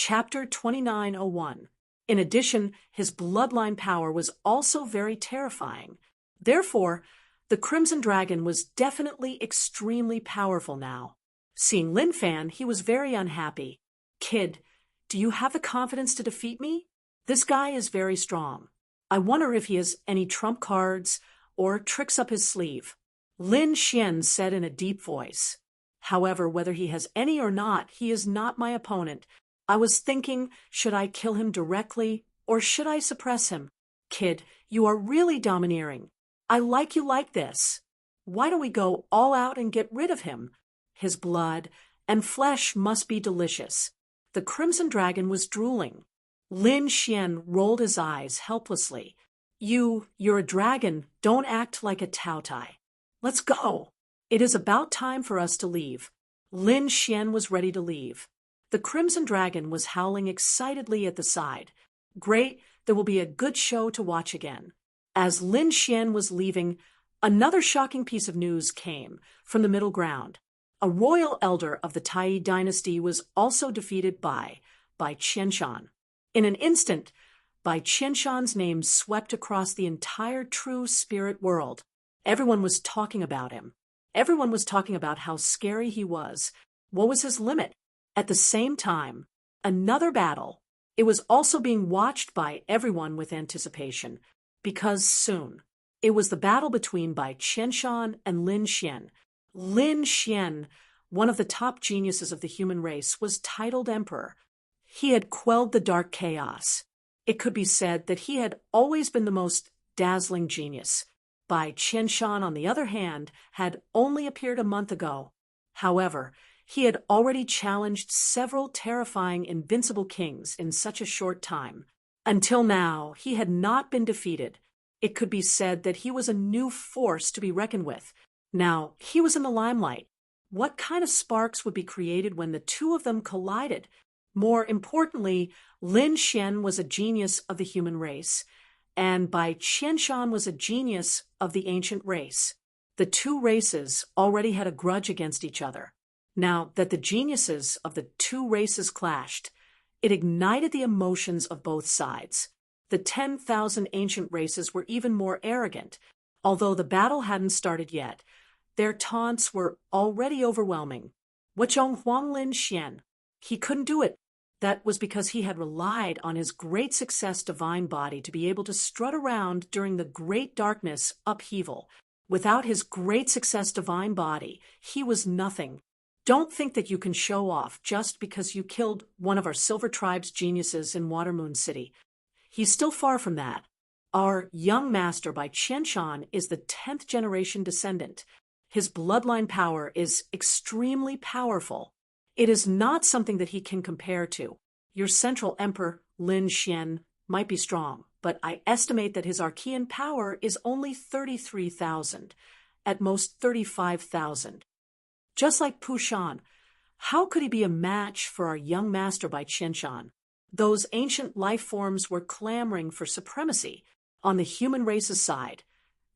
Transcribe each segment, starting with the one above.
Chapter 2901. In addition, his bloodline power was also very terrifying. Therefore, the Crimson Dragon was definitely extremely powerful now. Seeing Lin Fan, he was very unhappy. "Kid, do you have the confidence to defeat me? This guy is very strong. I wonder if he has any trump cards or tricks up his sleeve." Lin Xian said in a deep voice. "However, whether he has any or not, he is not my opponent. I was thinking, should I kill him directly or should I suppress him? Kid, you are really domineering. I like you like this. Why don't we go all out and get rid of him? His blood and flesh must be delicious." The Crimson Dragon was drooling. Lin Xian rolled his eyes helplessly. You're a dragon. Don't act like a Taotai. Let's go. It is about time for us to leave." Lin Xian was ready to leave. The Crimson Dragon was howling excitedly at the side. "Great, there will be a good show to watch again." As Lin Xian was leaving, another shocking piece of news came from the middle ground. A royal elder of the Tai dynasty was also defeated by Qianshan. In an instant, Qianshan's name swept across the entire true spirit world. Everyone was talking about him. Everyone was talking about how scary he was. What was his limit? At the same time, another battle. It was also being watched by everyone with anticipation, because soon it was the battle between Qianshan and Lin Xian. Lin Xian, one of the top geniuses of the human race, was titled emperor. He had quelled the dark chaos. It could be said that he had always been the most dazzling genius. Qianshan, on the other hand, had only appeared a month ago. However, he had already challenged several terrifying invincible kings in such a short time. Until now, he had not been defeated. It could be said that he was a new force to be reckoned with. Now, he was in the limelight. What kind of sparks would be created when the two of them collided? More importantly, Lin Xian was a genius of the human race, and Qianshan was a genius of the ancient race. The two races already had a grudge against each other. Now that the geniuses of the two races clashed, it ignited the emotions of both sides. The 10,000 ancient races were even more arrogant. Although the battle hadn't started yet, their taunts were already overwhelming. "Wachong Huang Lin Xian. He couldn't do it." That was because he had relied on his great success divine body to be able to strut around during the great darkness upheaval. Without his great success divine body, he was nothing. Don't think that you can show off just because you killed one of our Silver Tribe's geniuses in Watermoon City. He's still far from that. Our young master Qianshan is the 10th generation descendant. His bloodline power is extremely powerful. It is not something that he can compare to. Your central emperor, Lin Xian, might be strong, but I estimate that his Archean power is only 33,000, at most 35,000. Just like Pu Shan, how could he be a match for our young master Qianshan? Those ancient life forms were clamoring for supremacy on the human race's side.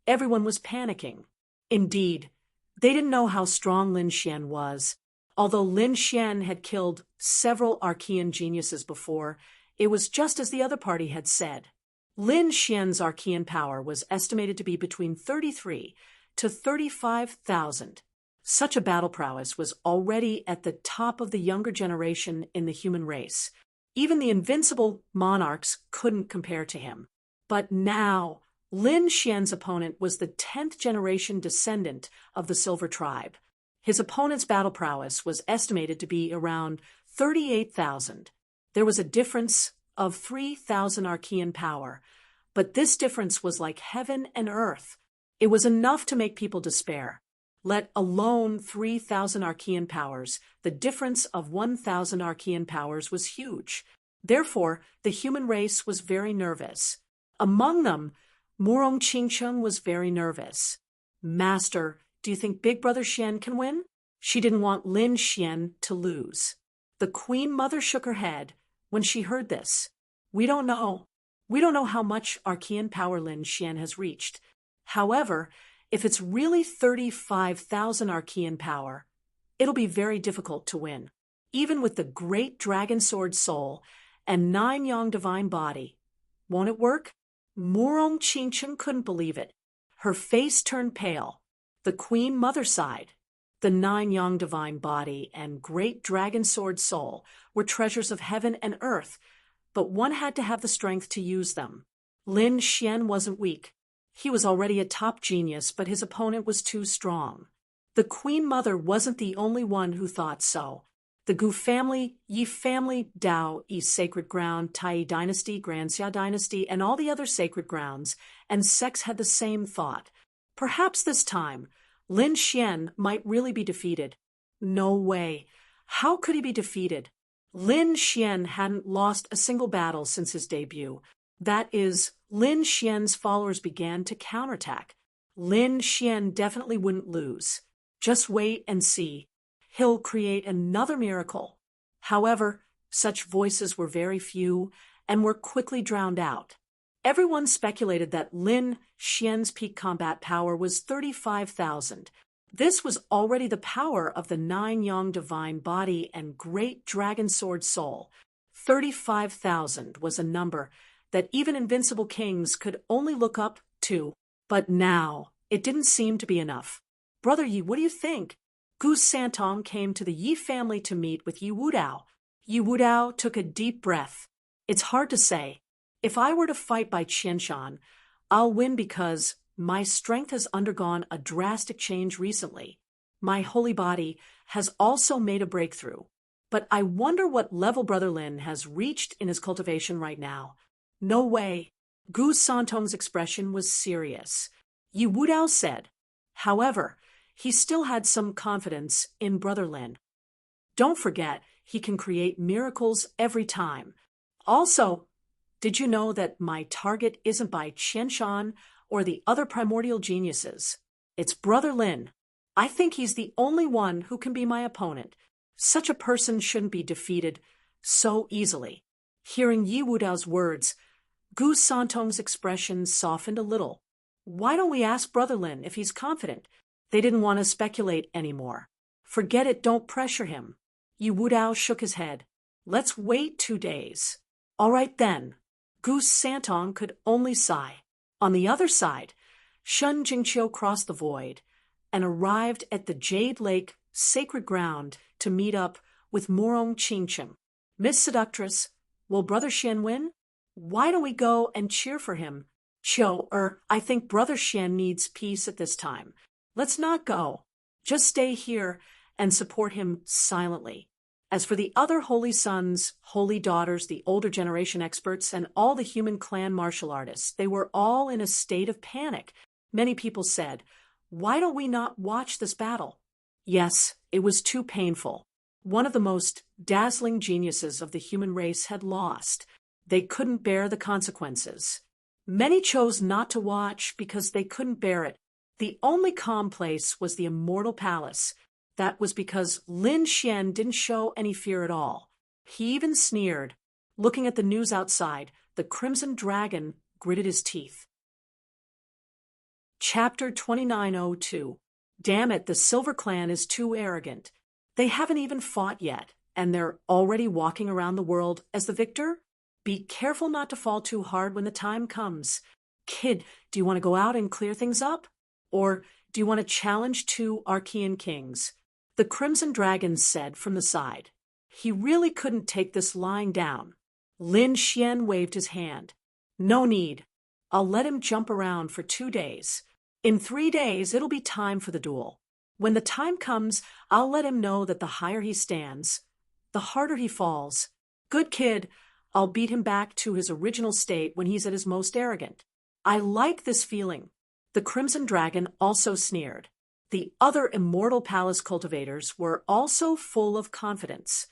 Everyone was panicking. Indeed, they didn't know how strong Lin Xian was. Although Lin Xian had killed several Archean geniuses before, it was just as the other party had said. Lin Xian's Archean power was estimated to be between 33 to 35,000. Such a battle prowess was already at the top of the younger generation in the human race. Even the invincible monarchs couldn't compare to him. But now, Lin Xian's opponent was the 10th generation descendant of the Silver Tribe. His opponent's battle prowess was estimated to be around 38,000. There was a difference of 3,000 Archean power, but this difference was like heaven and earth. It was enough to make people despair. Let alone 3,000 Archean powers, the difference of 1,000 Archean powers was huge. Therefore, the human race was very nervous. Among them, Murong Qingcheng was very nervous. "Master, do you think Big Brother Xian can win?" She didn't want Lin Xian to lose. The Queen Mother shook her head when she heard this. We don't know. We don't know how much Archean power Lin Xian has reached. However, if it's really 35,000 Archean power, it'll be very difficult to win. even with the great dragon sword soul and 9 yang divine body. Won't it work? Murong Qingchen couldn't believe it. Her face turned pale. The Queen Mother sighed. The 9 yang divine body and great dragon sword soul were treasures of heaven and earth, but one had to have the strength to use them. Lin Xian wasn't weak. He was already a top genius, but his opponent was too strong. The Queen Mother wasn't the only one who thought so. The Gu family, Yi family, Dao, East Sacred Ground, Tai Dynasty, Granxia Dynasty, and all the other sacred grounds and sects had the same thought. Perhaps this time, Lin Xian might really be defeated. No way. How could he be defeated? Lin Xian hadn't lost a single battle since his debut. That is, Lin Xian's followers began to counterattack. Lin Xian definitely wouldn't lose. Just wait and see. He'll create another miracle. However, such voices were very few and were quickly drowned out. Everyone speculated that Lin Xian's peak combat power was 35,000. This was already the power of the 9 yang divine body and great dragon sword soul. 35,000 was a number that even invincible kings could only look up to. But now, it didn't seem to be enough. Brother Yi, what do you think? Gu Santong came to the Yi family to meet with Yi Wudao. Yi Wudao took a deep breath. It's hard to say. If I were to fight by Qianshan, I'll win because my strength has undergone a drastic change recently. My holy body has also made a breakthrough. But I wonder what level Brother Lin has reached in his cultivation right now. No way. Gu Santong's expression was serious. Yi Wudao said. However, he still had some confidence in Brother Lin. Don't forget, he can create miracles every time. Also, did you know that my target isn't by Qianshan or the other primordial geniuses? It's Brother Lin. I think he's the only one who can be my opponent. Such a person shouldn't be defeated so easily. Hearing Yi Wudao's words, Gu Santong's expression softened a little. Why don't we ask Brother Lin if he's confident? They didn't want to speculate anymore. Forget it, don't pressure him. Yi Wudao shook his head. Let's wait 2 days. All right then. Gu Santong could only sigh. On the other side, Shun Jingqiu crossed the void and arrived at the Jade Lake sacred ground to meet up with Murong Qingchen. Miss Seductress, will Brother Xian win? Why don't we go and cheer for him? I think Brother Xian needs peace at this time. Let's not go. Just stay here and support him silently. As for the other holy sons, holy daughters, the older generation experts, and all the human clan martial artists, they were all in a state of panic. Many people said, why don't we not watch this battle? Yes, it was too painful. One of the most dazzling geniuses of the human race had lost. They couldn't bear the consequences. Many chose not to watch because they couldn't bear it. The only calm place was the immortal palace. That was because Lin Xian didn't show any fear at all. He even sneered. Looking at the news outside, the Crimson Dragon gritted his teeth. Chapter 2902. Damn it, the Silver Clan is too arrogant. They haven't even fought yet, and they're already walking around the world as the victor? Be careful not to fall too hard when the time comes. Kid, do you want to go out and clear things up? Or do you want to challenge 2 Archean kings? The Crimson Dragon said from the side. He really couldn't take this lying down. Lin Xian waved his hand. No need. I'll let him jump around for 2 days. In 3 days, it'll be time for the duel. When the time comes, I'll let him know that the higher he stands, the harder he falls. Good kid, I'll beat him back to his original state when he's at his most arrogant. I like this feeling. The Crimson Dragon also sneered. The other immortal palace cultivators were also full of confidence.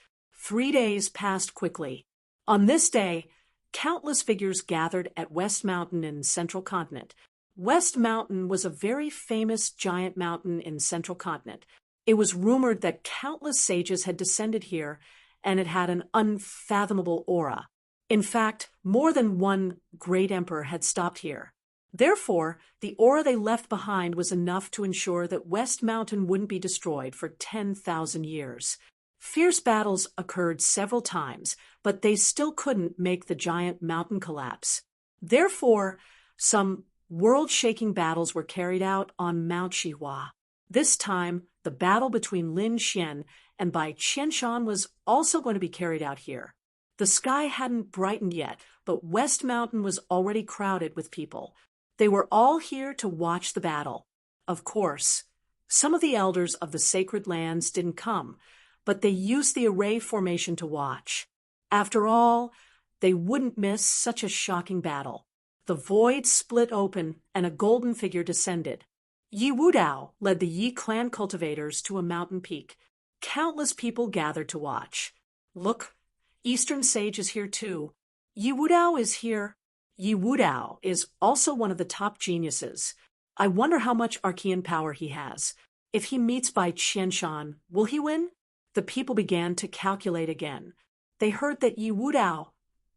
3 days passed quickly. On this day, countless figures gathered at West Mountain in Central Continent. West Mountain was a very famous giant mountain in Central Continent. It was rumored that countless sages had descended here, and it had an unfathomable aura. In fact, more than one great emperor had stopped here. Therefore, the aura they left behind was enough to ensure that West Mountain wouldn't be destroyed for 10,000 years. Fierce battles occurred several times, but they still couldn't make the giant mountain collapse. Therefore, some world-shaking battles were carried out on Mount Shihua. This time, the battle between Lin Xian and Bai Qianshan was also going to be carried out here. The sky hadn't brightened yet, but West Mountain was already crowded with people. They were all here to watch the battle. Of course, some of the elders of the sacred lands didn't come, but they used the array formation to watch. After all, they wouldn't miss such a shocking battle. The void split open and a golden figure descended. Yi Wudao led the Yi clan cultivators to a mountain peak. Countless people gathered to watch. Look, Eastern Sage is here too. Yi Wudao is here. Yi Wudao is also one of the top geniuses. I wonder how much Archean power he has. If he meets Bai Qianshan, will he win? The people began to calculate again. They heard that Yi Wudao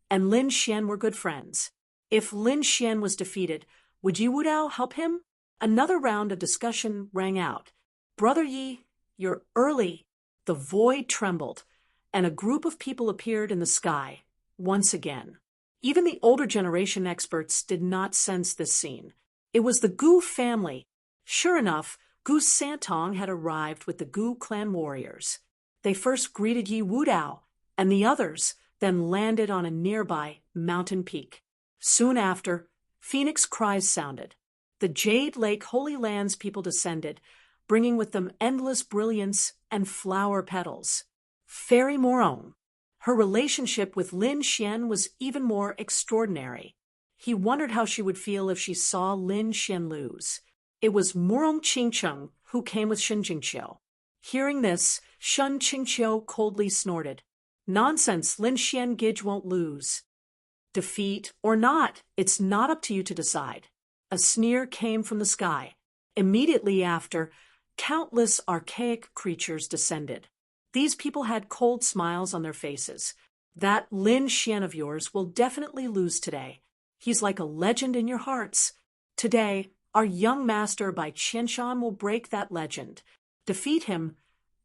and Lin Xian were good friends. If Lin Xian was defeated, would Yi Wudao help him? Another round of discussion rang out. Brother Yi, you're early. The void trembled, and a group of people appeared in the sky, once again. Even the older generation experts did not sense this scene. It was the Gu family. Sure enough, Gu Santong had arrived with the Gu clan warriors. They first greeted Yi Wudao and the others, then landed on a nearby mountain peak. Soon after, phoenix cries sounded. The Jade Lake Holy Lands people descended, bringing with them endless brilliance and flower petals. Fairy Morong. Her relationship with Lin Xian was even more extraordinary. He wondered how she would feel if she saw Lin Xian lose. It was Morong Qingcheng who came with Shen Jingqiu. Hearing this, Shen Qingqiu coldly snorted. Nonsense, Lin Xian Gij won't lose. Defeat or not, it's not up to you to decide. A sneer came from the sky. Immediately after, countless archaic creatures descended. These people had cold smiles on their faces. That Lin Xian of yours will definitely lose today. He's like a legend in your hearts. Today, our young master Bai Qianshan will break that legend. Defeat him,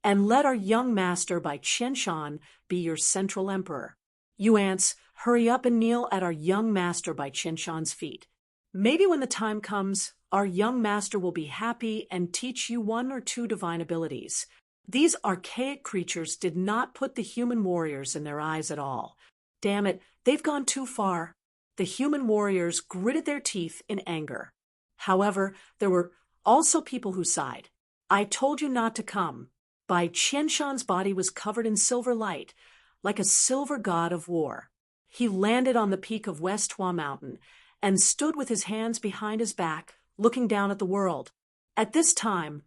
and let our young master Bai Qianshan be your central emperor. You ants, hurry up and kneel at our young master Bai Qianshan's feet. Maybe when the time comes, our young master will be happy and teach you one or two divine abilities. These archaic creatures did not put the human warriors in their eyes at all. Damn it, they've gone too far. The human warriors gritted their teeth in anger. However, there were also people who sighed. I told you not to come. Bai Qianshan's body was covered in silver light, like a silver god of war. He landed on the peak of West Hua Mountain and stood with his hands behind his back, looking down at the world. At this time,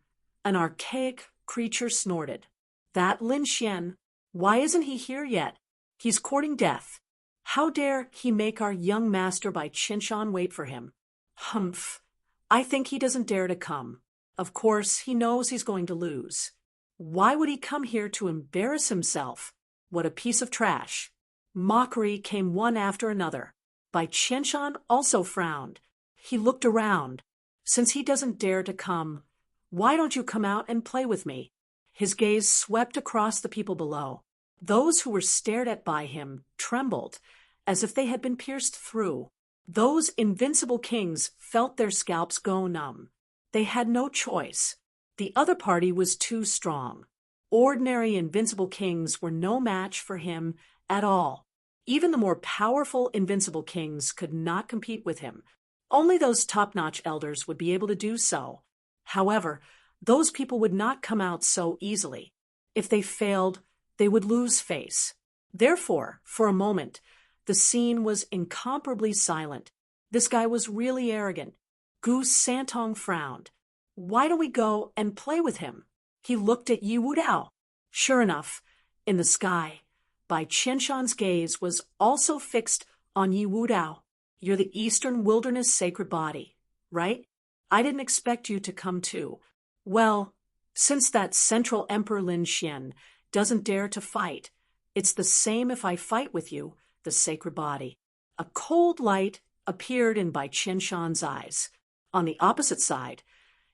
an archaic creature snorted. That Lin Xian, why isn't he here yet? He's courting death. How dare he make our young master Bai Qianshan wait for him? Humph. I think he doesn't dare to come. Of course, he knows he's going to lose. Why would he come here to embarrass himself? What a piece of trash. Mockery came one after another. Bai Qianshan also frowned. He looked around. Since he doesn't dare to come, why don't you come out and play with me? His gaze swept across the people below. Those who were stared at by him trembled, as if they had been pierced through. Those invincible kings felt their scalps go numb. They had no choice. The other party was too strong. Ordinary invincible kings were no match for him at all. Even the more powerful invincible kings could not compete with him. Only those top-notch elders would be able to do so. However, those people would not come out so easily. If they failed, they would lose face. Therefore, for a moment, the scene was incomparably silent. This guy was really arrogant. Gu Santong frowned. Why don't we go and play with him? He looked at Yi Wudao. Sure enough, in the sky, Bai Qianshan's gaze was also fixed on Yi Wudao. You're the Eastern Wilderness Sacred Body, right? I didn't expect you to come too. Well, since that Central Emperor Lin Xian doesn't dare to fight, it's the same if I fight with you, the Sacred Body. A cold light appeared in Bai Qianshan's eyes. On the opposite side,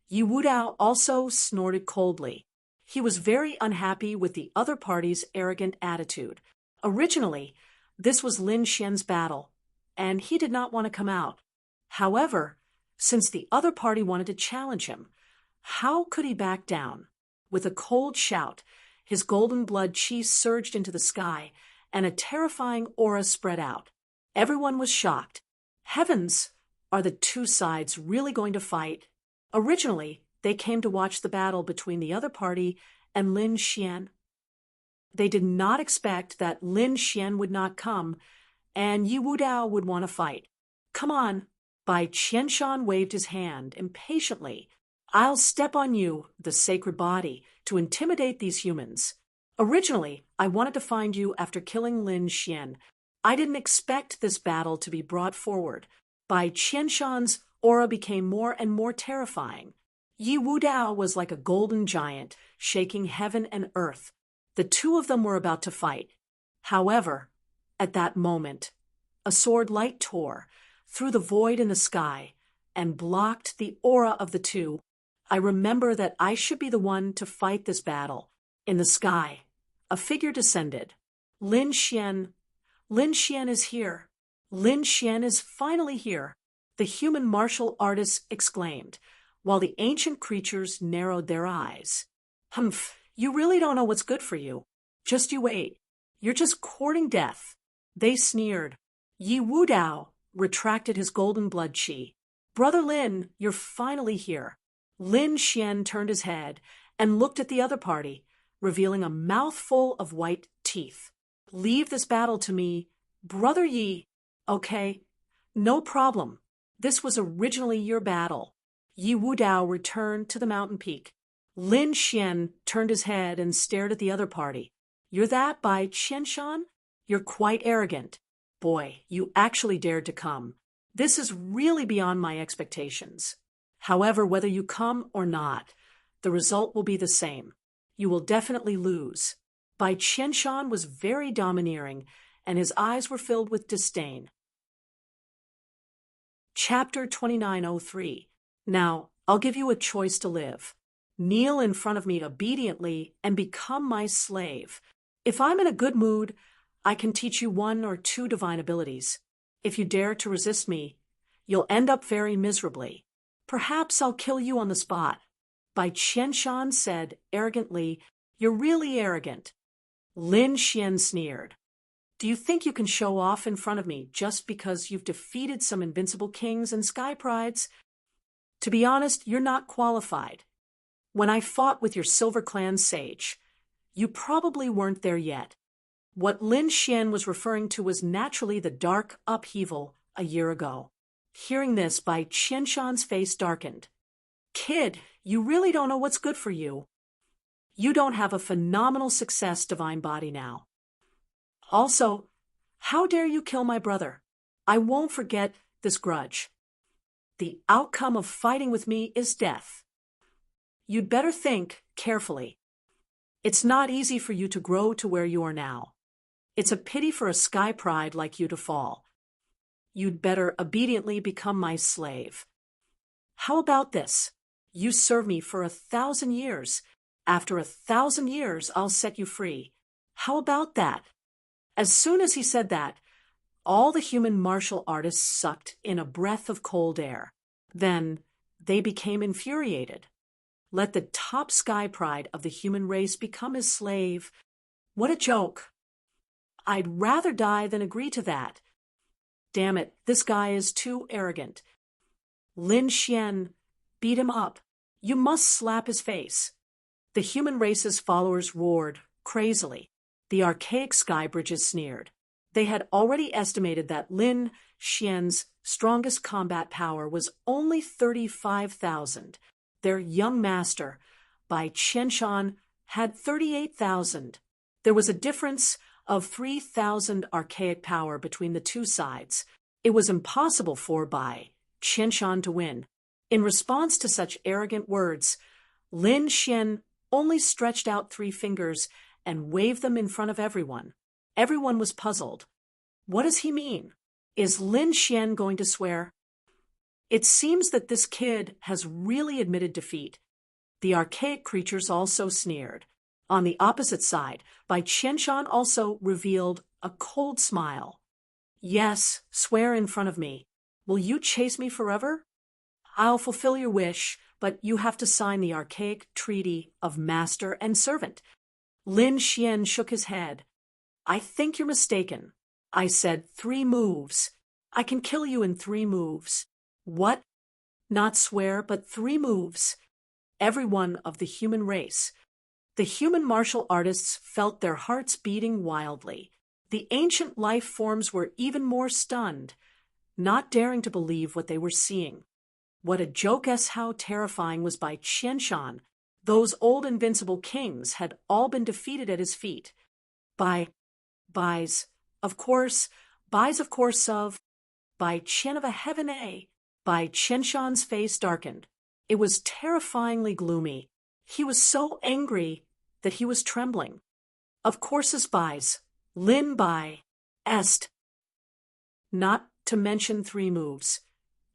Yi Wudao also snorted coldly. He was very unhappy with the other party's arrogant attitude. Originally, this was Lin Xian's battle, and he did not want to come out. However, since the other party wanted to challenge him, how could he back down? With a cold shout, his golden blood chi surged into the sky, and a terrifying aura spread out. Everyone was shocked. Heavens, are the two sides really going to fight? Originally, they came to watch the battle between the other party and Lin Xian. They did not expect that Lin Xian would not come, and Yi Wudao would want to fight. Come on. Bai Qianshan waved his hand impatiently. I'll step on you, the sacred body, to intimidate these humans. Originally, I wanted to find you after killing Lin Xian. I didn't expect this battle to be brought forward. Bai Qianshan's aura became more and more terrifying. Yi Wudao was like a golden giant, shaking heaven and earth. The two of them were about to fight. However, at that moment, a sword light tore through the void in the sky and blocked the aura of the two. I remember that I should be the one to fight this battle. In the sky, a figure descended. Lin Xian. Lin Xian is here. Lin Xian is finally here, the human martial artist exclaimed, while the ancient creatures narrowed their eyes. Humph, you really don't know what's good for you. Just you wait. You're just courting death. They sneered. Yi Wudao retracted his golden blood chi. Brother Lin, you're finally here. Lin Xian turned his head and looked at the other party, revealing a mouthful of white teeth. Leave this battle to me, Brother Yi. Okay, no problem. This was originally your battle. Yi Wudao returned to the mountain peak. Lin Xian turned his head and stared at the other party. You're that Bai Qianshan? You're quite arrogant. Boy, you actually dared to come. This is really beyond my expectations. However, whether you come or not, the result will be the same. You will definitely lose. Bai Qianshan was very domineering, and his eyes were filled with disdain. Chapter 2903. Now, I'll give you a choice to live. Kneel in front of me obediently and become my slave. If I'm in a good mood, I can teach you 1 or 2 divine abilities. If you dare to resist me, you'll end up very miserably. Perhaps I'll kill you on the spot. Bai Qianshan said arrogantly, You're really arrogant. Lin Xian sneered. Do you think you can show off in front of me just because you've defeated some invincible kings and sky prides? To be honest, you're not qualified. When I fought with your Silver Clan sage, you probably weren't there yet. What Lin Xian was referring to was naturally the dark upheaval a year ago. Hearing this, Bai Qianshan's face darkened. Kid, you really don't know what's good for you. You don't have a phenomenal success divine body now. Also, how dare you kill my brother? I won't forget this grudge. The outcome of fighting with me is death. You'd better think carefully. It's not easy for you to grow to where you are now. It's a pity for a sky pride like you to fall. You'd better obediently become my slave. How about this? You serve me for 1,000 years. After 1,000 years, I'll set you free. How about that? As soon as he said that, all the human martial artists sucked in a breath of cold air. Then they became infuriated. Let the top sky pride of the human race become his slave. What a joke. I'd rather die than agree to that. Damn it, this guy is too arrogant. Lin Xian, beat him up. You must slap his face. The human race's followers roared crazily. The archaic sky bridges sneered. They had already estimated that Lin Xian's strongest combat power was only 35,000. Their young master, Bai Qianshan, had 38,000. There was a difference of 3,000 archaic power between the two sides. It was impossible for Bai Qianshan to win. In response to such arrogant words, Lin Xian only stretched out 3 fingers and waved them in front of everyone. Everyone was puzzled. What does he mean? Is Lin Xian going to swear? It seems that this kid has really admitted defeat. The archaic creatures also sneered. On the opposite side, Bai Qianshan also revealed a cold smile. Yes, swear in front of me. Will you chase me forever? I'll fulfill your wish, but you have to sign the archaic treaty of master and servant. Lin Xian shook his head. I think you're mistaken. I said 3 moves. I can kill you in 3 moves. What? Not swear, but 3 moves. Everyone of the human race. The human martial artists felt their hearts beating wildly. The ancient life forms were even more stunned, not daring to believe what they were seeing. What a joke-s how terrifying was Bai Qianshan. Those old invincible kings had all been defeated at his feet. Bais of course of, Bai Qian of a heaven a. Bai Qianshan's face darkened. It was terrifyingly gloomy. He was so angry that he was trembling. Of course as Bais, Lin Bai, est. Not to mention 3 moves.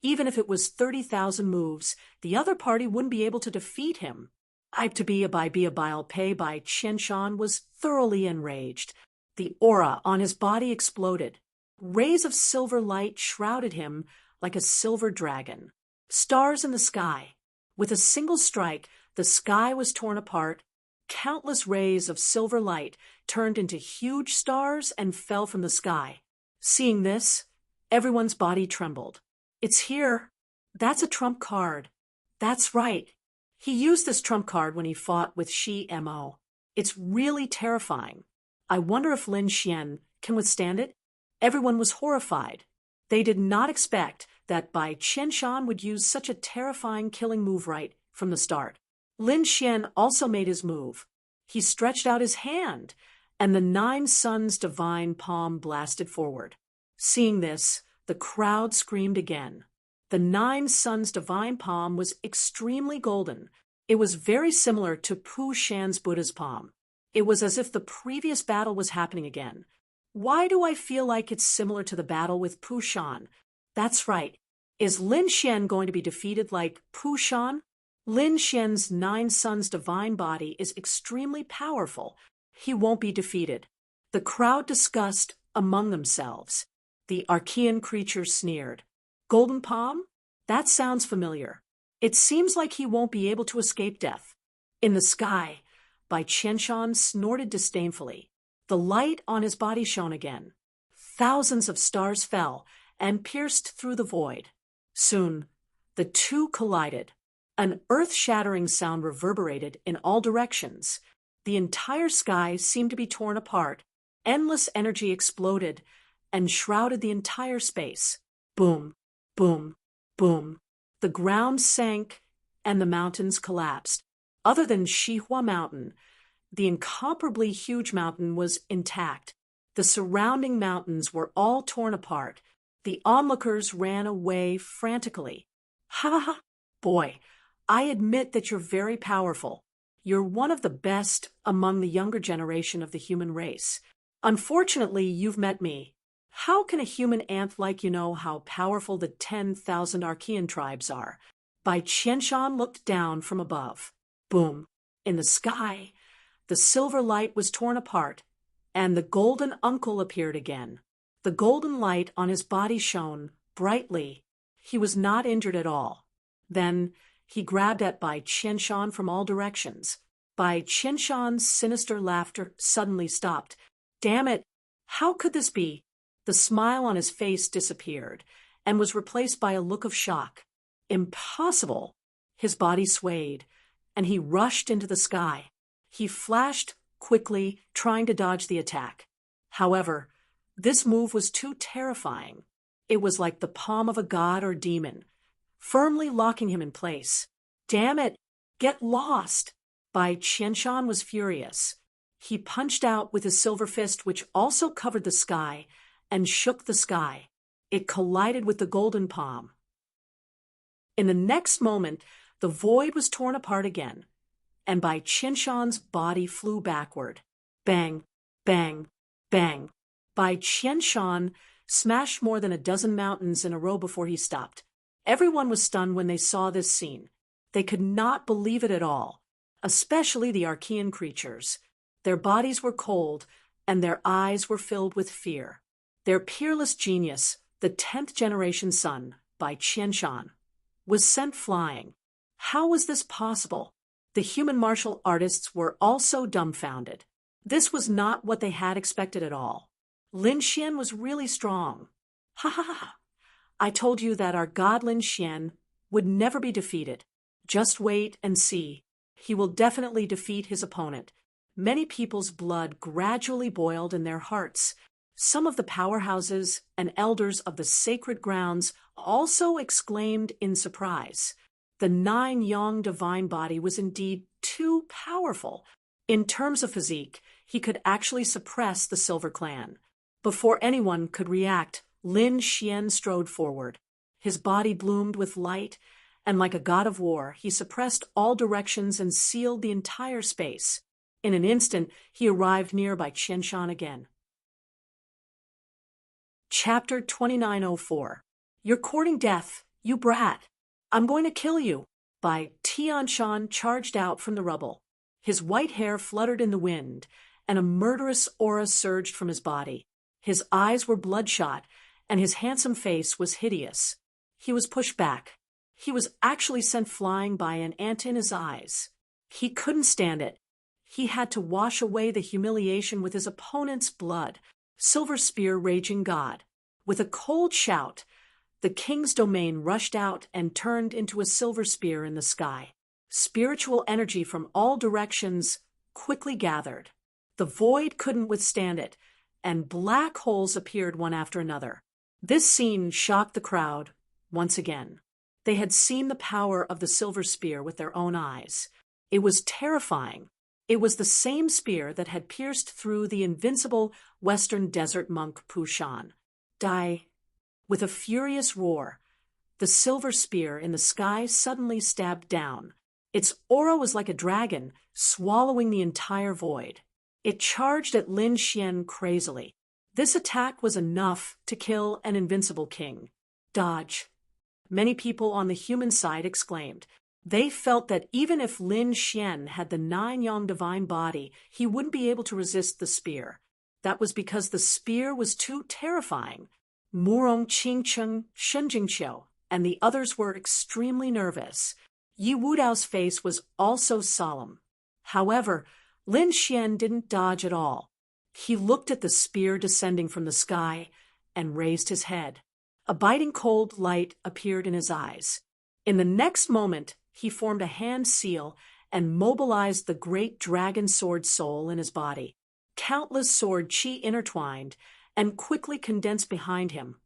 Even if it was 30,000 moves, the other party wouldn't be able to defeat him. Bai Qianshan was thoroughly enraged. The aura on his body exploded. Rays of silver light shrouded him like a silver dragon. Stars in the sky. With a single strike, the sky was torn apart. Countless rays of silver light turned into huge stars and fell from the sky. Seeing this, everyone's body trembled. It's here. That's a trump card. That's right. He used this trump card when he fought with Shi Mo. It's really terrifying. I wonder if Lin Xian can withstand it? Everyone was horrified. They did not expect that Bai Qianshan would use such a terrifying killing move right from the start. Lin Xian also made his move. He stretched out his hand, and the 9 suns' divine palm blasted forward. Seeing this, the crowd screamed again. The 9 suns' divine palm was extremely golden. It was very similar to Pu Shan's Buddha's palm. It was as if the previous battle was happening again. Why do I feel like it's similar to the battle with Pu Shan? That's right. Is Lin Xian going to be defeated like Pu Shan? Lin Xian's 9 suns' divine body is extremely powerful. He won't be defeated. The crowd discussed among themselves. The Archean creature sneered. Golden palm? That sounds familiar. It seems like he won't be able to escape death. In the sky, Bai Qianshan snorted disdainfully. The light on his body shone again. Thousands of stars fell and pierced through the void. Soon, the two collided. An earth-shattering sound reverberated in all directions. The entire sky seemed to be torn apart. Endless energy exploded and shrouded the entire space. Boom, boom, boom. The ground sank and the mountains collapsed. Other than Shihua Mountain, the incomparably huge mountain was intact. The surrounding mountains were all torn apart. The onlookers ran away frantically. Ha ha! Boy, I admit that you're very powerful. You're one of the best among the younger generation of the human race. Unfortunately, you've met me. How can a human ant like you know how powerful the 10,000 Archean tribes are? Bai Qianshan looked down from above. Boom! In the sky, the silver light was torn apart, and the golden uncle appeared again. The golden light on his body shone brightly. He was not injured at all. Then he grabbed at Bai Qianshan from all directions. Bai Qianshan's sinister laughter suddenly stopped. Damn it! How could this be? The smile on his face disappeared and was replaced by a look of shock. Impossible! His body swayed, and he rushed into the sky. He flashed quickly, trying to dodge the attack. However, this move was too terrifying. It was like the palm of a god or demon, firmly locking him in place. Damn it! Get lost! Bai Qianshan was furious. He punched out with his silver fist, which also covered the sky, and shook the sky. It collided with the golden palm. In the next moment, the void was torn apart again, and Bai Qianshan's body flew backward. Bang, bang, bang. Bai Qianshan smashed more than a dozen mountains in a row before he stopped. Everyone was stunned when they saw this scene. They could not believe it at all, especially the Archean creatures. Their bodies were cold, and their eyes were filled with fear. Their peerless genius, the 10th generation son, by Qianshan, was sent flying. How was this possible? The human martial artists were also dumbfounded. This was not what they had expected at all. Lin Xian was really strong. Ha ha ha! I told you that our god Lin Xian would never be defeated. Just wait and see. He will definitely defeat his opponent. Many people's blood gradually boiled in their hearts. Some of the powerhouses and elders of the sacred grounds also exclaimed in surprise. The 9-yang divine body was indeed too powerful. In terms of physique, he could actually suppress the Silver Clan. Before anyone could react, Lin Xian strode forward. His body bloomed with light, and like a god of war, he suppressed all directions and sealed the entire space. In an instant, he arrived near by Qianshan again. Chapter 2904. You're courting death, you brat. I'm going to kill you. By Tianshan charged out from the rubble. His white hair fluttered in the wind, and a murderous aura surged from his body. His eyes were bloodshot, and his handsome face was hideous. He was pushed back. He was actually sent flying by an ant in his eyes. He couldn't stand it. He had to wash away the humiliation with his opponent's blood. Silver Spear Raging God. With a cold shout, the king's domain rushed out and turned into a silver spear in the sky. Spiritual energy from all directions quickly gathered. The void couldn't withstand it, and black holes appeared one after another. This scene shocked the crowd once again. They had seen the power of the silver spear with their own eyes. It was terrifying. It was the same spear that had pierced through the invincible western desert monk Pushan. Die. With a furious roar, the silver spear in the sky suddenly stabbed down. Its aura was like a dragon, swallowing the entire void. It charged at Lin Xian crazily. This attack was enough to kill an invincible king. Dodge. Many people on the human side exclaimed. They felt that even if Lin Xian had the 9-yang divine body, he wouldn't be able to resist the spear. That was because the spear was too terrifying. Murong Qingcheng, Shenjingqiu, and the others were extremely nervous. Yi Wudao's face was also solemn. However, Lin Xian didn't dodge at all. He looked at the spear descending from the sky and raised his head. A biting cold light appeared in his eyes. In the next moment, he formed a hand seal and mobilized the great dragon sword soul in his body. Countless sword chi intertwined and quickly condensed behind him,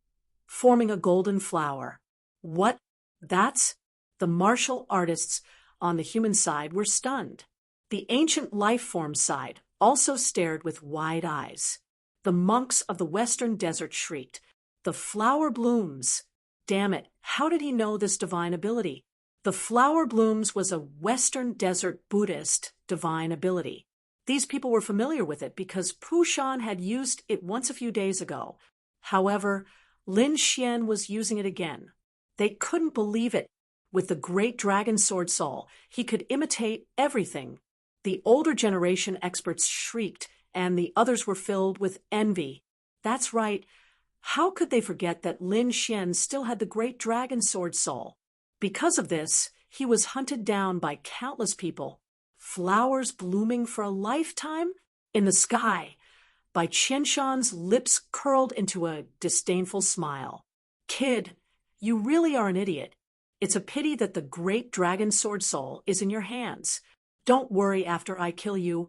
forming a golden flower. What? That's? The martial artists on the human side were stunned. The ancient life form side also stared with wide eyes. The monks of the western desert shrieked. The flower blooms. Damn it, how did he know this divine ability? The flower blooms was a western desert Buddhist divine ability. These people were familiar with it because Pushan had used it once a few days ago. However, Lin Xian was using it again. They couldn't believe it. With the great dragon sword soul, he could imitate everything. The older generation experts shrieked, and the others were filled with envy. That's right. How could they forget that Lin Xian still had the great dragon sword soul? Because of this, he was hunted down by countless people. Flowers blooming for a lifetime? In the sky. By Qianshan's lips curled into a disdainful smile. Kid, you really are an idiot. It's a pity that the great dragon sword soul is in your hands. Don't worry after I kill you.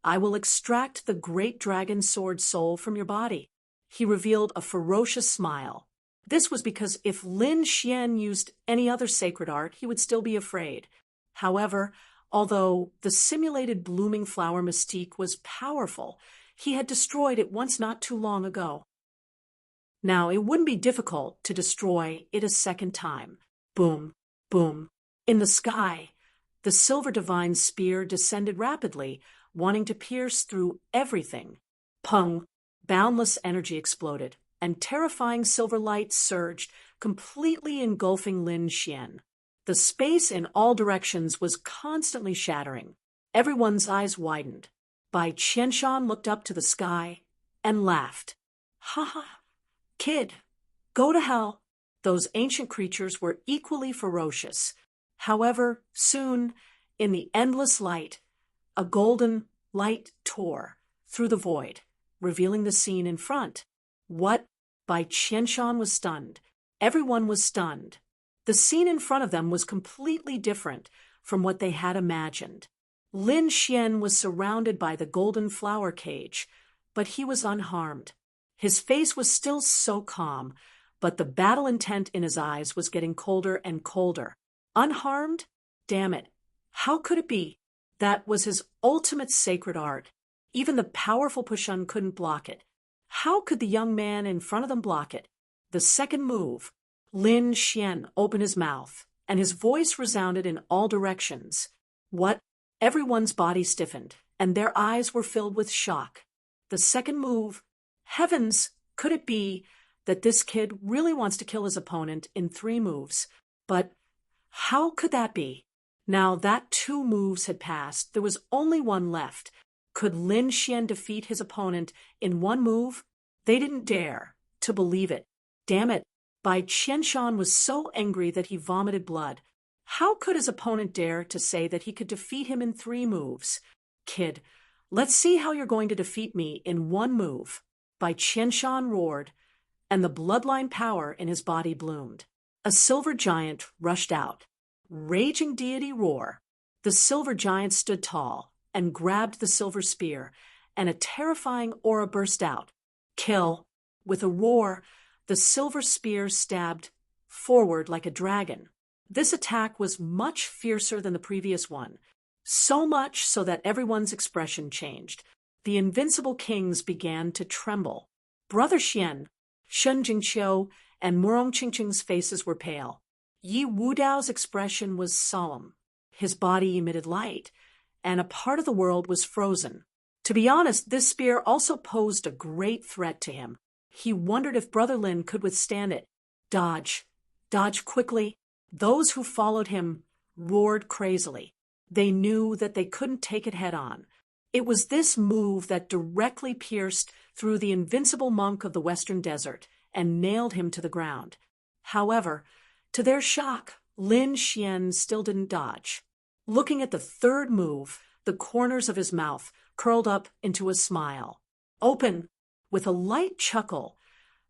I will extract the great dragon sword soul from your body. He revealed a ferocious smile. This was because if Lin Xian used any other sacred art, he would still be afraid. However, although the simulated blooming flower mystique was powerful, he had destroyed it once not too long ago. Now, it wouldn't be difficult to destroy it a second time. Boom, boom. In the sky, the silver divine spear descended rapidly, wanting to pierce through everything. Pung, boundless energy exploded, and terrifying silver light surged, completely engulfing Lin Xian. The space in all directions was constantly shattering. Everyone's eyes widened. Bai Qianshan looked up to the sky and laughed. Ha ha, kid, go to hell. Those ancient creatures were equally ferocious. However, soon, in the endless light, a golden light tore through the void, revealing the scene in front. What? Bai Qianshan was stunned. Everyone was stunned. The scene in front of them was completely different from what they had imagined. Lin Xian was surrounded by the golden flower cage, but he was unharmed. His face was still so calm, but the battle intent in his eyes was getting colder and colder. Unharmed? Damn it. How could it be? That was his ultimate sacred art. Even the powerful Pushun couldn't block it. How could the young man in front of them block it? The second move. Lin Xian opened his mouth, and his voice resounded in all directions. What? Everyone's body stiffened, and their eyes were filled with shock. The second move. Heavens, could it be that this kid really wants to kill his opponent in 3 moves? But how could that be? Now that 2 moves had passed, there was only one left. Could Lin Xian defeat his opponent in 1 move? They didn't dare to believe it. Damn it, Bai Qianshan was so angry that he vomited blood. How could his opponent dare to say that he could defeat him in 3 moves? Kid, let's see how you're going to defeat me in 1 move. Bai Qianshan roared, and the bloodline power in his body bloomed. A silver giant rushed out. Raging deity roar. The silver giant stood tall and grabbed the silver spear, and a terrifying aura burst out. Kill. With a roar, the silver spear stabbed forward like a dragon. This attack was much fiercer than the previous one, so much so that everyone's expression changed. The invincible kings began to tremble. Brother Xian, Shen Jingqiu, and Murong Qingqing's faces were pale. Yi Wudao's expression was solemn. His body emitted light, and a part of the world was frozen. To be honest, this spear also posed a great threat to him. He wondered if Brother Lin could withstand it. Dodge. Dodge quickly. Those who followed him roared crazily. They knew that they couldn't take it head on. It was this move that directly pierced through the invincible monk of the Western Desert and nailed him to the ground. However, to their shock, Lin Xian still didn't dodge. Looking at the 3rd move, the corners of his mouth curled up into a smile. Open! With a light chuckle,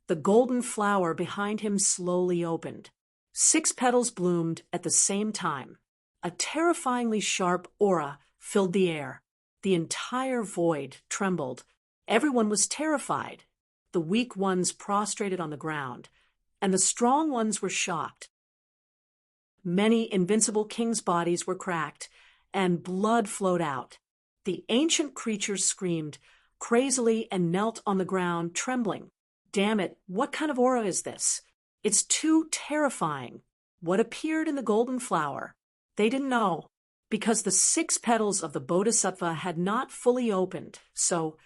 the golden flower behind him slowly opened. 6 petals bloomed at the same time. A terrifyingly sharp aura filled the air. The entire void trembled. Everyone was terrified. The weak ones prostrated on the ground, and the strong ones were shocked. Many invincible kings' bodies were cracked, and blood flowed out. The ancient creatures screamed crazily and knelt on the ground, trembling. Damn it, what kind of aura is this? It's too terrifying. What appeared in the golden flower? They didn't know, because the 6 petals of the Bodhisattva had not fully opened, so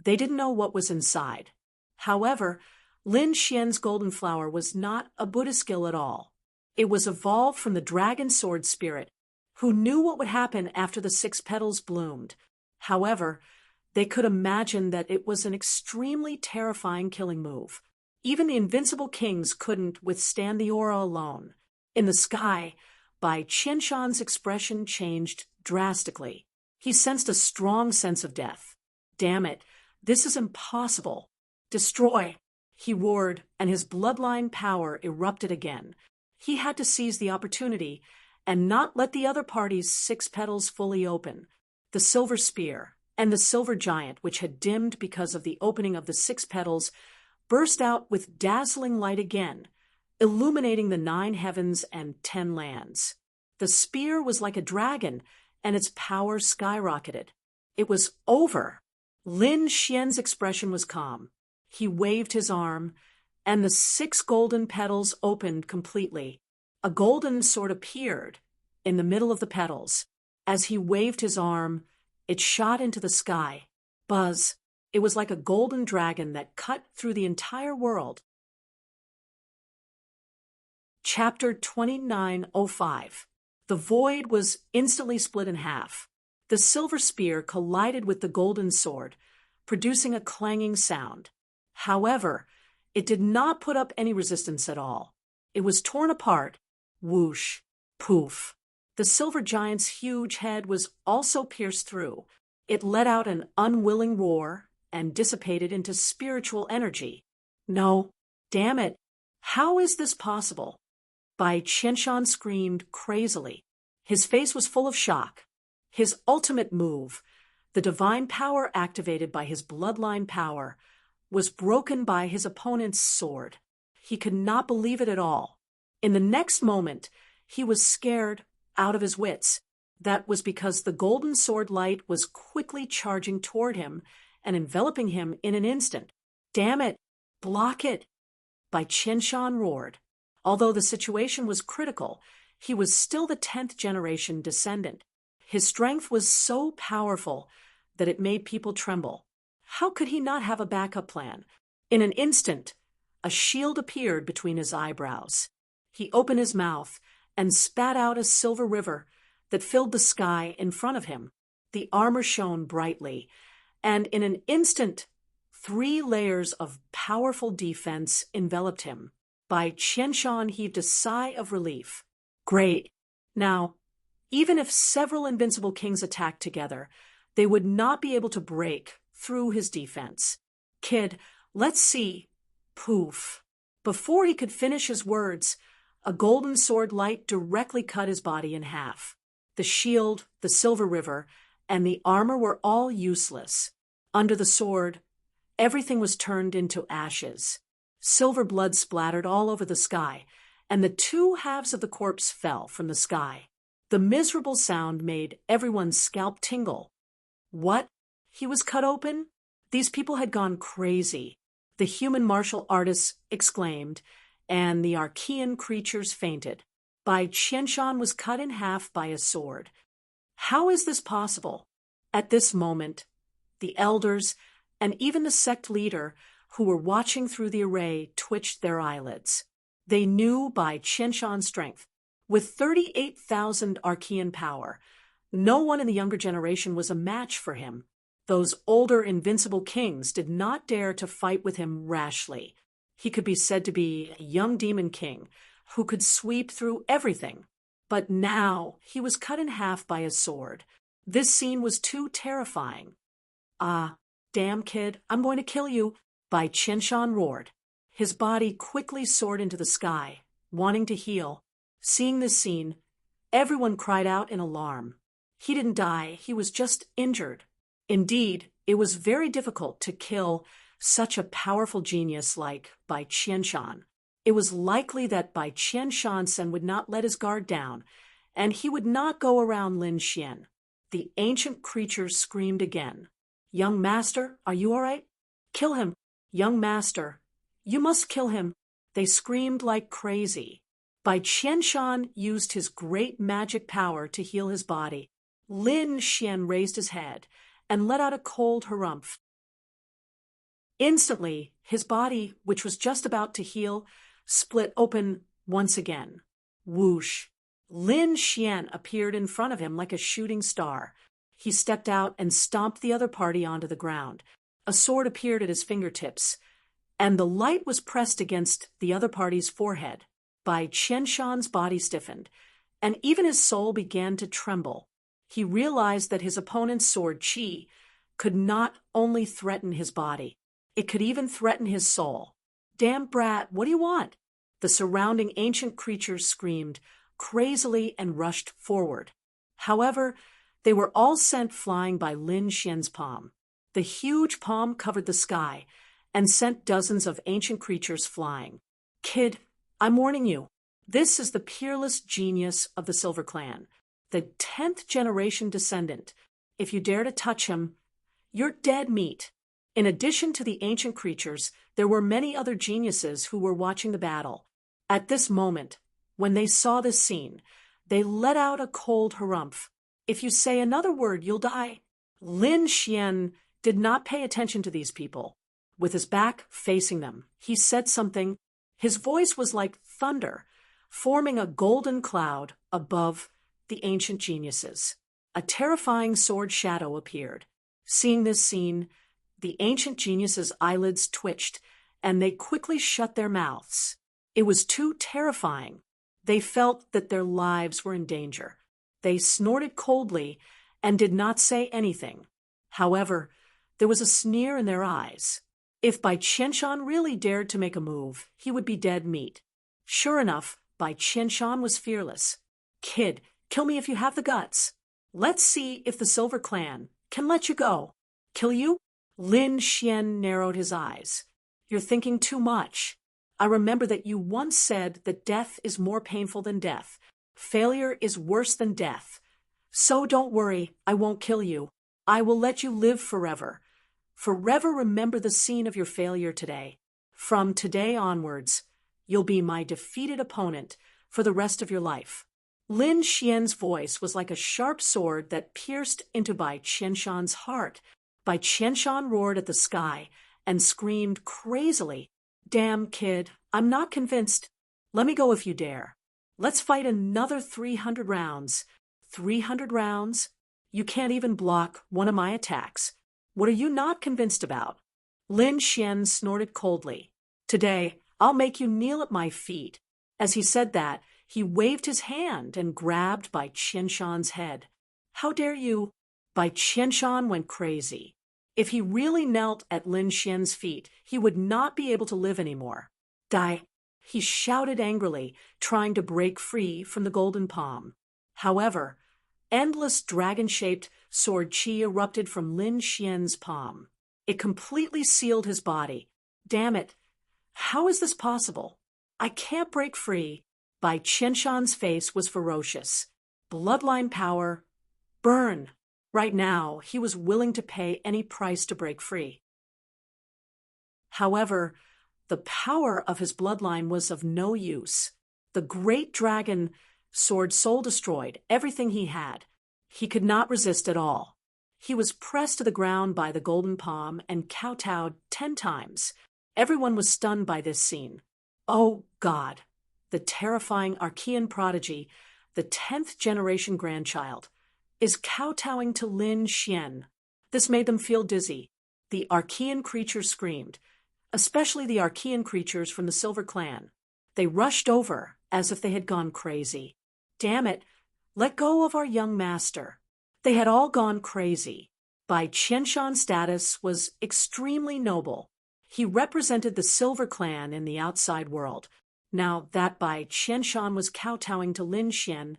they didn't know what was inside. However, Lin Xian's golden flower was not a Buddha skill at all. It was evolved from the dragon sword spirit, who knew what would happen after the 6 petals bloomed. However, they could imagine that it was an extremely terrifying killing move. Even the invincible kings couldn't withstand the aura alone. In the sky, Bai Qianshan's expression changed drastically. He sensed a strong sense of death. Damn it, this is impossible. Destroy! He roared, and his bloodline power erupted again. He had to seize the opportunity and not let the other party's 6 petals fully open. The silver spear and the silver giant, which had dimmed because of the opening of the 6 petals, burst out with dazzling light again, illuminating the 9 heavens and 10 lands. The spear was like a dragon, and its power skyrocketed. It was over. Lin Xian's expression was calm. He waved his arm, and the 6 golden petals opened completely. A golden sword appeared in the middle of the petals. As he waved his arm, it shot into the sky. Buzz! It was like a golden dragon that cut through the entire world. Chapter 2905. The void was instantly split in half. The silver spear collided with the golden sword, producing a clanging sound. However, it did not put up any resistance at all. It was torn apart. Whoosh, poof. The silver giant's huge head was also pierced through. It let out an unwilling roar and dissipated into spiritual energy. No, damn it. How is this possible? Bai Qianshan screamed crazily. His face was full of shock. His ultimate move, the divine power activated by his bloodline power, was broken by his opponent's sword. He could not believe it at all. In the next moment, he was scared out of his wits. That was because the golden sword light was quickly charging toward him and enveloping him in an instant. Damn it! Block it! Bai Qianshan roared. Although the situation was critical, he was still the 10th generation descendant. His strength was so powerful that it made people tremble. How could he not have a backup plan? In an instant, a shield appeared between his eyebrows. He opened his mouth and spat out a silver river that filled the sky in front of him. The armor shone brightly, and in an instant, 3 layers of powerful defense enveloped him. Bai Qianshan heaved a sigh of relief. Great. Now, even if several invincible kings attacked together, they would not be able to break through his defense. Kid, let's see. Poof. Before he could finish his words, a golden sword light directly cut his body in half. The shield, the silver river, and the armor were all useless. Under the sword, everything was turned into ashes. Silver blood splattered all over the sky, and the 2 halves of the corpse fell from the sky. The miserable sound made everyone's scalp tingle. What? He was cut open? These people had gone crazy. The human martial artists exclaimed, and the Archean creatures fainted. Bai Qianshan was cut in half by a sword. How is this possible? At this moment, the elders and even the sect leader who were watching through the array twitched their eyelids. They knew Bai Qianshan's strength. With 38,000 Archean power, no one in the younger generation was a match for him. Those older invincible kings did not dare to fight with him rashly. He could be said to be a young demon king who could sweep through everything. But now he was cut in half by a sword. This scene was too terrifying. Ah, damn kid, I'm going to kill you, Bai Qianshan roared. His body quickly soared into the sky, wanting to heal. Seeing this scene, everyone cried out in alarm. He didn't die, he was just injured. Indeed, it was very difficult to kill such a powerful genius like Bai Qianshan. It was likely that Bai Qianshan would not let his guard down, and he would not go around Lin Xian. The ancient creatures screamed again. Young master, are you all right? Kill him. Young master, you must kill him. They screamed like crazy. Bai Qianshan used his great magic power to heal his body. Lin Xian raised his head and let out a cold harumph. Instantly, his body, which was just about to heal, split open once again. Whoosh! Lin Xian appeared in front of him like a shooting star. He stepped out and stomped the other party onto the ground. A sword appeared at his fingertips, and the light was pressed against the other party's forehead. Bai Qianshan's body stiffened, and even his soul began to tremble. He realized that his opponent's sword qi could not only threaten his body, it could even threaten his soul. Damn brat, what do you want? The surrounding ancient creatures screamed crazily and rushed forward. However, they were all sent flying by Lin Xian's palm. The huge palm covered the sky and sent dozens of ancient creatures flying. Kid, I'm warning you, this is the peerless genius of the Silver Clan, the 10th generation descendant. If you dare to touch him, you're dead meat. In addition to the ancient creatures, there were many other geniuses who were watching the battle. At this moment, when they saw this scene, they let out a cold harumph. If you say another word, you'll die. Lin Xian did not pay attention to these people. With his back facing them, he said something. His voice was like thunder, forming a golden cloud above the ancient geniuses. A terrifying sword shadow appeared. Seeing this scene, the ancient geniuses' eyelids twitched, and they quickly shut their mouths. It was too terrifying. They felt that their lives were in danger. They snorted coldly and did not say anything. However, there was a sneer in their eyes. If Bai Qianshan really dared to make a move, he would be dead meat. Sure enough, Bai Qianshan was fearless. "Kid, kill me if you have the guts. Let's see if the Silver Clan can let you go." "Kill you?" Lin Xian narrowed his eyes. "You're thinking too much. I remember that you once said that death is more painful than death. Failure is worse than death. So don't worry, I won't kill you. I will let you live forever. Forever remember the scene of your failure today. From today onwards, you'll be my defeated opponent for the rest of your life." Lin Xian's voice was like a sharp sword that pierced into Bai Qianshan's heart. Bai Qianshan roared at the sky and screamed crazily, "Damn, kid, I'm not convinced. Let me go if you dare. Let's fight another 300 rounds. 300 rounds? You can't even block one of my attacks. What are you not convinced about?" Lin Xian snorted coldly. "Today, I'll make you kneel at my feet." As he said that, he waved his hand and grabbed Bai Qianshan's head. "How dare you?" Bai Qianshan went crazy. If he really knelt at Lin Xian's feet, he would not be able to live anymore. "Die!" he shouted angrily, trying to break free from the golden palm. However, endless dragon-shaped sword qi erupted from Lin Xian's palm. It completely sealed his body. "Damn it! How is this possible? I can't break free." Bai Qianshan's face was ferocious. Bloodline power. Burn! Right now, he was willing to pay any price to break free. However, the power of his bloodline was of no use. The great dragon sword soul destroyed everything he had. He could not resist at all. He was pressed to the ground by the golden palm and kowtowed 10 times. Everyone was stunned by this scene. Oh God! The terrifying Archean prodigy, the 10th generation grandchild, is kowtowing to Lin Xian. This made them feel dizzy. The Archean creatures screamed, especially the Archean creatures from the Silver Clan. They rushed over as if they had gone crazy. "Damn it! Let go of our young master." They had all gone crazy. Bai Qianshan's status was extremely noble. He represented the Silver Clan in the outside world. Now that Bai Qianshan was kowtowing to Lin Xian,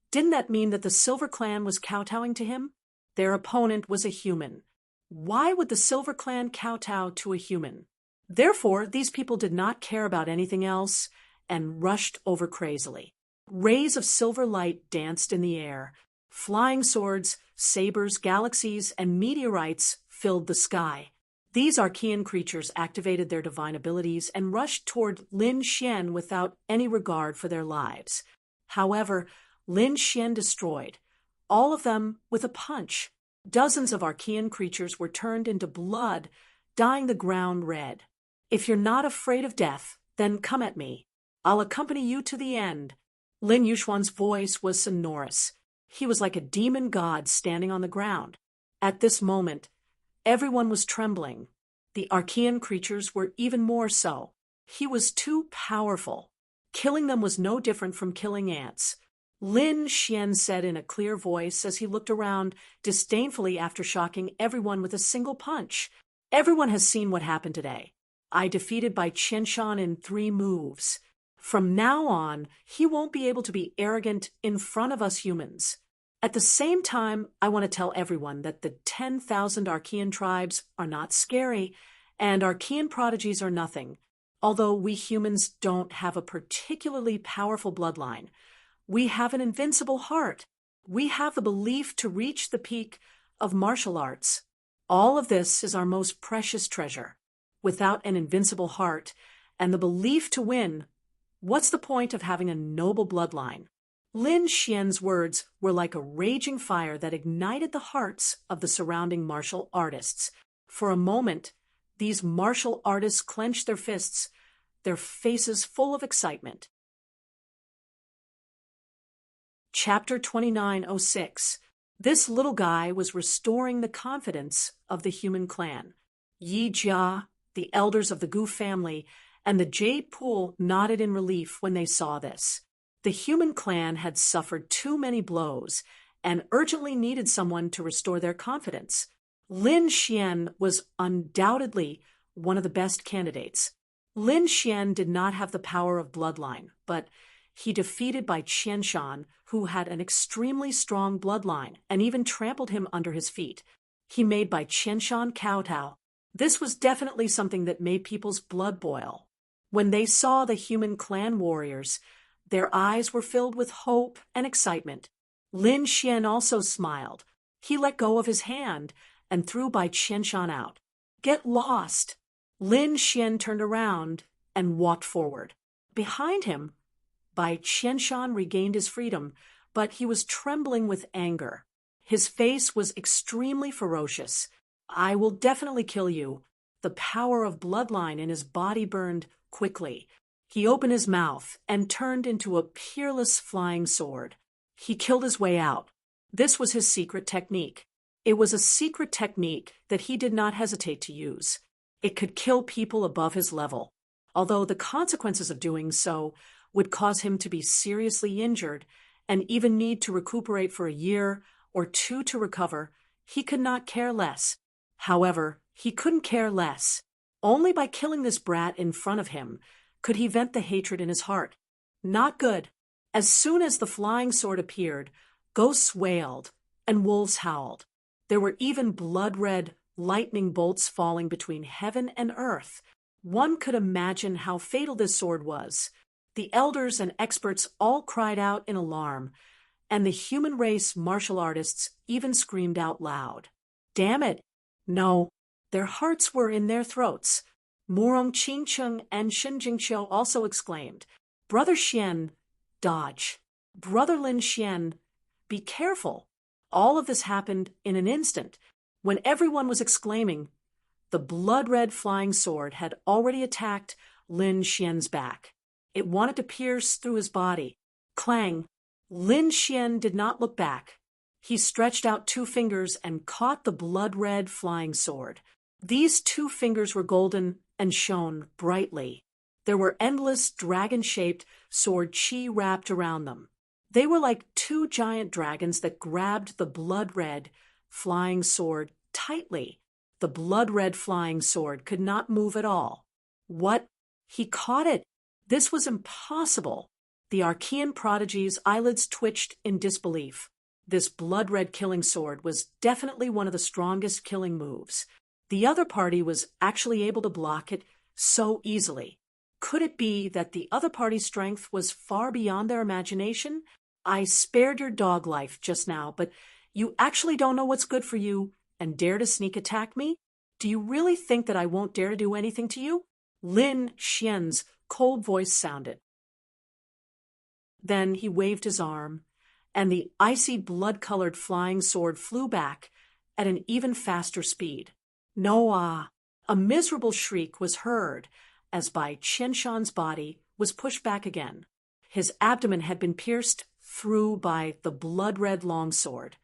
didn't that mean that the Silver Clan was kowtowing to him? Their opponent was a human. Why would the Silver Clan kowtow to a human? Therefore, these people did not care about anything else and rushed over crazily. Rays of silver light danced in the air. Flying swords, sabers, galaxies, and meteorites filled the sky. These Archean creatures activated their divine abilities and rushed toward Lin Xian without any regard for their lives. However, Lin Xian destroyed all of them with a punch. Dozens of Archean creatures were turned into blood, dyeing the ground red. "If you're not afraid of death, then come at me. I'll accompany you to the end." Lin Yuxuan's voice was sonorous. He was like a demon god standing on the ground. At this moment, everyone was trembling. The Archean creatures were even more so. He was too powerful. Killing them was no different from killing ants. Lin Xian said in a clear voice as he looked around disdainfully after shocking everyone with a single punch. "Everyone has seen what happened today. I defeated Bai Qianshan in 3 moves. From now on, he won't be able to be arrogant in front of us humans. At the same time, I want to tell everyone that the 10,000 Archean tribes are not scary, and Archean prodigies are nothing. Although we humans don't have a particularly powerful bloodline, we have an invincible heart. We have the belief to reach the peak of martial arts. All of this is our most precious treasure. Without an invincible heart and the belief to win, what's the point of having a noble bloodline?" Lin Xian's words were like a raging fire that ignited the hearts of the surrounding martial artists. For a moment, these martial artists clenched their fists, their faces full of excitement. Chapter 2906. This little guy was restoring the confidence of the human clan. Yi Jia, the elders of the Gu family, and the Jade Pool nodded in relief when they saw this. The human clan had suffered too many blows and urgently needed someone to restore their confidence. Lin Xian was undoubtedly one of the best candidates. Lin Xian did not have the power of bloodline, but he defeated Bai Qianshan, who had an extremely strong bloodline, and even trampled him under his feet. He made Bai Qianshan kowtow. This was definitely something that made people's blood boil. When they saw the human clan warriors, their eyes were filled with hope and excitement. Lin Xian also smiled. He let go of his hand and threw Bai Qianshan out. Get lost! Lin Xian turned around and walked forward. Behind him, Bai Qianshan regained his freedom, but he was trembling with anger. His face was extremely ferocious. I will definitely kill you. The power of bloodline in his body burned quickly. He opened his mouth and turned into a peerless flying sword. He killed his way out. This was his secret technique. It was a secret technique that he did not hesitate to use. It could kill people above his level, although the consequences of doing so would cause him to be seriously injured and even need to recuperate for a year or two to recover. He could not care less. However, he couldn't care less. Only by killing this brat in front of him could he vent the hatred in his heart. Not good. As soon as the flying sword appeared, ghosts wailed and wolves howled. There were even blood-red lightning bolts falling between heaven and earth. One could imagine how fatal this sword was. The elders and experts all cried out in alarm, and the human race martial artists even screamed out loud. Damn it! No, their hearts were in their throats. Murong Qingcheng and Shen Jingqiu also exclaimed, Brother Xian, dodge. Brother Lin Xian, be careful. All of this happened in an instant. When everyone was exclaiming, the blood-red flying sword had already attacked Lin Xian's back. It wanted to pierce through his body. Clang! Lin Xian did not look back. He stretched out 2 fingers and caught the blood-red flying sword. These 2 fingers were golden and shone brightly. There were endless dragon-shaped sword chi wrapped around them. They were like 2 giant dragons that grabbed the blood-red flying sword tightly. The blood-red flying sword could not move at all. What? He caught it! This was impossible. The Archean prodigy's eyelids twitched in disbelief. This blood-red killing sword was definitely one of the strongest killing moves. The other party was actually able to block it so easily. Could it be that the other party's strength was far beyond their imagination? I spared your dog life just now, but you actually don't know what's good for you and dare to sneak attack me? Do you really think that I won't dare to do anything to you? Lin Xian's cold voice sounded. Then he waved his arm, and the icy blood-colored flying sword flew back at an even faster speed. Noah! A miserable shriek was heard as Bai Qianshan's body was pushed back again. His abdomen had been pierced through by the blood-red longsword,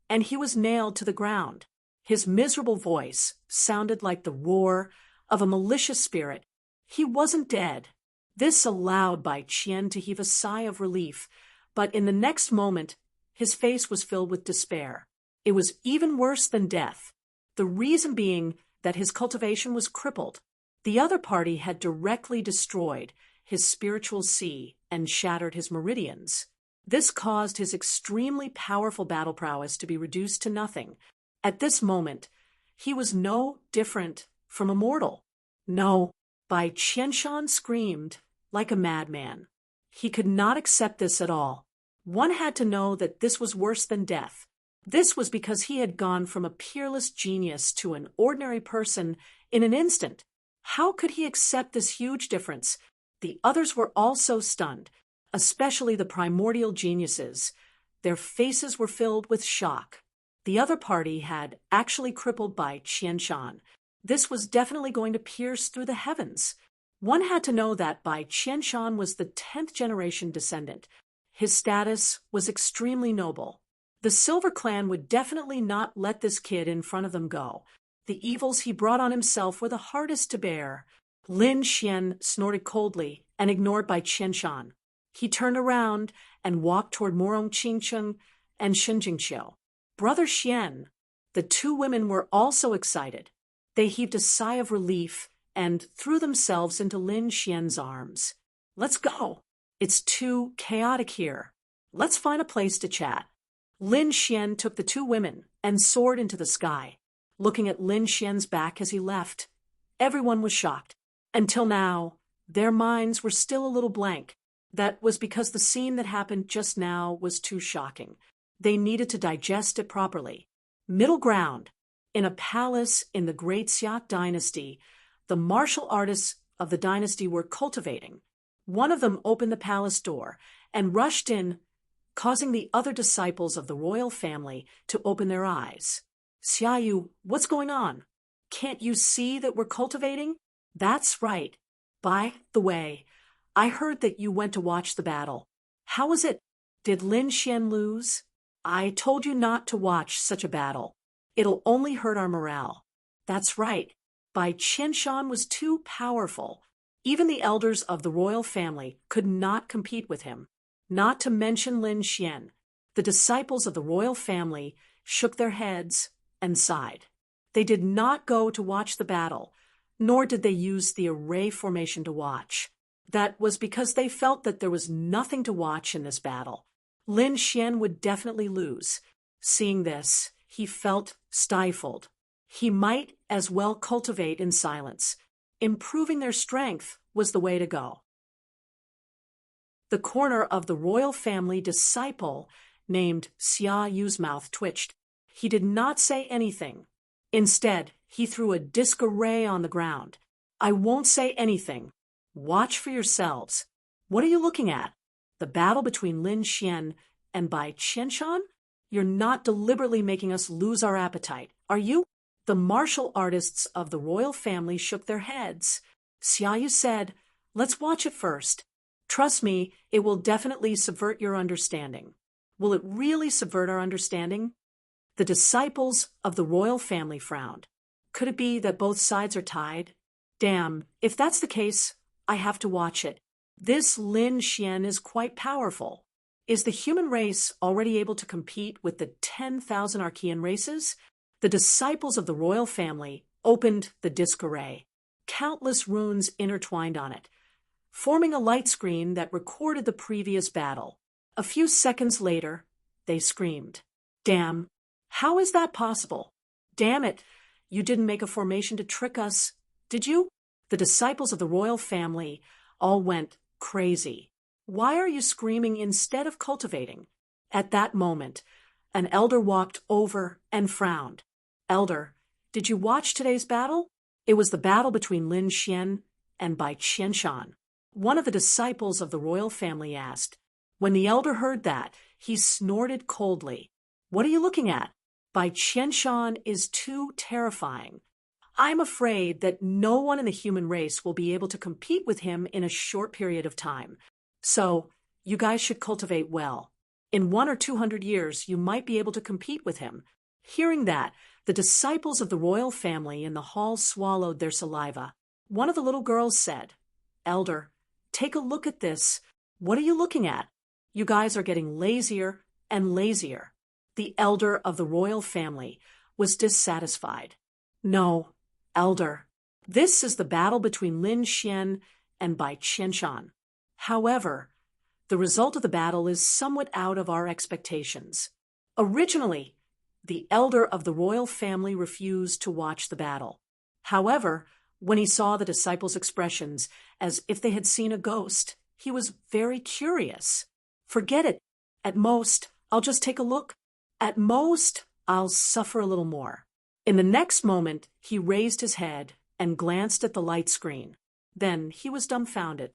and he was nailed to the ground. His miserable voice sounded like the roar of a malicious spirit. He wasn't dead. This allowed Bai Qian to heave a sigh of relief, but in the next moment, his face was filled with despair. It was even worse than death. The reason being that his cultivation was crippled. The other party had directly destroyed his spiritual sea and shattered his meridians. This caused his extremely powerful battle prowess to be reduced to nothing. At this moment, he was no different from a mortal. No, Bai Qianshan screamed like a madman. He could not accept this at all. One had to know that this was worse than death. This was because he had gone from a peerless genius to an ordinary person in an instant. How could he accept this huge difference? The others were also stunned, especially the primordial geniuses. Their faces were filled with shock. The other party had actually crippled Bai Qianshan. This was definitely going to pierce through the heavens. One had to know that Bai Qianshan was the 10th generation descendant. His status was extremely noble. The Silver Clan would definitely not let this kid in front of them go. The evils he brought on himself were the hardest to bear. Lin Xian snorted coldly and ignored by Qian Shan. He turned around and walked toward Morong Qingcheng and Shinjingqiu. Brother Xian. The two women were also excited. They heaved a sigh of relief and threw themselves into Lin Xian's arms. Let's go. It's too chaotic here. Let's find a place to chat. Lin Xian took the two women and soared into the sky. Looking at Lin Xian's back as he left, everyone was shocked. Until now, their minds were still a little blank. That was because the scene that happened just now was too shocking. They needed to digest it properly. Middle ground. In a palace in the Great Xia dynasty, the martial artists of the dynasty were cultivating. One of them opened the palace door and rushed in, causing the other disciples of the royal family to open their eyes. Xiaoyu, what's going on? Can't you see that we're cultivating? That's right. By the way, I heard that you went to watch the battle. How was it? Did Lin Xian lose? I told you not to watch such a battle. It'll only hurt our morale. That's right. Bai Qianshan was too powerful. Even the elders of the royal family could not compete with him. Not to mention Lin Xian. The disciples of the royal family shook their heads and sighed. They did not go to watch the battle, nor did they use the array formation to watch. That was because they felt that there was nothing to watch in this battle. Lin Xian would definitely lose. Seeing this, he felt stifled. He might as well cultivate in silence. Improving their strength was the way to go. The corner of the royal family disciple named Xia Yu's mouth twitched. He did not say anything. Instead, he threw a disc-array on the ground. I won't say anything. Watch for yourselves. What are you looking at? The battle between Lin Xian and Bai Qianshan? You're not deliberately making us lose our appetite, are you? The martial artists of the royal family shook their heads. Xiaoyu said, let's watch it first. Trust me, it will definitely subvert your understanding. Will it really subvert our understanding? The disciples of the royal family frowned. Could it be that both sides are tied? Damn, if that's the case, I have to watch it. This Lin Xian is quite powerful. Is the human race already able to compete with the 10,000 Archean races? The disciples of the royal family opened the disc array. Countless runes intertwined on it, forming a light screen that recorded the previous battle. A few seconds later, they screamed. Damn, how is that possible? Damn it, you didn't make a formation to trick us, did you? The disciples of the royal family all went crazy. Why are you screaming instead of cultivating? At that moment, an elder walked over and frowned. Elder, did you watch today's battle? It was the battle between Lin Xian and Bai Qianshan. One of the disciples of the royal family asked. When the elder heard that, he snorted coldly. What are you looking at? Bai Qianshan is too terrifying. I'm afraid that no one in the human race will be able to compete with him in a short period of time. So, you guys should cultivate well. In 100 or 200 years, you might be able to compete with him. Hearing that, the disciples of the royal family in the hall swallowed their saliva. One of the little girls said, Elder, take a look at this. What are you looking at? You guys are getting lazier and lazier. The elder of the royal family was dissatisfied. No, Elder, this is the battle between Lin Xian and Bai Qianshan. However, the result of the battle is somewhat out of our expectations. Originally, the elder of the royal family refused to watch the battle. However, when he saw the disciples' expressions as if they had seen a ghost, he was very curious. Forget it. At most, I'll just take a look. At most, I'll suffer a little more. In the next moment, he raised his head and glanced at the light screen. Then he was dumbfounded.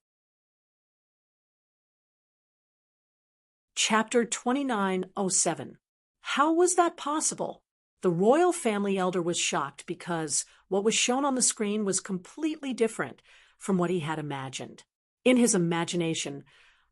Chapter 2907. How was that possible? The royal family elder was shocked because what was shown on the screen was completely different from what he had imagined. In his imagination,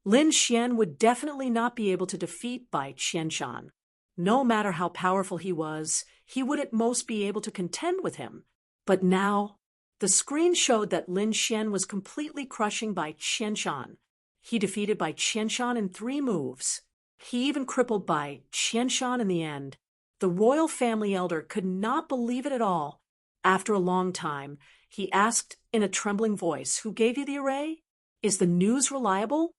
Lin Xian would definitely not be able to defeat Bai Qianshan. No matter how powerful he was, he would at most be able to contend with him. But now, the screen showed that Lin Xian was completely crushing Bai Qianshan. He defeated Bai Qianshan in 3 moves. He even crippled Bai Qianshan in the end. The royal family elder could not believe it at all. After a long time, he asked in a trembling voice, "Who gave you the array? Is the news reliable?"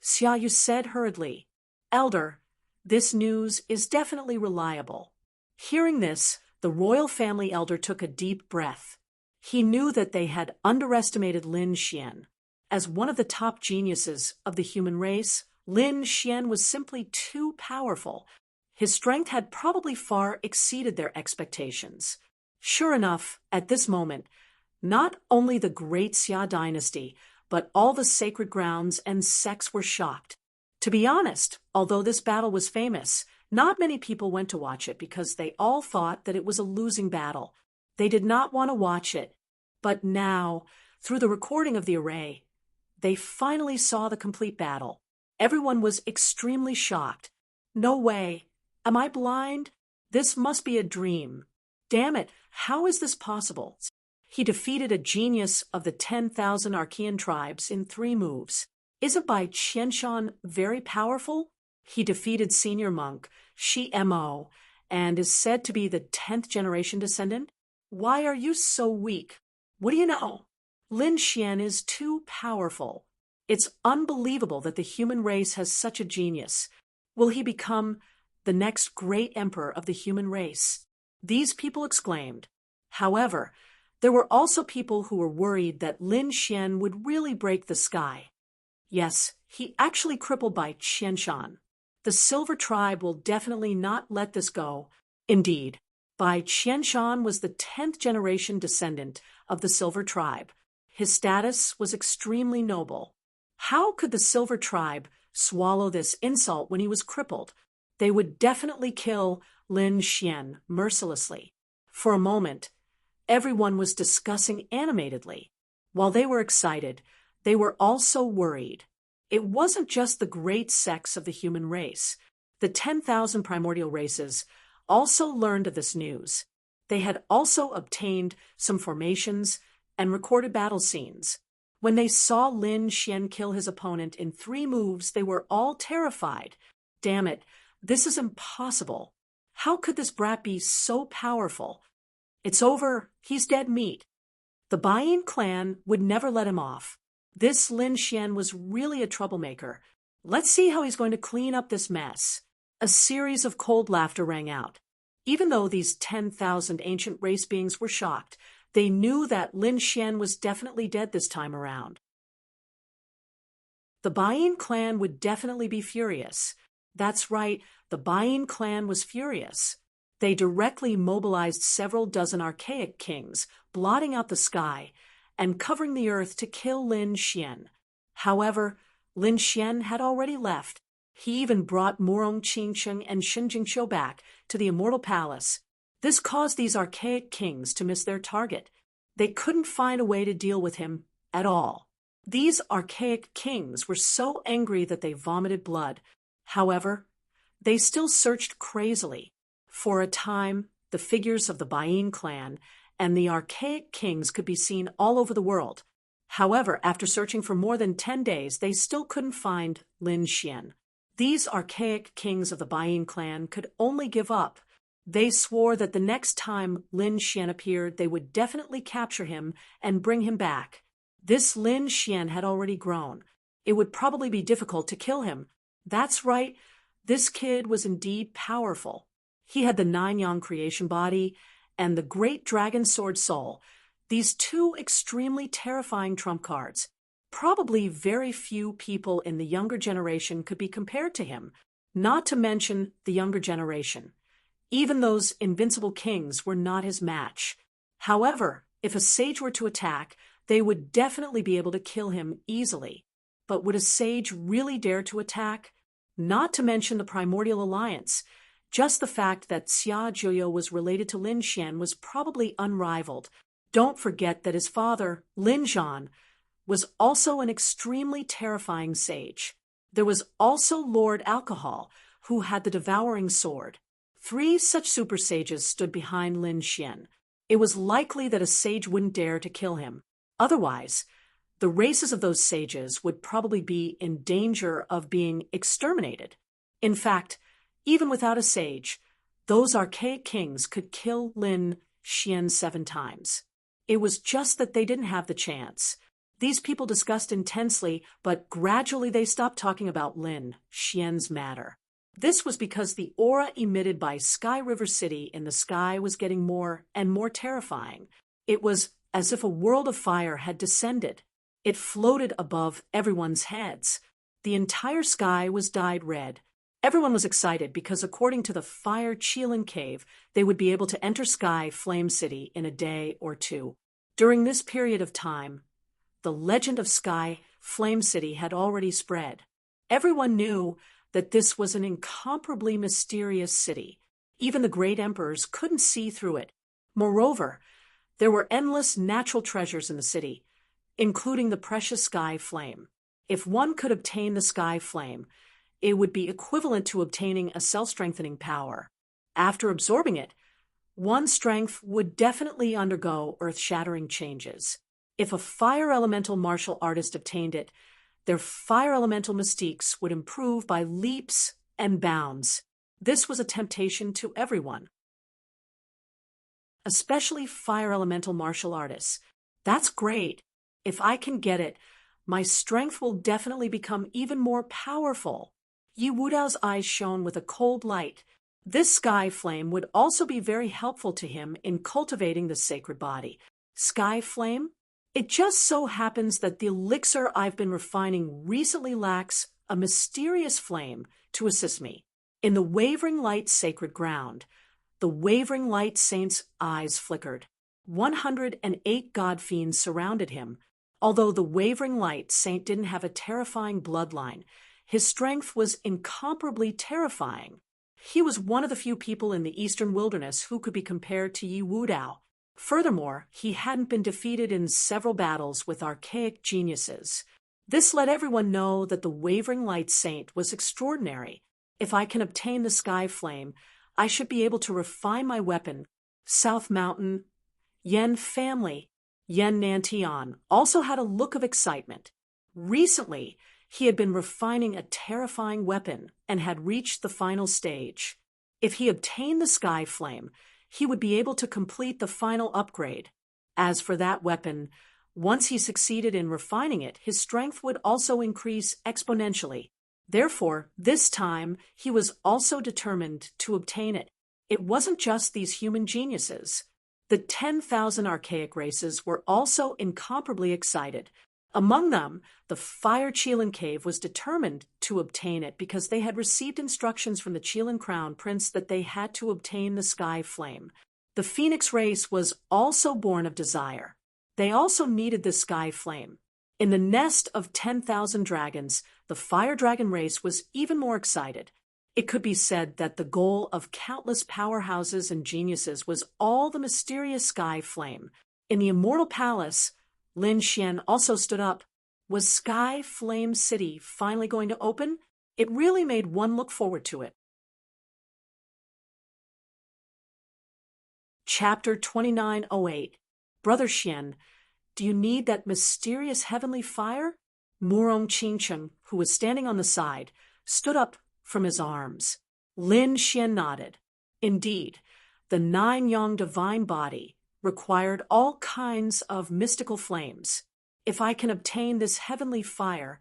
Xia Yu said hurriedly, "Elder, this news is definitely reliable." Hearing this, the royal family elder took a deep breath. He knew that they had underestimated Lin Xian. As one of the top geniuses of the human race, Lin Xian was simply too powerful. His strength had probably far exceeded their expectations. Sure enough, at this moment, not only the great Xia dynasty, but all the sacred grounds and sects were shocked. To be honest, although this battle was famous, not many people went to watch it because they all thought that it was a losing battle. They did not want to watch it. But now, through the recording of the array, they finally saw the complete battle. Everyone was extremely shocked. No way. Am I blind? This must be a dream. Damn it, how is this possible? He defeated a genius of the 10,000 Archean tribes in 3 moves. Isn't Bai Qianshan very powerful? He defeated senior monk Shi Mo and is said to be the 10th generation descendant. Why are you so weak? What do you know? Lin Xian is too powerful. It's unbelievable that the human race has such a genius. Will he become the next great emperor of the human race? These people exclaimed. However, there were also people who were worried that Lin Xian would really break the sky. Yes, he actually crippled Bai Qianshan. The Silver Tribe will definitely not let this go. Indeed, Bai Qianshan was the 10th generation descendant of the Silver Tribe. His status was extremely noble. How could the Silver Tribe swallow this insult when he was crippled? They would definitely kill Lin Xian mercilessly. For a moment, everyone was discussing animatedly. While they were excited, they were also worried. It wasn't just the great sects of the human race. The 10,000 primordial races also learned of this news. They had also obtained some formations and recorded battle scenes. When they saw Lin Xian kill his opponent in 3 moves, they were all terrified. Damn it, this is impossible. How could this brat be so powerful? It's over. He's dead meat. The Baiyin clan would never let him off. This Lin Xian was really a troublemaker. Let's see how he's going to clean up this mess. A series of cold laughter rang out. Even though these 10,000 ancient race beings were shocked, they knew that Lin Xian was definitely dead this time around. The Baiyin clan would definitely be furious. That's right, the Baiyin clan was furious. They directly mobilized several dozen archaic kings, blotting out the sky and covering the earth to kill Lin Xian. However, Lin Xian had already left. He even brought Morong Qingcheng and Shen Jingqiu back to the Immortal Palace. This caused these archaic kings to miss their target. They couldn't find a way to deal with him at all. These archaic kings were so angry that they vomited blood. However, they still searched crazily. For a time, the figures of the Baiyin clan and the archaic kings could be seen all over the world. However, after searching for more than 10 days, they still couldn't find Lin Xian. These archaic kings of the Baiyin clan could only give up. They swore that the next time Lin Xian appeared, they would definitely capture him and bring him back. This Lin Xian had already grown. It would probably be difficult to kill him. That's right, this kid was indeed powerful. He had the 9-yang creation body and the great dragon sword soul, these 2 extremely terrifying trump cards. Probably very few people in the younger generation could be compared to him, not to mention the younger generation. Even those invincible kings were not his match. However, if a sage were to attack, they would definitely be able to kill him easily. But would a sage really dare to attack? Not to mention the Primordial Alliance. Just the fact that Xia Zhuyo was related to Lin Xian was probably unrivaled. Don't forget that his father, Lin Zhan, was also an extremely terrifying sage. There was also Lord Alcohol, who had the devouring sword. 3 such super sages stood behind Lin Xian. It was likely that a sage wouldn't dare to kill him. Otherwise, the races of those sages would probably be in danger of being exterminated. In fact, even without a sage, those archaic kings could kill Lin Xian 7 times. It was just that they didn't have the chance. These people discussed intensely, but gradually they stopped talking about Lin Xian's matter. This was because the aura emitted by Sky River City in the sky was getting more and more terrifying. It was as if a world of fire had descended. It floated above everyone's heads. The entire sky was dyed red. Everyone was excited because according to the Fire Qilin Cave, they would be able to enter Sky Flame City in a day or 2. During this period of time, the legend of Sky Flame City had already spread. Everyone knew that this was an incomparably mysterious city. Even the great emperors couldn't see through it. Moreover, there were endless natural treasures in the city, including the precious Sky Flame. If one could obtain the Sky Flame, it would be equivalent to obtaining a cell-strengthening power. After absorbing it, one's strength would definitely undergo earth-shattering changes. If a fire elemental martial artist obtained it, their fire elemental mystiques would improve by leaps and bounds. This was a temptation to everyone, especially fire elemental martial artists. That's great. If I can get it, my strength will definitely become even more powerful. Yi Wudao's eyes shone with a cold light. This sky flame would also be very helpful to him in cultivating the sacred body. Sky flame? It just so happens that the elixir I've been refining recently lacks a mysterious flame to assist me. In the wavering light sacred ground, the wavering light saint's eyes flickered. 108 god fiends surrounded him. Although the wavering light saint didn't have a terrifying bloodline, his strength was incomparably terrifying. He was one of the few people in the eastern wilderness who could be compared to Yi Wudao. Furthermore, he hadn't been defeated in several battles with archaic geniuses. This let everyone know that the wavering light saint was extraordinary. If I can obtain the sky flame, I should be able to refine my weapon. South Mountain, Yen family, Yen Nantian also had a look of excitement. Recently, he had been refining a terrifying weapon and had reached the final stage. If he obtained the sky flame, he would be able to complete the final upgrade. As for that weapon, once he succeeded in refining it, his strength would also increase exponentially. Therefore, this time, he was also determined to obtain it. It wasn't just these human geniuses. The 10,000 archaic races were also incomparably excited. Among them, the Fire Qilin Cave was determined to obtain it because they had received instructions from the Qilin Crown Prince that they had to obtain the Sky Flame. The Phoenix race was also born of desire. They also needed the Sky Flame. In the nest of 10,000 dragons, the Fire Dragon race was even more excited. It could be said that the goal of countless powerhouses and geniuses was all the mysterious Sky Flame. In the Immortal Palace, Lin Xian also stood up. Was Sky Flame City finally going to open? It really made one look forward to it. Chapter 2908. Brother Xian, do you need that mysterious heavenly fire? Murong Qingcheng, who was standing on the side, stood up from his arms. Lin Xian nodded. Indeed, the 9-yang divine body required all kinds of mystical flames. If I can obtain this heavenly fire,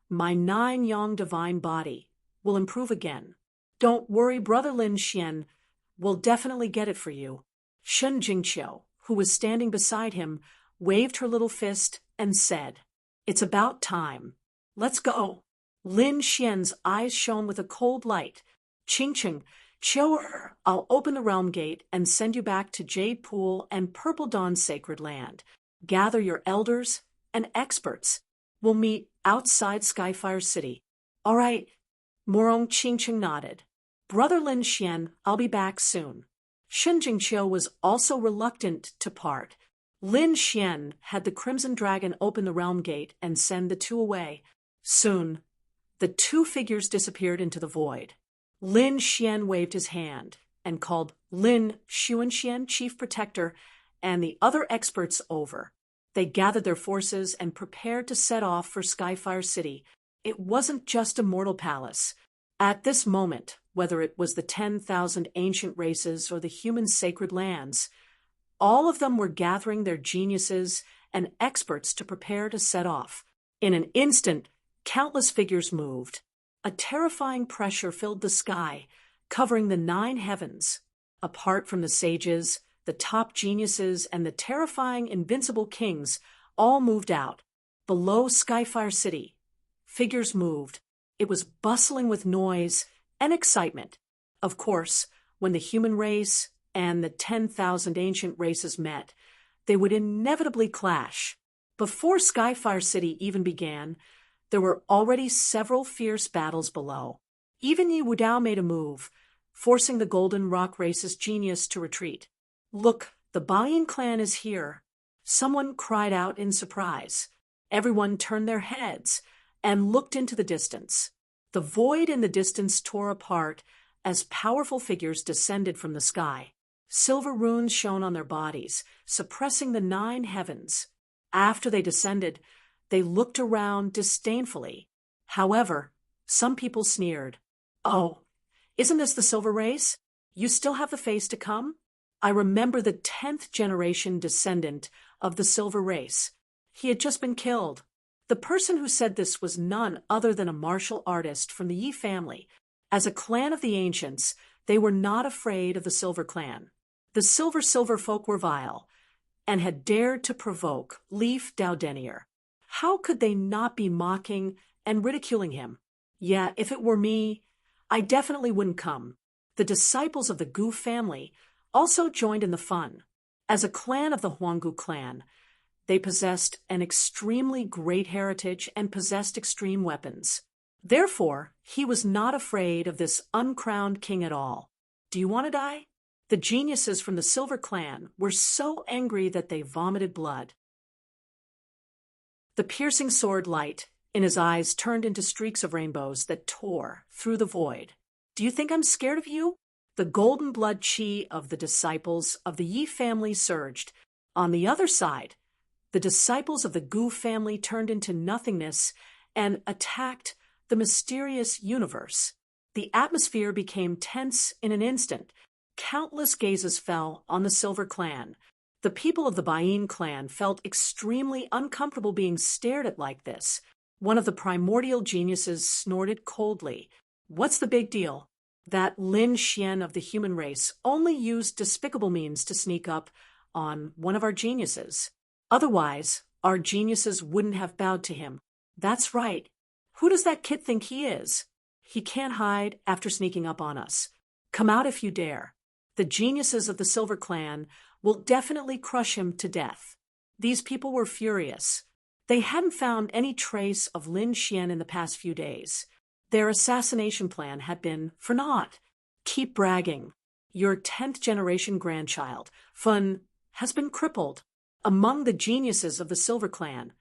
my 9-yang divine body will improve again. Don't worry, Brother Lin Xian will definitely get it for you. Shen Jingqiu, who was standing beside him, waved her little fist and said, "It's about time. Let's go." Lin Xian's eyes shone with a cold light. Qingcheng, show her. I'll open the realm gate and send you back to Jade Pool and Purple Dawn's sacred land. Gather your elders and experts. We'll meet outside Skyfire City. All right. Murong Qingcheng nodded. Brother Lin Xian, I'll be back soon. Shen Jingqiu was also reluctant to part. Lin Xian had the Crimson Dragon open the realm gate and send the two away. Soon, The two figures disappeared into the void. Lin Xian waved his hand and called Lin Xuanxian, Chief Protector, and the other experts over. They gathered their forces and prepared to set off for Skyfire City. It wasn't just a mortal palace. At this moment, whether it was the 10,000 ancient races or the human sacred lands, all of them were gathering their geniuses and experts to prepare to set off. In an instant, countless figures moved. A terrifying pressure filled the sky, covering the 9 heavens. Apart from the sages, the top geniuses, and the terrifying invincible kings, all moved out. Below Skyfire City, figures moved. It was bustling with noise and excitement. Of course, when the human race and the 10,000 ancient races met, they would inevitably clash. Before Skyfire City even began, there were already several fierce battles below. Even Yi Wudao made a move, forcing the Golden Rock race's genius to retreat. "Look, the Bayin clan is here," someone cried out in surprise. Everyone turned their heads and looked into the distance. The void in the distance tore apart as powerful figures descended from the sky. Silver runes shone on their bodies, suppressing the 9 heavens. After they descended, they looked around disdainfully. However, some people sneered. "Oh, isn't this the Silver Race? You still have the face to come?" I remember the 10th generation descendant of the Silver Race. He had just been killed. The person who said this was none other than a martial artist from the Yi family. As a clan of the ancients, they were not afraid of the Silver Clan. The Silver folk were vile, and had dared to provoke Leaf Dowdenier. How could they not be mocking and ridiculing him? Yeah, if it were me, I definitely wouldn't come. The disciples of the Gu family also joined in the fun. As a clan of the Huanggu clan, they possessed an extremely great heritage and possessed extreme weapons. Therefore, he was not afraid of this uncrowned king at all. Do you want to die? The geniuses from the Silver Clan were so angry that they vomited blood. The piercing sword light in his eyes turned into streaks of rainbows that tore through the void. "Do you think I'm scared of you?" The golden blood chi of the disciples of the Yi family surged. On the other side, the disciples of the Gu family turned into nothingness and attacked the mysterious universe. The atmosphere became tense in an instant. Countless gazes fell on the Silver Clan. The people of the Bayin clan felt extremely uncomfortable being stared at like this. One of the primordial geniuses snorted coldly. "What's the big deal? That Lin Xian of the human race only used despicable means to sneak up on one of our geniuses. Otherwise, our geniuses wouldn't have bowed to him." "That's right. Who does that kid think he is? He can't hide after sneaking up on us. Come out if you dare. The geniuses of the Silver Clan will definitely crush him to death." These people were furious. They hadn't found any trace of Lin Xian in the past few days. Their assassination plan had been for naught. "Keep bragging. Your 10th generation grandchild, Fun, has been crippled. Among the geniuses of the Silver Clan,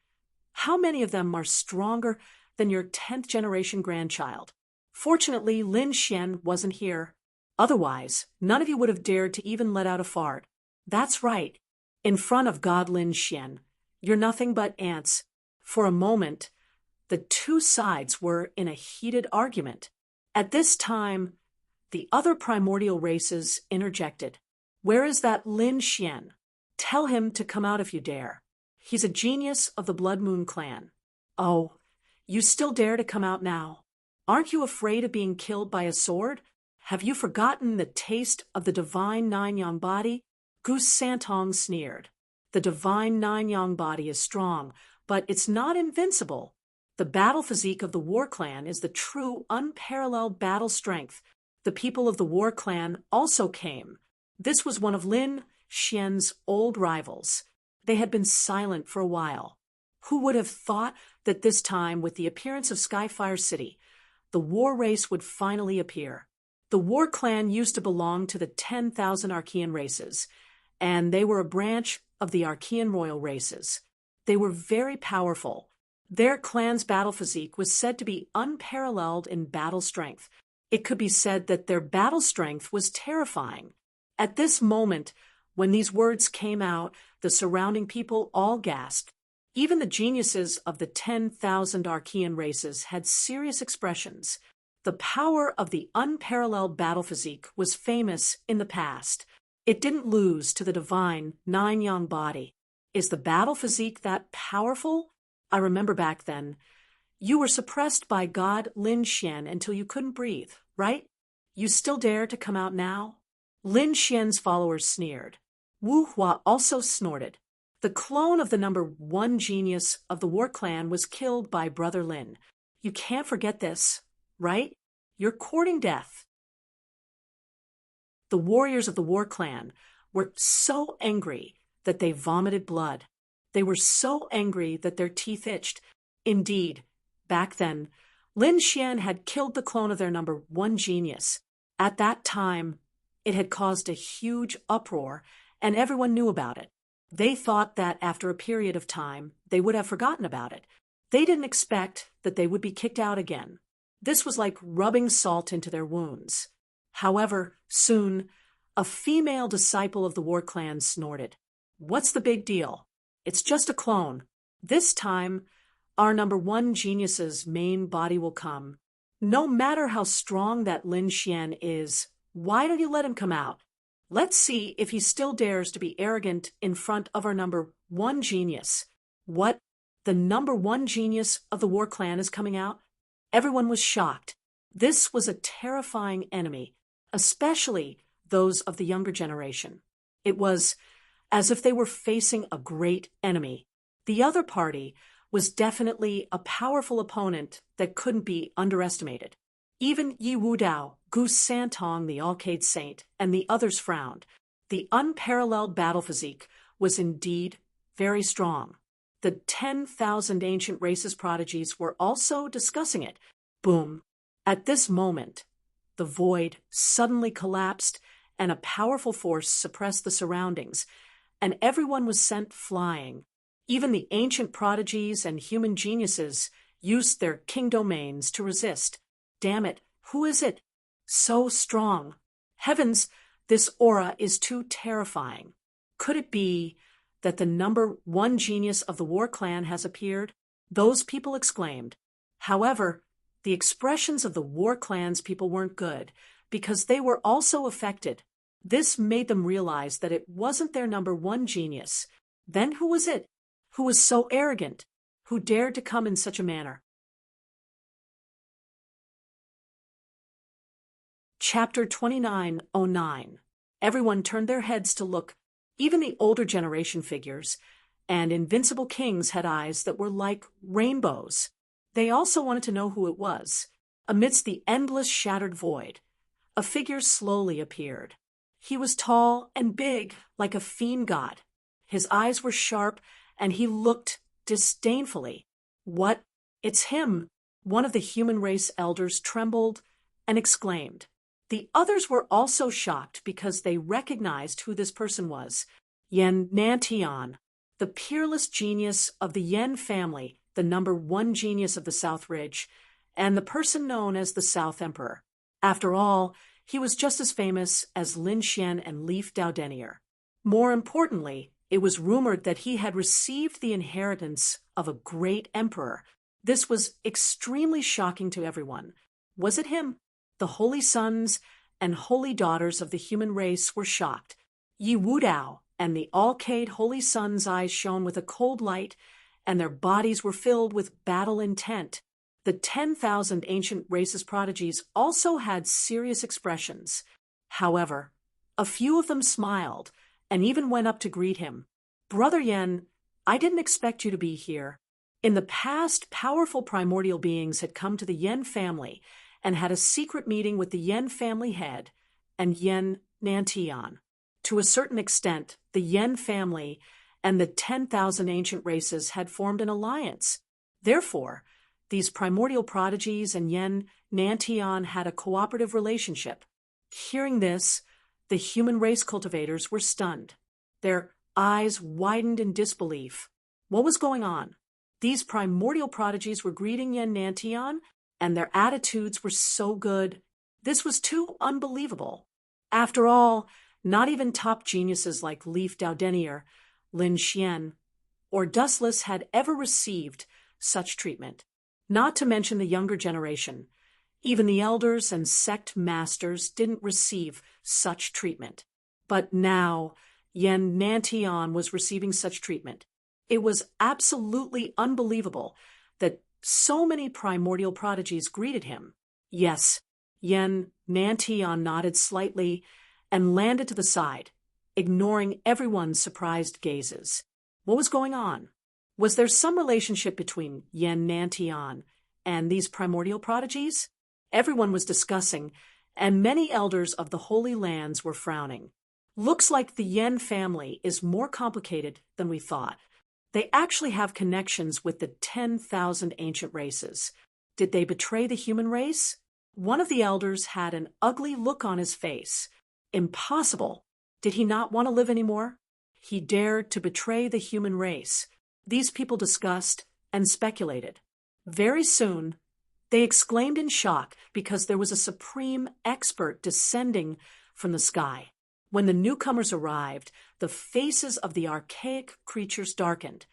how many of them are stronger than your 10th generation grandchild?" Fortunately, Lin Xian wasn't here. Otherwise, none of you would have dared to even let out a fart. "That's right. In front of God Lin Xian, you're nothing but ants." For a moment, the two sides were in a heated argument. At this time, the other primordial races interjected. "Where is that Lin Xian? Tell him to come out if you dare. He's a genius of the Blood Moon clan." "Oh, you still dare to come out now? Aren't you afraid of being killed by a sword? Have you forgotten the taste of the divine Nine-Yang body?" Goose Santong sneered. "The divine Nine-Yang body is strong, but it's not invincible. The battle physique of the War Clan is the true, unparalleled battle strength." The people of the War Clan also came. This was one of Lin Xian's old rivals. They had been silent for a while. Who would have thought that this time, with the appearance of Skyfire City, the war race would finally appear? The War Clan used to belong to the 10,000 Archean races, and they were a branch of the Archean royal races. They were very powerful. Their clan's battle physique was said to be unparalleled in battle strength. It could be said that their battle strength was terrifying. At this moment, when these words came out, the surrounding people all gasped. Even the geniuses of the 10,000 Archean races had serious expressions. The power of the unparalleled battle physique was famous in the past. It didn't lose to the divine nine-yang body. Is the battle physique that powerful? I remember back then. You were suppressed by God Lin Xian until you couldn't breathe, right? You still dare to come out now? Lin Xian's followers sneered. Wu Hua also snorted. The clone of the number 1 genius of the War Clan was killed by Brother Lin. You can't forget this, right? You're courting death. The warriors of the War Clan were so angry that they vomited blood. They were so angry that their teeth itched. Indeed, back then, Lin Xian had killed the clone of their number 1 genius. At that time, it had caused a huge uproar, and everyone knew about it. They thought that after a period of time, they would have forgotten about it. They didn't expect that they would be kicked out again. This was like rubbing salt into their wounds. However, soon, a female disciple of the War Clan snorted. What's the big deal? It's just a clone. This time, our number 1 genius's main body will come. No matter how strong that Lin Xian is, why don't you let him come out? Let's see if he still dares to be arrogant in front of our number 1 genius. What? The number 1 genius of the War Clan is coming out? Everyone was shocked. This was a terrifying enemy, especially those of the younger generation. It was as if they were facing a great enemy. The other party was definitely a powerful opponent that couldn't be underestimated. Even Yi Wudao, Gu Santong, the Alcade Saint, and the others frowned. The unparalleled battle physique was indeed very strong. The 10,000 ancient races prodigies were also discussing it. Boom. At this moment, the void suddenly collapsed and a powerful force suppressed the surroundings, and everyone was sent flying. Even the ancient prodigies and human geniuses used their king domains to resist. Damn it, who is it? So strong. Heavens, this aura is too terrifying. Could it be that the number 1 genius of the War Clan has appeared? Those people exclaimed. However, the expressions of the War Clan's people weren't good, because they were also affected. This made them realize that it wasn't their number 1 genius. Then who was it? Who was so arrogant? Who dared to come in such a manner? Chapter 2909. Everyone turned their heads to look. Even the older generation figures and invincible kings had eyes that were like rainbows. They also wanted to know who it was. Amidst the endless shattered void, a figure slowly appeared. He was tall and big, like a fiend god. His eyes were sharp, and he looked disdainfully. What? It's him! One of the human race elders trembled and exclaimed. The others were also shocked because they recognized who this person was. Yen Nantian, the peerless genius of the Yen family, the number 1 genius of the South Ridge, and the person known as the South Emperor. After all, he was just as famous as Lin Xian and Leaf Daodenier. More importantly, it was rumored that he had received the inheritance of a great emperor. This was extremely shocking to everyone. Was it him? The holy sons and holy daughters of the human race were shocked. Yi Wudao and the Alcade holy sons' eyes shone with a cold light, and their bodies were filled with battle intent. The 10,000 ancient races prodigies also had serious expressions. However, a few of them smiled and even went up to greet him. Brother Yen, I didn't expect you to be here. In the past, powerful primordial beings had come to the Yen family and had a secret meeting with the Yen family head and Yen Nantian. To a certain extent, the Yen family and the 10,000 ancient races had formed an alliance. Therefore, these primordial prodigies and Yen Nantian had a cooperative relationship. Hearing this, the human race cultivators were stunned. Their eyes widened in disbelief. What was going on? These primordial prodigies were greeting Yen Nantian, and their attitudes were so good. This was too unbelievable. After all, not even top geniuses like Leaf Daudenier, Lin Xian, or Dustless had ever received such treatment. Not to mention the younger generation. Even the elders and sect masters didn't receive such treatment. But now, Yen Nantian was receiving such treatment. It was absolutely unbelievable that so many primordial prodigies greeted him. Yes, Yen Nantian nodded slightly and landed to the side, ignoring everyone's surprised gazes. What was going on? Was there some relationship between Yen Nantian and these primordial prodigies? Everyone was discussing, and many elders of the Holy Lands were frowning. Looks like the Yen family is more complicated than we thought. They actually have connections with the 10,000 ancient races. Did they betray the human race? One of the elders had an ugly look on his face. Impossible. Did he not want to live anymore? He dared to betray the human race. These people discussed and speculated. Very soon, they exclaimed in shock because there was a supreme expert descending from the sky. When the newcomers arrived, the faces of the archaic creatures darkened,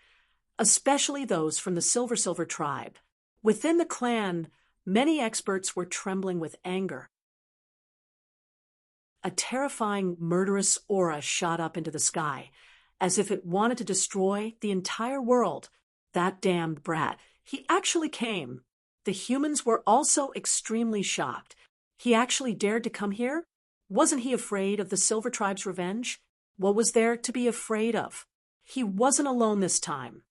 especially those from the Silver tribe. Within the clan, many experts were trembling with anger. A terrifying, murderous aura shot up into the sky, as if it wanted to destroy the entire world. That damned brat. He actually came. The humans were also extremely shocked. He actually dared to come here? Wasn't he afraid of the Silver Tribe's revenge? What was there to be afraid of? He wasn't alone this time.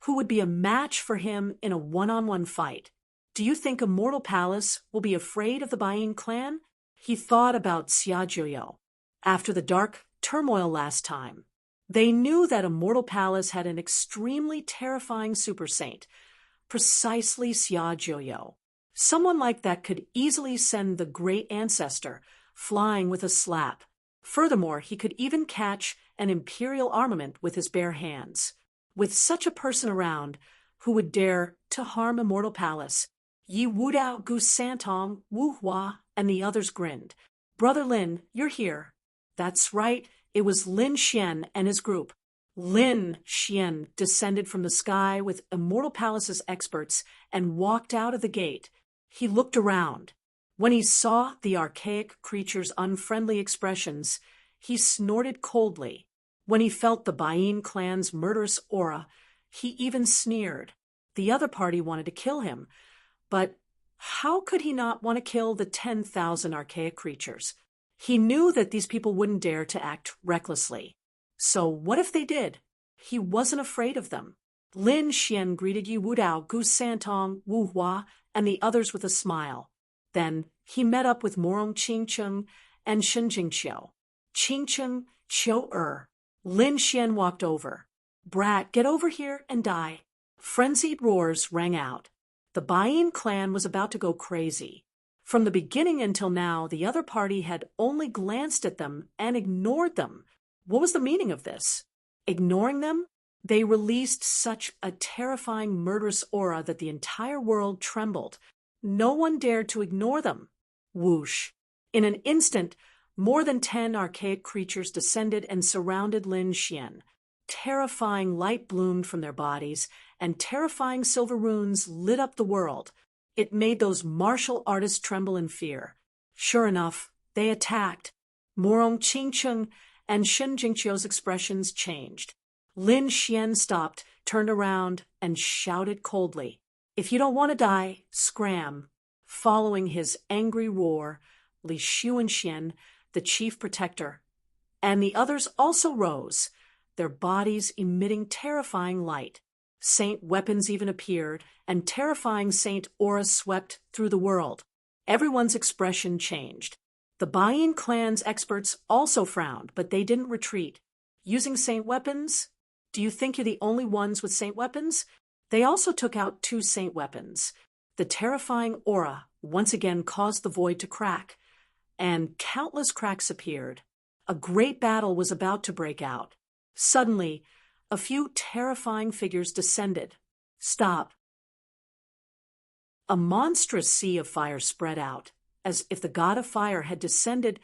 Who would be a match for him in a one-on-one fight? Do you think Immortal Palace will be afraid of the Bayin clan? He thought about Xiaojuyo. After the dark turmoil last time, they knew that Immortal Palace had an extremely terrifying super saint, precisely Xiaojuyo. Someone like that could easily send the great ancestor flying with a slap. Furthermore, he could even catch an imperial armament with his bare hands. With such a person around, who would dare to harm Immortal Palace? Yi Wudao, Gu Santong, Wu Hua, and the others grinned. Brother Lin, you're here. That's right, it was Lin Xian and his group. Lin Xian descended from the sky with Immortal Palace's experts and walked out of the gate. He looked around. When he saw the archaic creature's unfriendly expressions, he snorted coldly. When he felt the Bayin clan's murderous aura, he even sneered. The other party wanted to kill him, but how could he not want to kill the 10,000 archaic creatures? He knew that these people wouldn't dare to act recklessly. So what if they did? He wasn't afraid of them. Lin Xian greeted Yi Wudao, Gu Santong, Wu Hua, and the others with a smile. Then he met up with Morong Qingcheng and Shen Jingqiu. Qingcheng, Qiu Lin Xian walked over. Brat, get over here and die. Frenzied roars rang out. The Bayin clan was about to go crazy. From the beginning until now, the other party had only glanced at them and ignored them. What was the meaning of this? Ignoring them? They released such a terrifying, murderous aura that the entire world trembled. No one dared to ignore them. Whoosh! In an instant, more than 10 archaic creatures descended and surrounded Lin Xian. Terrifying light bloomed from their bodies, and terrifying silver runes lit up the world. It made those martial artists tremble in fear. Sure enough, they attacked. Morong Qingcheng and Shen Jingqiu's expressions changed. Lin Xian stopped, turned around, and shouted coldly, "If you don't want to die, scram." Following his angry roar, Li Xuanxian, the chief protector, and the others also rose, their bodies emitting terrifying light. Saint weapons even appeared, and terrifying saint auras swept through the world. Everyone's expression changed. The Bayin clan's experts also frowned, but they didn't retreat. Using saint weapons? Do you think you're the only ones with saint weapons? They also took out 2 saint weapons. The terrifying aura once again caused the void to crack, and countless cracks appeared. A great battle was about to break out. Suddenly, a few terrifying figures descended. Stop. A monstrous sea of fire spread out, as if the god of fire had descended,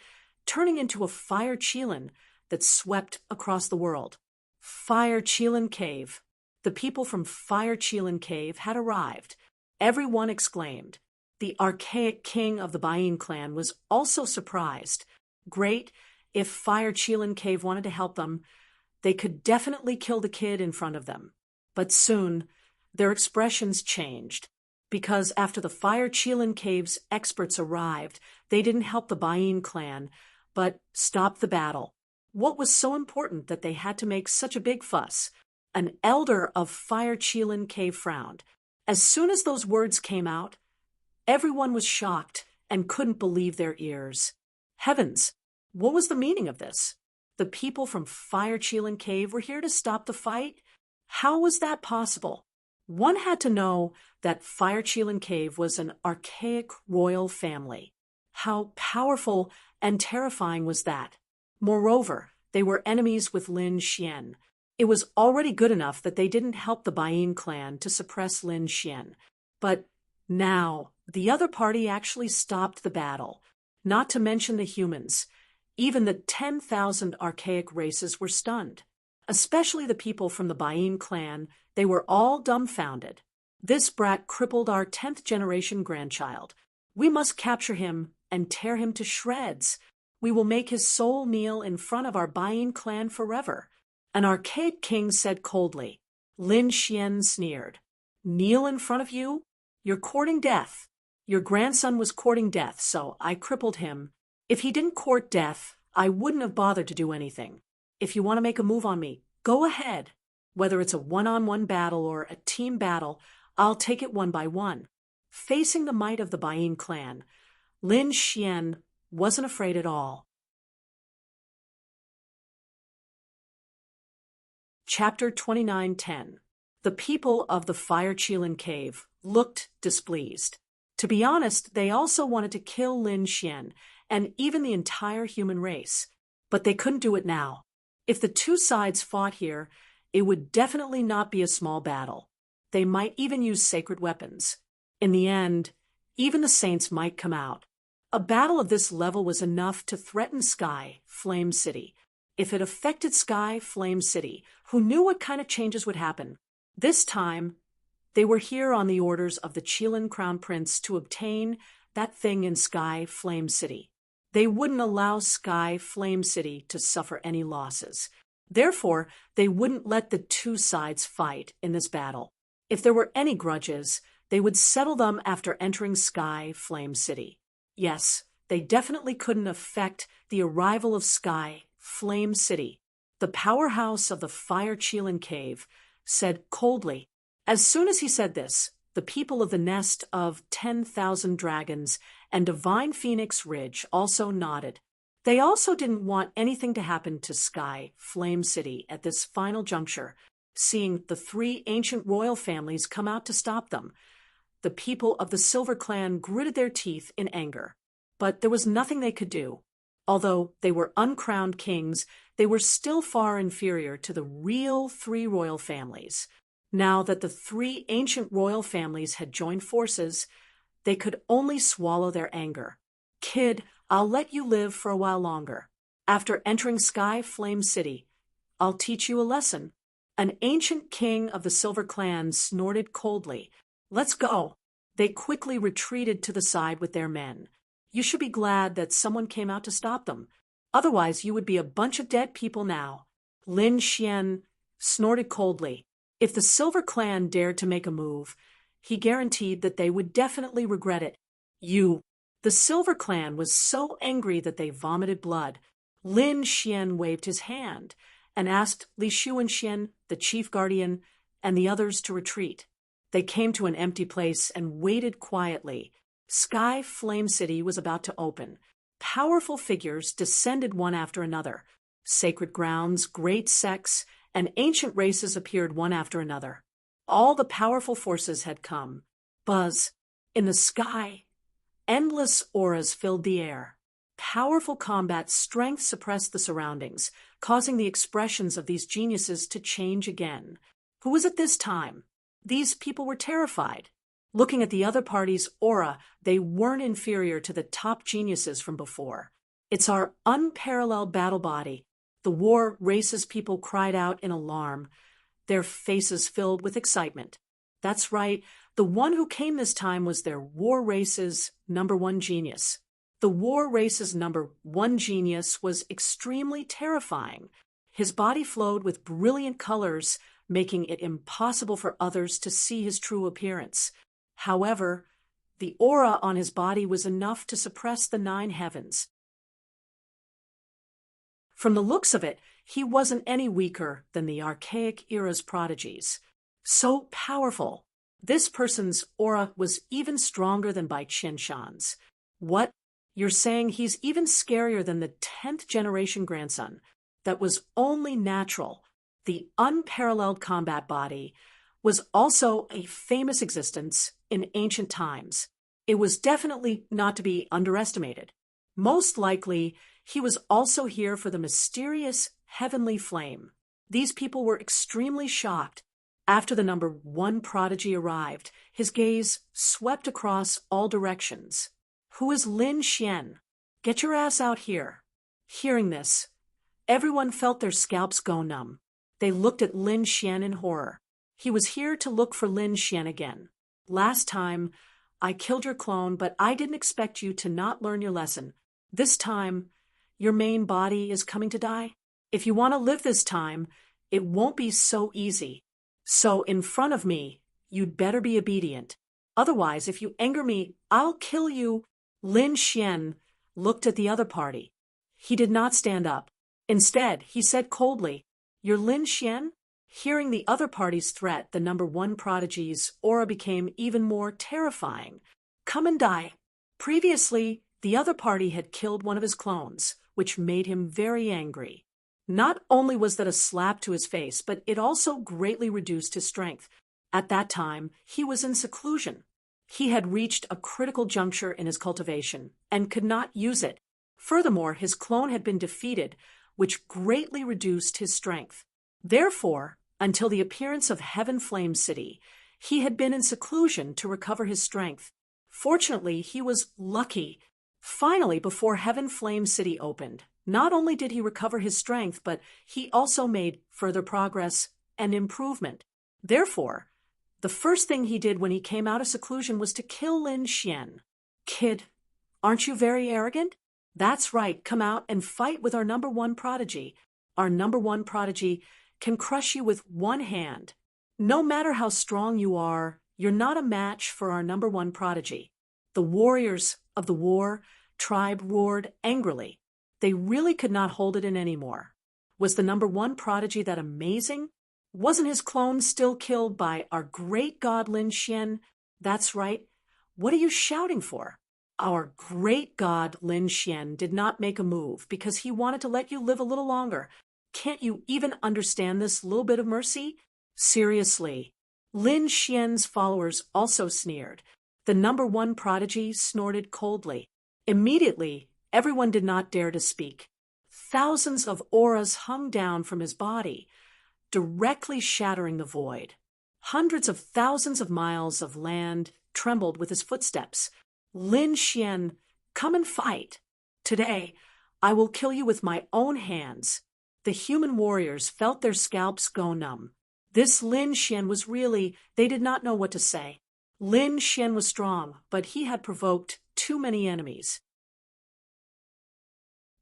turning into a fire Chelan that swept across the world. Fire Chelan Cave. The people from Fire Chelan Cave had arrived. Everyone exclaimed. The archaic king of the Bain clan was also surprised. Great, if Fire Chelan Cave wanted to help them, they could definitely kill the kid in front of them. But soon, their expressions changed. Because after the Fire Chelan Cave's experts arrived, they didn't help the Bain clan, but stopped the battle. What was so important that they had to make such a big fuss? An elder of Fire Chelan Cave frowned. As soon as those words came out, everyone was shocked and couldn't believe their ears. Heavens, what was the meaning of this? The people from Fire Chelan Cave were here to stop the fight? How was that possible? One had to know that Fire Chelan Cave was an archaic royal family. How powerful and terrifying was that? Moreover, they were enemies with Lin Xian. It was already good enough that they didn't help the Bain clan to suppress Lin Xian. But now, the other party actually stopped the battle. Not to mention the humans. Even the 10,000 archaic races were stunned. Especially the people from the Bain clan, they were all dumbfounded. This brat crippled our 10th generation grandchild. We must capture him and tear him to shreds. We will make his soul kneel in front of our Bain clan forever. An archaic king said coldly. Lin Xian sneered. Kneel in front of you? You're courting death. Your grandson was courting death, so I crippled him. If he didn't court death, I wouldn't have bothered to do anything. If you want to make a move on me, go ahead. Whether it's a one-on-one battle or a team battle, I'll take it one by one. Facing the might of the Bain clan, Lin Xian wasn't afraid at all. Chapter 29:10. The people of the Fire Chelan Cave looked displeased. To be honest, they also wanted to kill Lin Xian and even the entire human race. But they couldn't do it now. If the two sides fought here, it would definitely not be a small battle. They might even use sacred weapons. In the end, even the saints might come out. A battle of this level was enough to threaten Sky, Flame City. If it affected Sky, Flame City, who knew what kind of changes would happen? This time, they were here on the orders of the Chelan Crown Prince to obtain that thing in Sky, Flame City. They wouldn't allow Sky, Flame City to suffer any losses. Therefore, they wouldn't let the two sides fight in this battle. If there were any grudges, they would settle them after entering Sky, Flame City. Yes, they definitely couldn't affect the arrival of Sky, Flame City. The powerhouse of the Fire Chelan Cave said coldly. As soon as he said this, the people of the nest of 10,000 dragons and Divine Phoenix Ridge also nodded. They also didn't want anything to happen to Sky, Flame City at this final juncture, seeing the three ancient royal families come out to stop them. The people of the Silver Clan gritted their teeth in anger. But there was nothing they could do. Although they were uncrowned kings, they were still far inferior to the real three royal families. Now that the three ancient royal families had joined forces, they could only swallow their anger. Kid, I'll let you live for a while longer. After entering Sky Flame City, I'll teach you a lesson. An ancient king of the Silver Clan snorted coldly. Let's go. They quickly retreated to the side with their men. You should be glad that someone came out to stop them. Otherwise, you would be a bunch of dead people now. Lin Xian snorted coldly. If the Silver Clan dared to make a move, he guaranteed that they would definitely regret it. The Silver Clan was so angry that they vomited blood. Lin Xian waved his hand and asked Li Xuanxian, the chief guardian, and the others to retreat. They came to an empty place and waited quietly. Sky Flame City was about to open. Powerful figures descended one after another. Sacred grounds, great sects, and ancient races appeared one after another. All the powerful forces had come. Buzz. In the sky, endless auras filled the air. Powerful combat strength suppressed the surroundings, causing the expressions of these geniuses to change again. Who was it this time? These people were terrified. Looking at the other party's aura, they weren't inferior to the top geniuses from before. It's our unparalleled battle body. The war races people cried out in alarm, their faces filled with excitement. That's right, the one who came this time was their war race's #1 genius. The war race's #1 genius was extremely terrifying. His body flowed with brilliant colors, making it impossible for others to see his true appearance. However, the aura on his body was enough to suppress the 9 heavens. From the looks of it, he wasn't any weaker than the archaic era's prodigies. So powerful. This person's aura was even stronger than Bai Qianshan's. What? You're saying he's even scarier than the 10th generation grandson? That was only natural. The unparalleled combat body was also a famous existence in ancient times. It was definitely not to be underestimated. Most likely, he was also here for the mysterious heavenly flame. These people were extremely shocked. After the #1 prodigy arrived, his gaze swept across all directions. Who is Lin Xian? Get your ass out here. Hearing this, everyone felt their scalps go numb. They looked at Lin Xian in horror. He was here to look for Lin Xian again. Last time, I killed your clone, but I didn't expect you to not learn your lesson. This time, your main body is coming to die. If you want to live this time, it won't be so easy. So in front of me, you'd better be obedient. Otherwise, if you anger me, I'll kill you. Lin Xian looked at the other party. He did not stand up. Instead, he said coldly, "You're Lin Xian?" Hearing the other party's threat, the #1 prodigy's aura became even more terrifying. Come and die. Previously, the other party had killed one of his clones, which made him very angry. Not only was that a slap to his face, but it also greatly reduced his strength. At that time, he was in seclusion. He had reached a critical juncture in his cultivation and could not use it. Furthermore, his clone had been defeated, which greatly reduced his strength. Therefore, until the appearance of Heaven Flame City, he had been in seclusion to recover his strength. Fortunately, he was lucky. Finally, before Heaven Flame City opened, not only did he recover his strength, but he also made further progress and improvement. Therefore, the first thing he did when he came out of seclusion was to kill Lin Xian. Kid, aren't you very arrogant? That's right, come out and fight with our #1 prodigy. Our #1 prodigy can crush you with one hand. No matter how strong you are, you're not a match for our #1 prodigy. The warriors of the war tribe roared angrily. They really could not hold it in anymore. Was the #1 prodigy that amazing? Wasn't his clone still killed by our great god Lin Xian? That's right. What are you shouting for? Our great god Lin Xian did not make a move because he wanted to let you live a little longer. Can't you even understand this little bit of mercy? Seriously. Lin Xian's followers also sneered. The #1 prodigy snorted coldly. Immediately, everyone did not dare to speak. Thousands of auras hung down from his body, directly shattering the void. Hundreds of thousands of miles of land trembled with his footsteps. Lin Xian, come and fight. Today, I will kill you with my own hands. The human warriors felt their scalps go numb. This Lin Xian was really, they did not know what to say. Lin Xian was strong, but he had provoked too many enemies.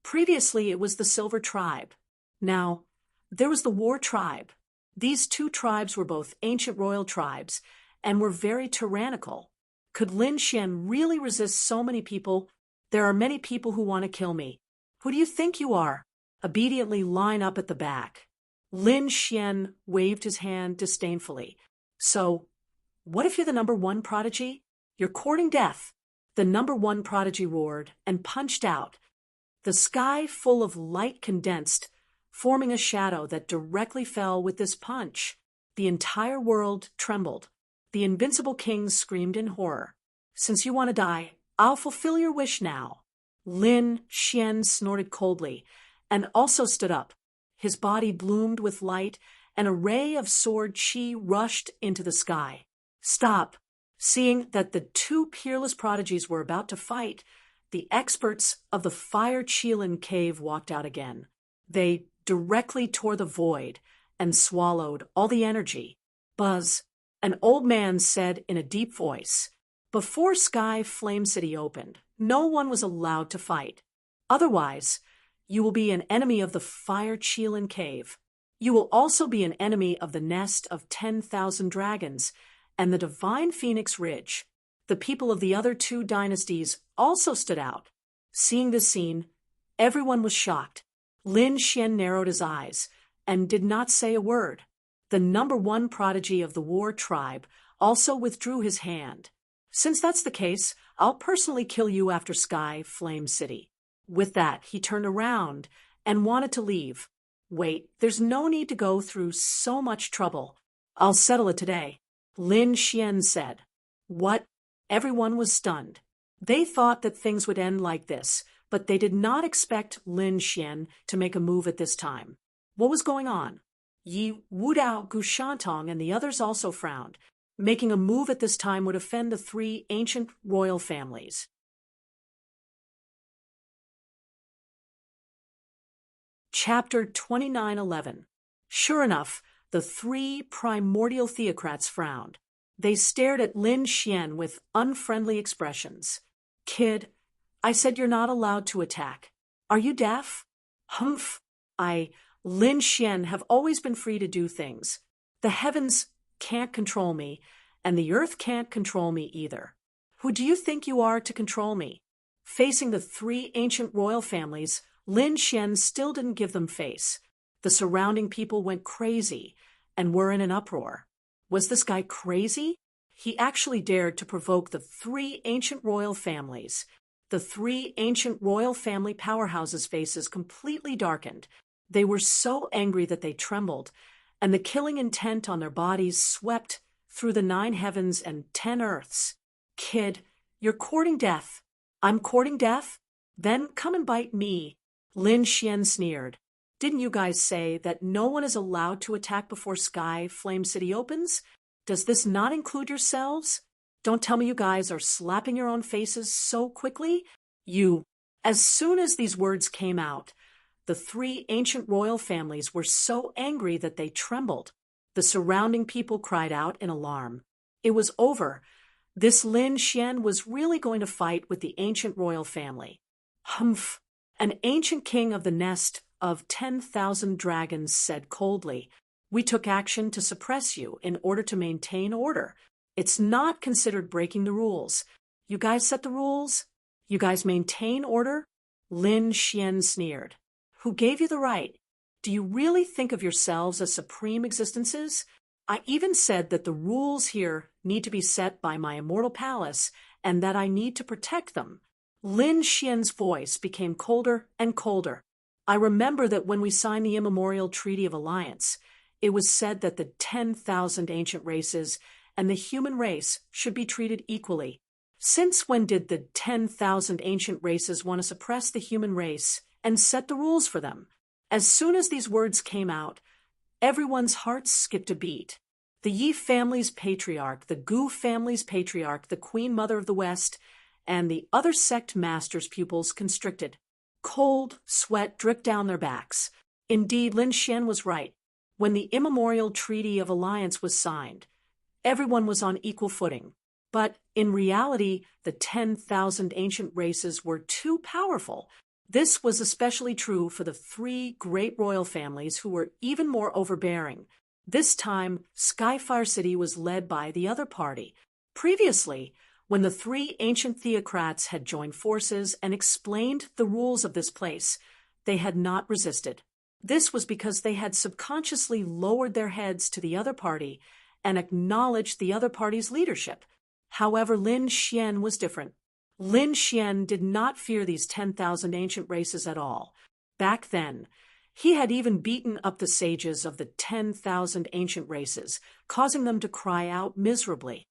Previously, it was the Silver Tribe. Now, there was the War Tribe. These two tribes were both ancient royal tribes and were very tyrannical. Could Lin Xian really resist so many people? There are many people who want to kill me. Who do you think you are? Obediently line up at the back. Lin Xian waved his hand disdainfully. So, what if you're the #1 prodigy? You're courting death. The #1 prodigy roared and punched out. The sky full of light condensed, forming a shadow that directly fell with this punch. The entire world trembled. The invincible king screamed in horror. Since you want to die, I'll fulfill your wish now. Lin Xian snorted coldly and also stood up. His body bloomed with light and a ray of sword chi rushed into the sky. Stop! Seeing that the two peerless prodigies were about to fight, the experts of the Fire Qilin cave walked out again. They directly tore the void and swallowed all the energy. Buzz, an old man said in a deep voice, "Before Sky Flame City opened, no one was allowed to fight. Otherwise, you will be an enemy of the Fire Qilin cave. You will also be an enemy of the nest of 10,000 dragons and the Divine Phoenix Ridge." The people of the other two dynasties also stood out. Seeing this scene, everyone was shocked. Lin Xian narrowed his eyes and did not say a word. The number one prodigy of the war tribe also withdrew his hand. "Since that's the case, I'll personally kill you after Sky Flame City." With that, he turned around and wanted to leave. "Wait, there's no need to go through so much trouble. I'll settle it today," Lin Xian said. "What?" Everyone was stunned. They thought that things would end like this, but they did not expect Lin Xian to make a move at this time. What was going on? Yi Wudao, Gu Shantong, and the others also frowned. Making a move at this time would offend the three ancient royal families. Chapter 29:11. Sure enough, the three primordial theocrats frowned. They stared at Lin Xian with unfriendly expressions. "Kid, I said you're not allowed to attack. Are you deaf?" "Humph. Lin Xian, have always been free to do things. The heavens can't control me, and the earth can't control me either. Who do you think you are to control me?" Facing the three ancient royal families, Lin Xian still didn't give them face. The surrounding people went crazy and were in an uproar. Was this guy crazy? He actually dared to provoke the three ancient royal families. The three ancient royal family powerhouses' faces completely darkened. They were so angry that they trembled, and the killing intent on their bodies swept through the 9 heavens and 10 earths. "Kid, you're courting death." "I'm courting death? Then come and bite me," Lin Xian sneered. "Didn't you guys say that no one is allowed to attack before Sky Flame City opens? Does this not include yourselves? Don't tell me you guys are slapping your own faces so quickly. As soon as these words came out, the three ancient royal families were so angry that they trembled. The surrounding people cried out in alarm. It was over. This Lin Xian was really going to fight with the ancient royal family. "Humph." An ancient king of the nest of 10,000 dragons said coldly, "We took action to suppress you in order to maintain order. It's not considered breaking the rules. You guys set the rules? You guys maintain order?" Lin Xian sneered. "Who gave you the right? Do you really think of yourselves as supreme existences? I even said that the rules here need to be set by my immortal palace and that I need to protect them." Lin Xian's voice became colder and colder. "I remember that when we signed the immemorial Treaty of Alliance, it was said that the 10,000 ancient races and the human race should be treated equally. Since when did the 10,000 ancient races want to suppress the human race and set the rules for them?" As soon as these words came out, everyone's hearts skipped a beat. The Yi family's patriarch, the Gu family's patriarch, the Queen Mother of the West, and the other sect masters' pupils constricted. Cold sweat dripped down their backs. Indeed, Lin Xian was right. When the immemorial Treaty of Alliance was signed, everyone was on equal footing. But in reality, the 10,000 ancient races were too powerful. This was especially true for the three great royal families who were even more overbearing. This time, Skyfire City was led by the other party. Previously, when the three ancient theocrats had joined forces and explained the rules of this place, they had not resisted. This was because they had subconsciously lowered their heads to the other party and acknowledged the other party's leadership. However, Lin Xian was different. Lin Xian did not fear these 10,000 ancient races at all. Back then, he had even beaten up the sages of the 10,000 ancient races, causing them to cry out miserably.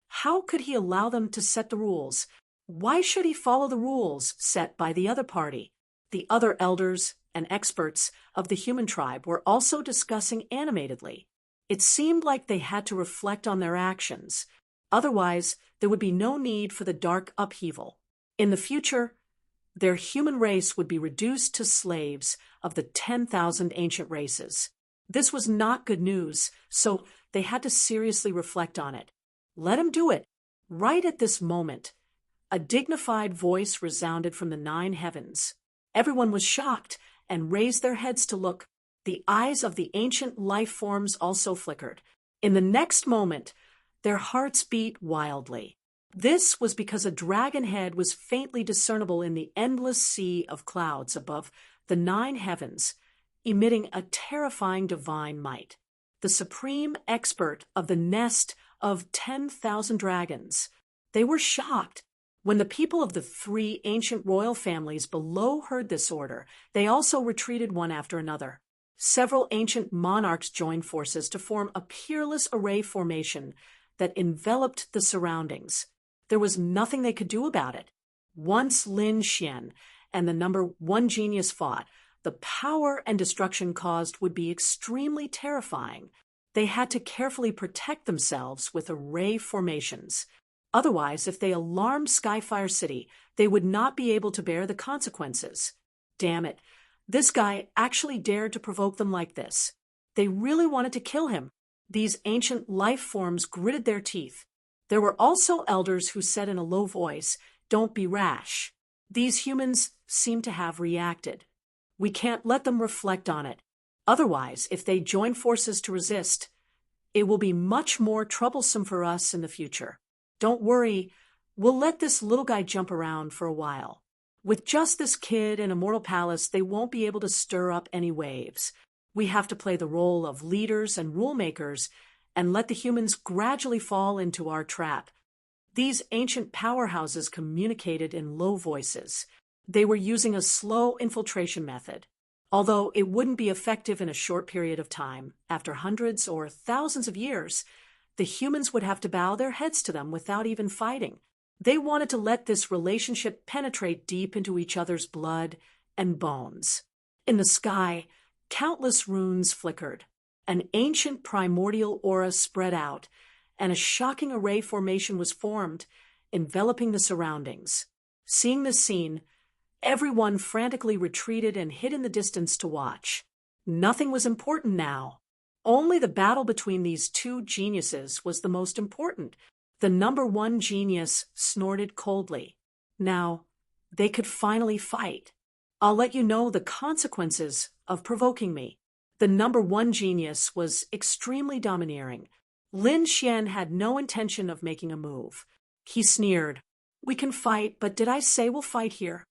How could he allow them to set the rules? Why should he follow the rules set by the other party? The other elders and experts of the human tribe were also discussing animatedly. It seemed like they had to reflect on their actions. Otherwise, there would be no need for the dark upheaval. In the future, their human race would be reduced to slaves of the 10,000 ancient races. This was not good news, so they had to seriously reflect on it. Let him do it. Right at this moment, a dignified voice resounded from the 9 heavens. Everyone was shocked and raised their heads to look. The eyes of the ancient life forms also flickered. In the next moment, their hearts beat wildly. This was because a dragon head was faintly discernible in the endless sea of clouds above the 9 heavens, emitting a terrifying divine might. The supreme expert of the nest of 10,000 dragons. They were shocked. When the people of the 3 ancient royal families below heard this order, they also retreated one after another. Several ancient monarchs joined forces to form a peerless array formation that enveloped the surroundings. There was nothing they could do about it. Once Lin Xian and the number 1 genius fought, the power and destruction caused would be extremely terrifying. They had to carefully protect themselves with array formations. Otherwise, if they alarmed Skyfire City, they would not be able to bear the consequences. Damn it, this guy actually dared to provoke them like this. They really wanted to kill him. These ancient life forms gritted their teeth. There were also elders who said in a low voice, "Don't be rash." These humans seemed to have reacted. We can't let them reflect on it. Otherwise, if they join forces to resist, it will be much more troublesome for us in the future. Don't worry, we'll let this little guy jump around for a while. With just this kid in a mortal palace, they won't be able to stir up any waves. We have to play the role of leaders and rule makers and let the humans gradually fall into our trap. These ancient powerhouses communicated in low voices. They were using a slow infiltration method. Although it wouldn't be effective in a short period of time, after hundreds or thousands of years, the humans would have to bow their heads to them without even fighting. They wanted to let this relationship penetrate deep into each other's blood and bones. In the sky, countless runes flickered. An ancient primordial aura spread out, and a shocking array formation was formed, enveloping the surroundings. Seeing this scene, everyone frantically retreated and hid in the distance to watch. Nothing was important now. Only the battle between these 2 geniuses was the most important. The number 1 genius snorted coldly. Now, they could finally fight. I'll let you know the consequences of provoking me. The number 1 genius was extremely domineering. Lin Xian had no intention of making a move. He sneered, "We can fight, but did I say we'll fight here?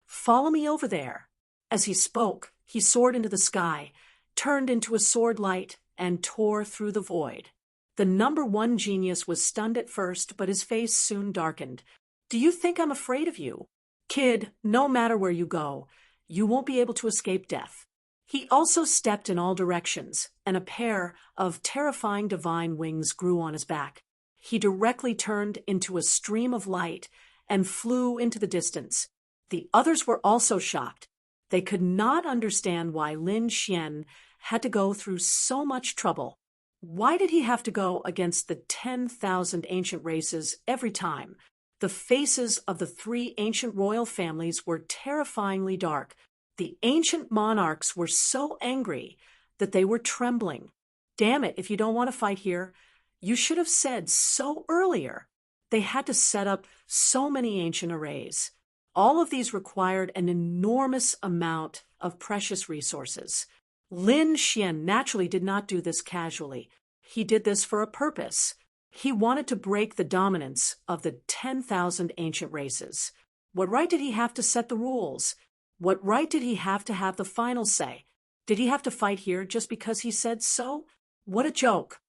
Follow me over there." As he spoke, he soared into the sky, turned into a sword light, and tore through the void. The number 1 genius was stunned at first, but his face soon darkened. "Do you think I'm afraid of you? Kid, no matter where you go, you won't be able to escape death." He also stepped in all directions, and a pair of terrifying divine wings grew on his back. He directly turned into a stream of light and flew into the distance. The others were also shocked. They could not understand why Lin Xian had to go through so much trouble. Why did he have to go against the 10,000 ancient races every time? The faces of the 3 ancient royal families were terrifyingly dark. The ancient monarchs were so angry that they were trembling. Damn it, if you don't want to fight here, you should have said so earlier. They had to set up so many ancient arrays. All of these required an enormous amount of precious resources. Lin Xian naturally did not do this casually. He did this for a purpose. He wanted to break the dominance of the 10,000 ancient races. What right did he have to set the rules? What right did he have to have the final say? Did he have to fight here just because he said so? What a joke.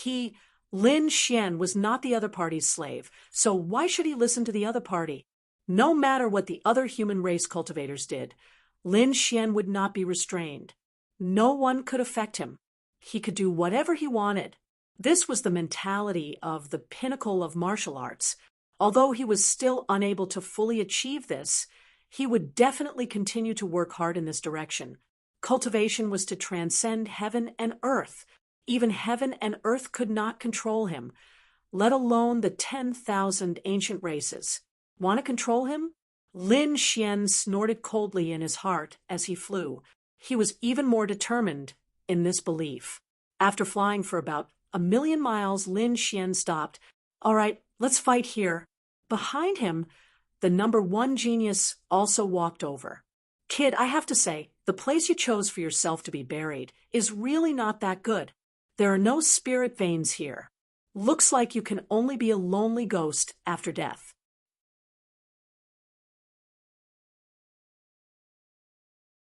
Lin Xian, was not the other party's slave, so why should he listen to the other party? No matter what the other human race cultivators did, Lin Xian would not be restrained. No one could affect him. He could do whatever he wanted. This was the mentality of the pinnacle of martial arts. Although he was still unable to fully achieve this, He would definitely continue to work hard in this direction. Cultivation was to transcend heaven and earth. Even heaven and earth could not control him, let alone the 10,000 ancient races. Want to control him? Lin Xian snorted coldly in his heart as he flew. He was even more determined in this belief. After flying for about 1,000,000 miles, Lin Xian stopped. All right, let's fight here. Behind him, the number one genius also walked over. Kid, I have to say, the place you chose for yourself to be buried is really not that good. There are no spirit veins here. Looks like you can only be a lonely ghost after death.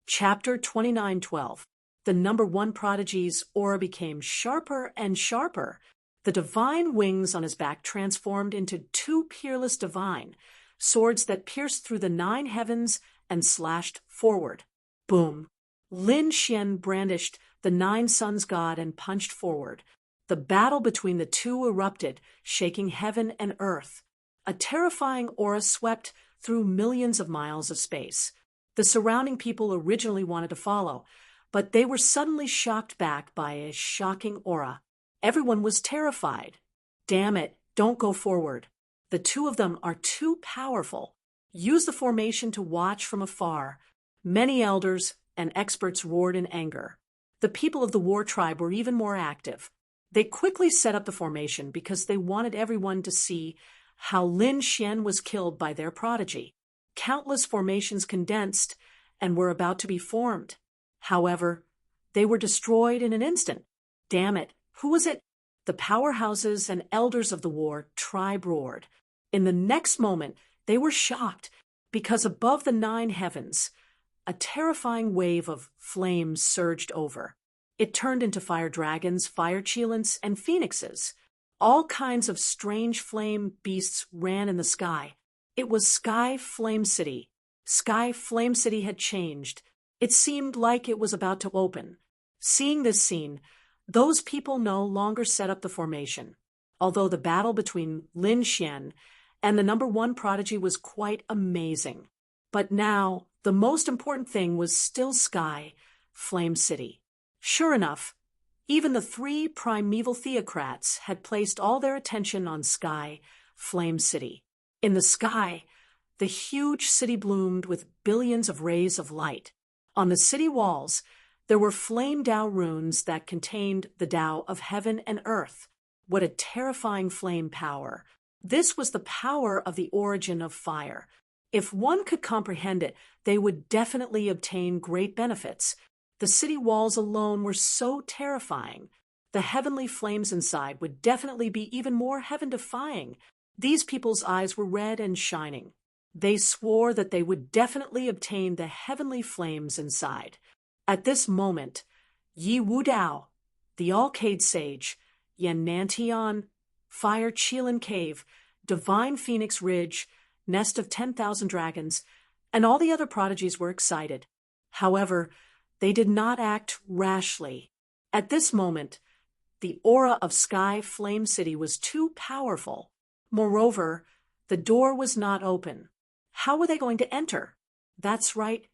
Chapter 29:12. The number one prodigy's aura became sharper and sharper. The divine wings on his back transformed into two peerless divine swords that pierced through the 9 heavens and slashed forward. Boom! Lin Xian brandished the 9 suns god and punched forward. The battle between the two erupted, shaking heaven and earth. A terrifying aura swept through millions of miles of space. The surrounding people originally wanted to follow, but they were suddenly shocked back by a shocking aura. Everyone was terrified. Damn it, don't go forward. The two of them are too powerful. Use the formation to watch from afar. Many elders and experts roared in anger. The people of the war tribe were even more active. They quickly set up the formation because they wanted everyone to see how Lin Xian was killed by their prodigy. Countless formations condensed and were about to be formed. However, they were destroyed in an instant. Damn it, who was it? The powerhouses and elders of the war tribe roared. In the next moment, they were shocked because above the 9 heavens, a terrifying wave of flames surged over. It turned into fire dragons, fire cheelants, and phoenixes. All kinds of strange flame beasts ran in the sky. It was Sky Flame City. Sky Flame City had changed. It seemed like it was about to open. Seeing this scene, those people no longer set up the formation. Although the battle between Lin Xian and the number one prodigy was quite amazing. But now, the most important thing was still Sky Flame City. Sure enough, even the 3 primeval theocrats had placed all their attention on Sky Flame City. In the sky, the huge city bloomed with billions of rays of light. On the city walls, there were flame Tao runes that contained the Tao of heaven and earth. What a terrifying flame power! This was the power of the origin of fire. If one could comprehend it, they would definitely obtain great benefits. The city walls alone were so terrifying. The heavenly flames inside would definitely be even more heaven-defying. These people's eyes were red and shining. They swore that they would definitely obtain the heavenly flames inside. At this moment, Yi Wudao, the Alcade Sage, Yan Nantian, Fire Cheelin Cave, Divine Phoenix Ridge, Nest of 10,000 Dragons, and all the other prodigies were excited. However, they did not act rashly. At this moment, the aura of Sky Flame City was too powerful. Moreover, the door was not open. How were they going to enter? That's right.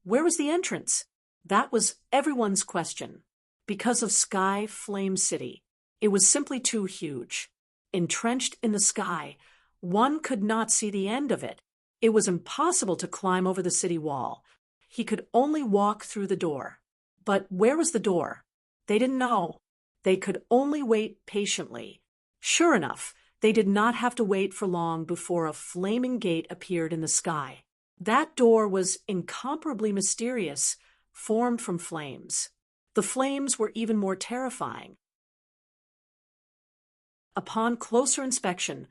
Where was the entrance? That was everyone's question. Because of Sky Flame City, it was simply too huge. Entrenched in the sky, one could not see the end of it. It was impossible to climb over the city wall. He could only walk through the door. But where was the door? They didn't know. They could only wait patiently. Sure enough, they did not have to wait for long before a flaming gate appeared in the sky. That door was incomparably mysterious, formed from flames. The flames were even more terrifying. Upon closer inspection,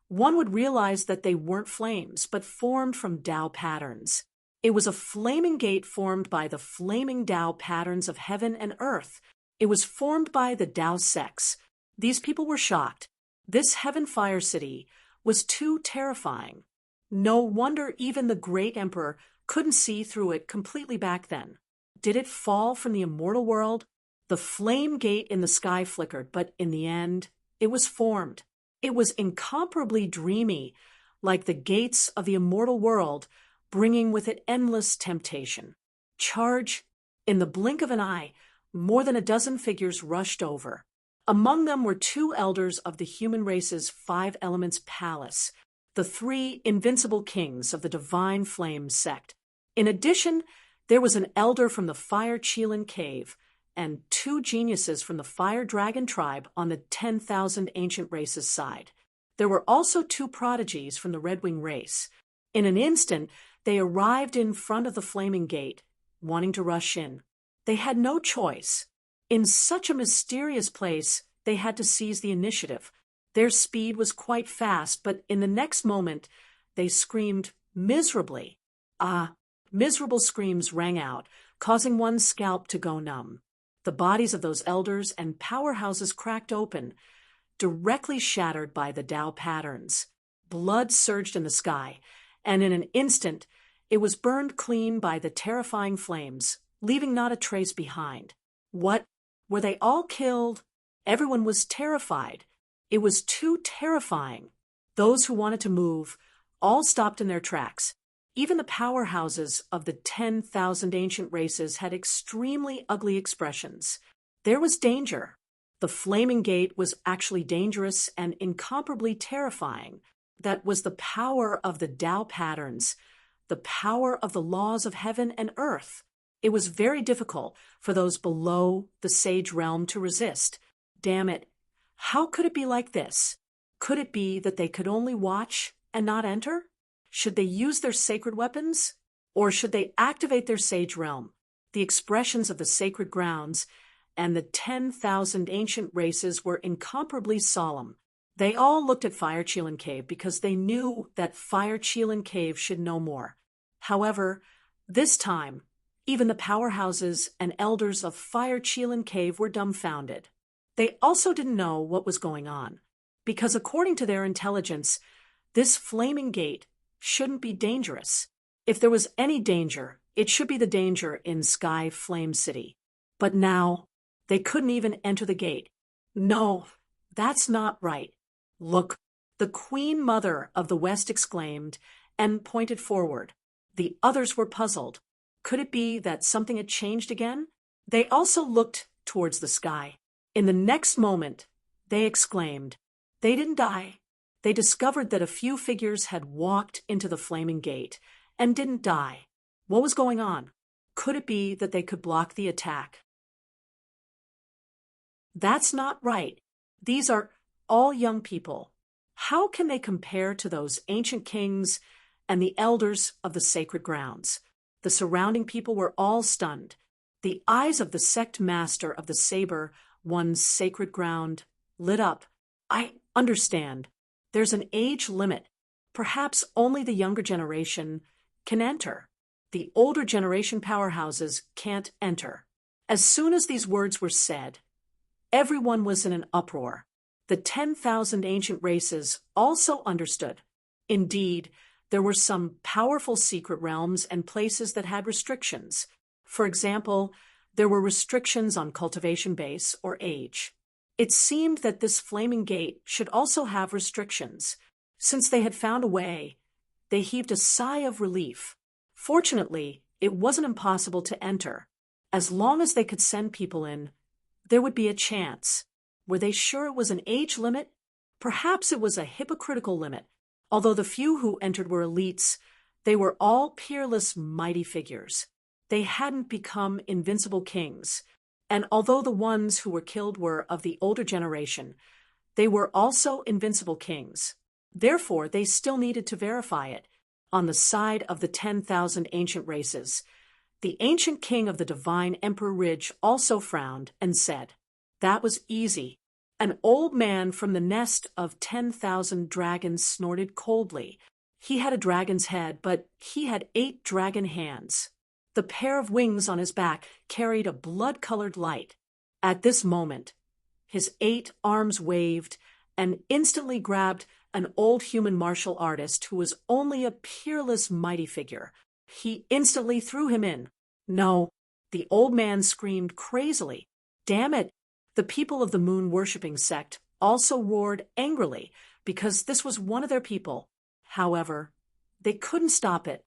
one would realize that they weren't flames, but formed from Tao patterns. It was a flaming gate formed by the flaming Tao patterns of heaven and earth. It was formed by the Tao sects. These people were shocked. This Heaven Fire City was too terrifying. No wonder even the great emperor couldn't see through it completely back then. Did it fall from the immortal world? The flame gate in the sky flickered, but in the end, it was formed. It was incomparably dreamy, like the gates of the immortal world, bringing with it endless temptation. Charge! In the blink of an eye, more than a dozen figures rushed over. Among them were two elders of the human race's five elements palace, the three invincible kings of the divine flame sect. In addition, there was an elder from the Fire Chelan cave and two geniuses from the Fire Dragon tribe on the 10,000 ancient races side. There were also two prodigies from the Redwing race. In an instant, they arrived in front of the flaming gate, wanting to rush in. They had no choice. In such a mysterious place, they had to seize the initiative. Their speed was quite fast, but in the next moment, they screamed miserably. Miserable screams rang out, causing one's scalp to go numb. The bodies of those elders and powerhouses cracked open, directly shattered by the Tao patterns. Blood surged in the sky, and in an instant, it was burned clean by the terrifying flames, leaving not a trace behind. What? Were they all killed? Everyone was terrified. It was too terrifying. Those who wanted to move all stopped in their tracks. Even the powerhouses of the 10,000 ancient races had extremely ugly expressions. There was danger. The flaming gate was actually dangerous and incomparably terrifying. That was the power of the Tao patterns, the power of the laws of heaven and earth. It was very difficult for those below the sage realm to resist. Damn it. How could it be like this? Could it be that they could only watch and not enter? Should they use their sacred weapons? Or should they activate their sage realm? The expressions of the sacred grounds and the 10,000 ancient races were incomparably solemn. They all looked at Fire Chelan Cave because they knew that Fire Chelan Cave should know more. However, this time, even the powerhouses and elders of Fire Chelan Cave were dumbfounded. They also didn't know what was going on, because according to their intelligence, this flaming gate shouldn't be dangerous. If there was any danger, it should be the danger in Sky Flame City. But now, they couldn't even enter the gate. No, that's not right. Look, the Queen Mother of the West exclaimed and pointed forward. The others were puzzled. Could it be that something had changed again? They also looked towards the sky. In the next moment, they exclaimed. They didn't die. They discovered that a few figures had walked into the flaming gate and didn't die. What was going on? Could it be that they could block the attack? That's not right. These are all young people. How can they compare to those ancient kings and the elders of the sacred grounds? The surrounding people were all stunned. The eyes of the sect master of the saber, one's sacred ground, lit up. I understand. There's an age limit. Perhaps only the younger generation can enter. The older generation powerhouses can't enter. As soon as these words were said, everyone was in an uproar. The 10,000 ancient races also understood. Indeed, there were some powerful secret realms and places that had restrictions. For example, there were restrictions on cultivation base or age. It seemed that this flaming gate should also have restrictions. Since they had found a way, they heaved a sigh of relief. Fortunately, it wasn't impossible to enter. As long as they could send people in, there would be a chance. Were they sure it was an age limit? Perhaps it was a hypocritical limit. Although the few who entered were elites, they were all peerless, mighty figures. They hadn't become invincible kings. And although the ones who were killed were of the older generation, they were also invincible kings. Therefore, they still needed to verify it. On the side of the 10,000 ancient races, the ancient king of the divine Emperor Ridge also frowned and said, "That was easy." An old man from the nest of 10,000 dragons snorted coldly. He had a dragon's head, but he had 8 dragon hands. The pair of wings on his back carried a blood-colored light. At this moment, his 8 arms waved and instantly grabbed an old human martial artist who was only a peerless, mighty figure. He instantly threw him in. No, the old man screamed crazily. Damn it! The people of the moon-worshipping sect also roared angrily because this was one of their people. However, they couldn't stop it.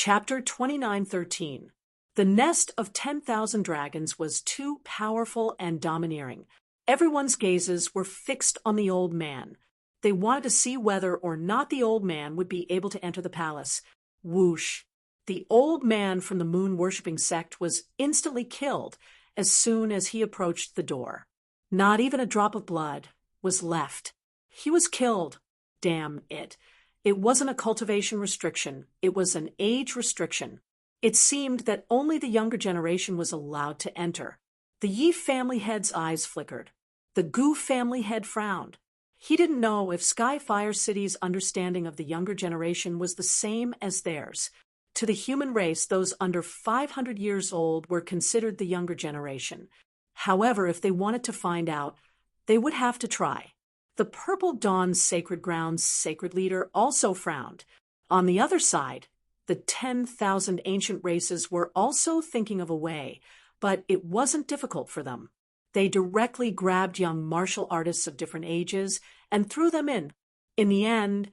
Chapter 29:13. The nest of 10,000 dragons was too powerful and domineering. Everyone's gazes were fixed on the old man. They wanted to see whether or not the old man would be able to enter the palace. Whoosh! The old man from the moon-worshipping sect was instantly killed as soon as he approached the door. Not even a drop of blood was left. He was killed. Damn it. It wasn't a cultivation restriction. It was an age restriction. It seemed that only the younger generation was allowed to enter. The Yi family head's eyes flickered. The Gu family head frowned. He didn't know if Skyfire City's understanding of the younger generation was the same as theirs. To the human race, those under 500 years old were considered the younger generation. However, if they wanted to find out, they would have to try. The Purple Dawn's Sacred Grounds sacred leader also frowned. On the other side, the 10,000 ancient races were also thinking of a way, but it wasn't difficult for them. They directly grabbed young martial artists of different ages and threw them in. In the end,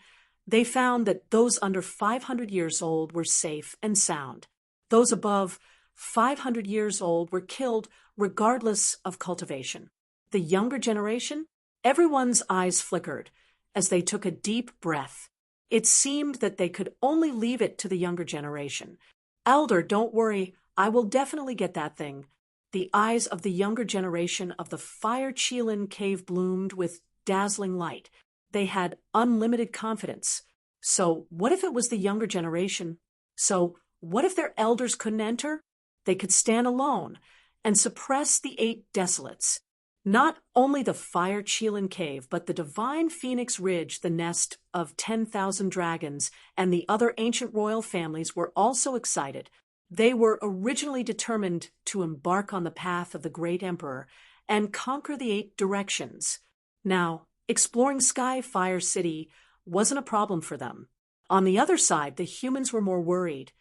they found that those under 500 years old were safe and sound. Those above 500 years old were killed regardless of cultivation. The younger generation? Everyone's eyes flickered as they took a deep breath. It seemed that they could only leave it to the younger generation. Elder, don't worry, I will definitely get that thing. The eyes of the younger generation of the Fire Qilin cave bloomed with dazzling light. They had unlimited confidence. So what if it was the younger generation? So what if their elders couldn't enter? They could stand alone and suppress the 8 desolates. Not only the Fire Qilin cave, but the Divine Phoenix Ridge, the nest of 10,000 dragons, and the other ancient royal families were also excited. They were originally determined to embark on the path of the Great Emperor and conquer the 8 directions. Now, exploring Skyfire City wasn't a problem for them. On the other side, the humans were more worried,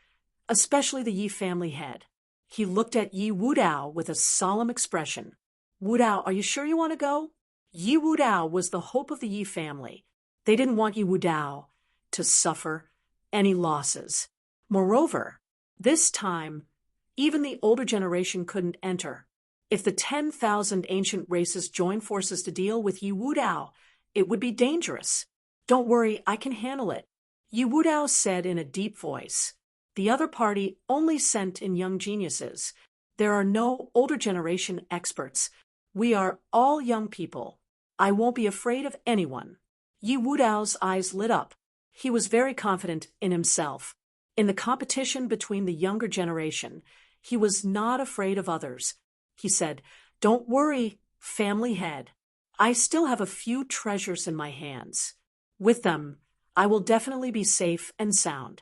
especially the Yi family head. He looked at Yi Wudao with a solemn expression. Wudao, are you sure you want to go? Yi Wudao was the hope of the Yi family. They didn't want Yi Wudao to suffer any losses. Moreover, this time, even the older generation couldn't enter. If the 10,000 ancient races joined forces to deal with Yi Wudao, it would be dangerous. Don't worry, I can handle it, Yi Wudao said in a deep voice. The other party only sent in young geniuses. There are no older generation experts. We are all young people. I won't be afraid of anyone. Yi Wudao's eyes lit up. He was very confident in himself. In the competition between the younger generation, he was not afraid of others. He said, "Don't worry, family head. I still have a few treasures in my hands. With them, I will definitely be safe and sound."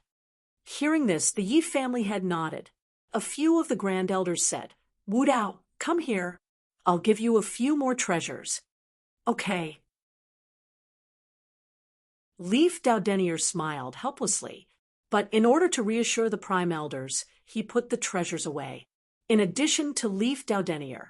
Hearing this, the Yi family head nodded. A few of the grand elders said, "Wudao, come here. I'll give you a few more treasures." Okay. Leaf Daudenier smiled helplessly, but in order to reassure the prime elders, he put the treasures away. In addition to Leaf Daudenier,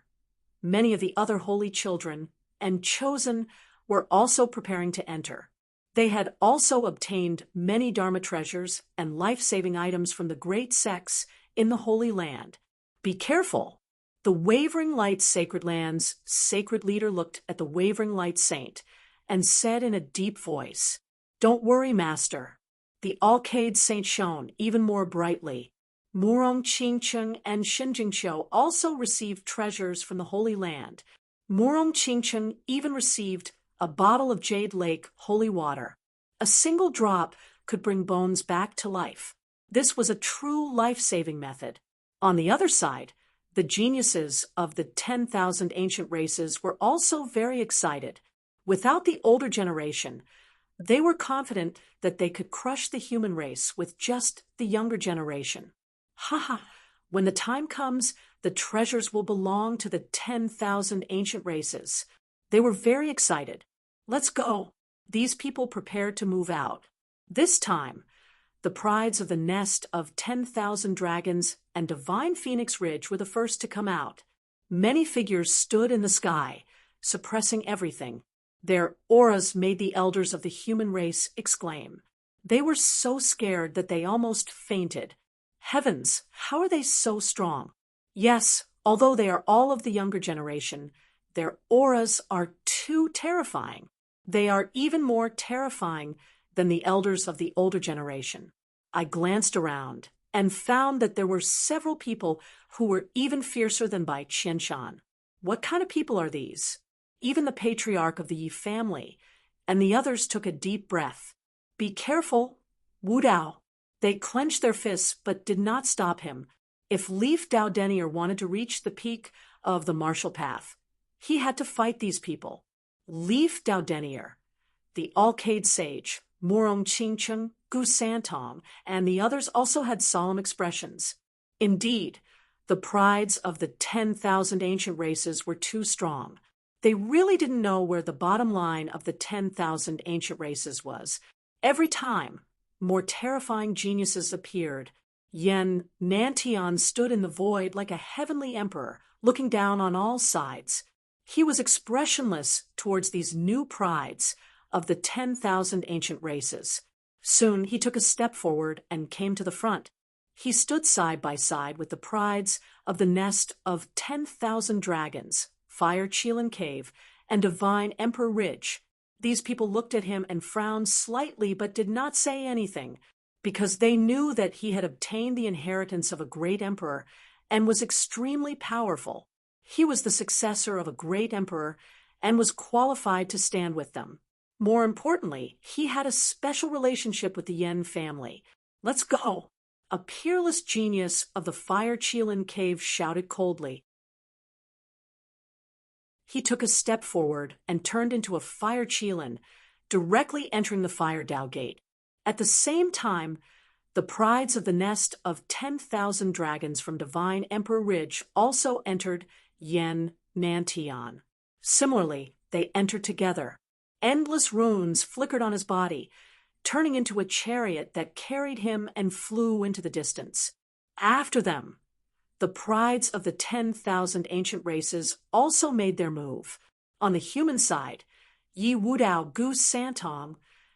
many of the other holy children and chosen were also preparing to enter. They had also obtained many Dharma treasures and life-saving items from the great sects in the Holy Land. Be careful! The Wavering Light Sacred Land's sacred leader looked at the Wavering Light Saint and said in a deep voice, "Don't worry, Master." The Alcade Saint shone even more brightly. Murong Qingcheng and Shinjingqiu also received treasures from the Holy Land. Murong Qingcheng even received a bottle of Jade Lake holy water. A single drop could bring bones back to life. This was a true life-saving method. On the other side, the geniuses of the 10,000 ancient races were also very excited. Without the older generation, they were confident that they could crush the human race with just the younger generation. Haha, when the time comes, the treasures will belong to the 10,000 ancient races. They were very excited. Let's go. These people prepared to move out. This time, the prides of the nest of 10,000 dragons and Divine Phoenix Ridge were the first to come out. Many figures stood in the sky, suppressing everything. Their auras made the elders of the human race exclaim. They were so scared that they almost fainted. Heavens, how are they so strong? Yes, although they are all of the younger generation, their auras are too terrifying. They are even more terrifying than the elders of the older generation. I glanced around and found that there were several people who were even fiercer than Bai Qianshan. What kind of people are these? Even the patriarch of the Yi family and the others took a deep breath. Be careful, Wu Dao. They clenched their fists but did not stop him. If Leaf Dao Denier wanted to reach the peak of the martial path, he had to fight these people. Leaf Dao Denier, the Alcade sage, Morong Qingcheng, Gu Santong, and the others also had solemn expressions. Indeed, the prides of the 10,000 ancient races were too strong. They really didn't know where the bottom line of the 10,000 ancient races was. Every time, more terrifying geniuses appeared. Yen Nantian stood in the void like a heavenly emperor, looking down on all sides. He was expressionless towards these new prides of the 10,000 ancient races. Soon he took a step forward and came to the front. He stood side by side with the prides of the nest of 10,000 dragons, Fire Qilin Cave, and Divine Emperor Ridge. These people looked at him and frowned slightly but did not say anything, because they knew that he had obtained the inheritance of a great emperor and was extremely powerful. He was the successor of a great emperor and was qualified to stand with them. More importantly, he had a special relationship with the Yen family. Let's go. A peerless genius of the Fire Qilin Cave shouted coldly. He took a step forward and turned into a Fire Qilin, directly entering the Fire Dao Gate. At the same time, the prides of the nest of 10,000 dragons from Divine Emperor Ridge also entered Yen Nantian. Similarly, they entered together. Endless runes flickered on his body, turning into a chariot that carried him and flew into the distance. After them, the prides of the 10,000 ancient races also made their move. On the human side, Yi Wudao Gu Santong,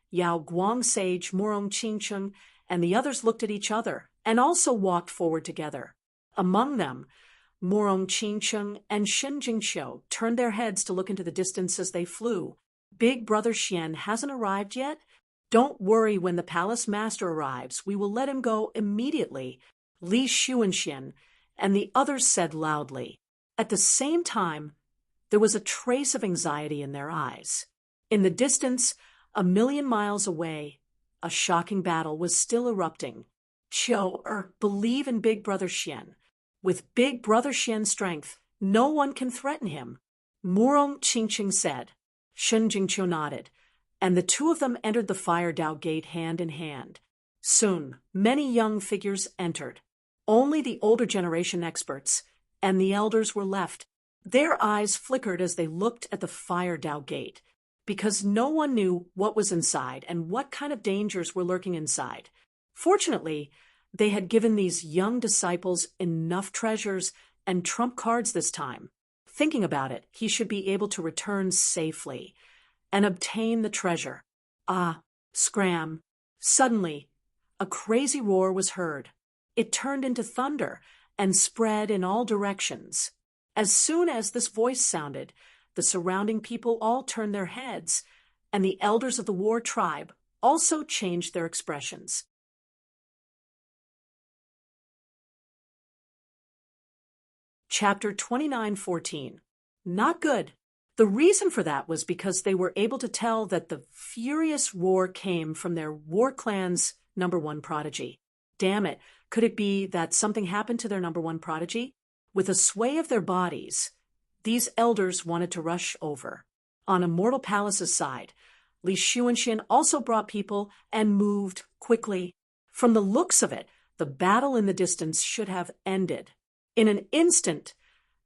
Yao Guang Sage Morong Qingcheng, and the others looked at each other and also walked forward together. Among them, Morong Qingcheng and Shen Jingxiu turned their heads to look into the distance as they flew. Big Brother Xian hasn't arrived yet? Don't worry, when the palace master arrives, we will let him go immediately, Li Xuanxian and the others said loudly. At the same time, there was a trace of anxiety in their eyes. In the distance, 1,000,000 miles away, a shocking battle was still erupting. Believe in Big Brother Xian. With Big Brother Xian's strength, no one can threaten him, Murong Qingqing said. Shen Jingqiu nodded, and the two of them entered the Fire Dao Gate hand in hand. Soon, many young figures entered. Only the older generation experts and the elders were left. Their eyes flickered as they looked at the Fire Dao Gate, because no one knew what was inside and what kind of dangers were lurking inside. Fortunately, they had given these young disciples enough treasures and trump cards this time. Thinking about it, he should be able to return safely and obtain the treasure. Scram. Suddenly, a crazy roar was heard. It turned into thunder and spread in all directions. As soon as this voice sounded, the surrounding people all turned their heads, and the elders of the war tribe also changed their expressions. Chapter 29:14. Not good. The reason for that was because they were able to tell that the furious roar came from their war clan's #1 prodigy. Damn it, could it be that something happened to their #1 prodigy? With a sway of their bodies, these elders wanted to rush over. On Immortal Palace's side, Li Xuanxian also brought people and moved quickly. From the looks of it, the battle in the distance should have ended. In an instant,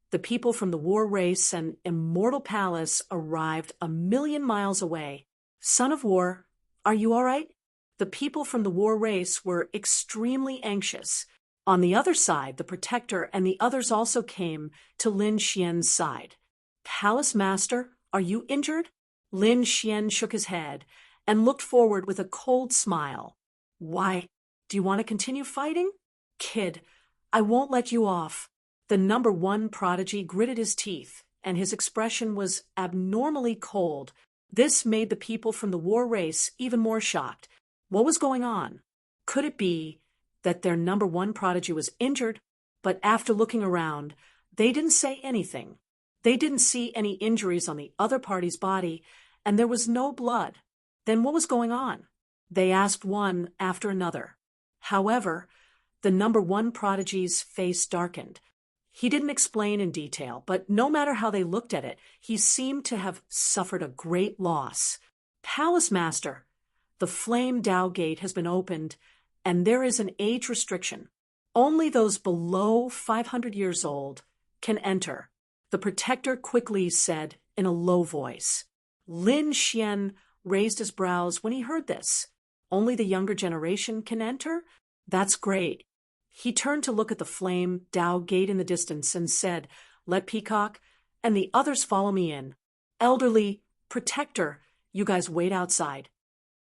the people from the war race and Immortal Palace arrived 1,000,000 miles away. Son of War, are you all right? The people from the war race were extremely anxious. On the other side, the Protector and the others also came to Lin Xian's side. Palace Master, are you injured? Lin Xian shook his head and looked forward with a cold smile. Why, do you want to continue fighting? Kid, I won't let you off. The number one prodigy gritted his teeth, and his expression was abnormally cold. This made the people from the war race even more shocked. What was going on? Could it be that their number one prodigy was injured? But after looking around, they didn't say anything. They didn't see any injuries on the other party's body, and there was no blood. Then what was going on? They asked one after another. However, the number one prodigy's face darkened. He didn't explain in detail, but no matter how they looked at it, he seemed to have suffered a great loss. Palace Master, the Flame Tao Gate has been opened, and there is an age restriction. Only those below 500 years old can enter, the protector quickly said in a low voice. Lin Xian raised his brows when he heard this. Only the younger generation can enter? That's great. He turned to look at the Flame Tao Gate in the distance and said, Let Peacock and the others follow me in. Elderly, protector, you guys wait outside.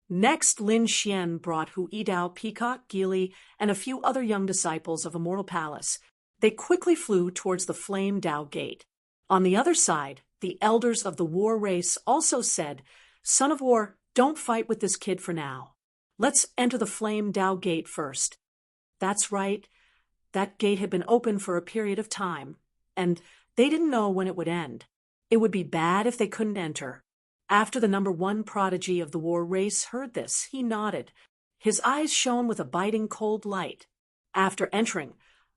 Next, Lin Xian brought Hu Yidao, Peacock, Geely, and a few other young disciples of Immortal Palace. They quickly flew towards the Flame Tao Gate. On the other side, the elders of the war race also said, Son of War, don't fight with this kid for now. Let's enter the Flame Tao Gate first. That's right. That gate had been open for a period of time, and they didn't know when it would end. It would be bad if they couldn't enter. After the number one prodigy of the war race heard this, he nodded. His eyes shone with a biting cold light. After entering,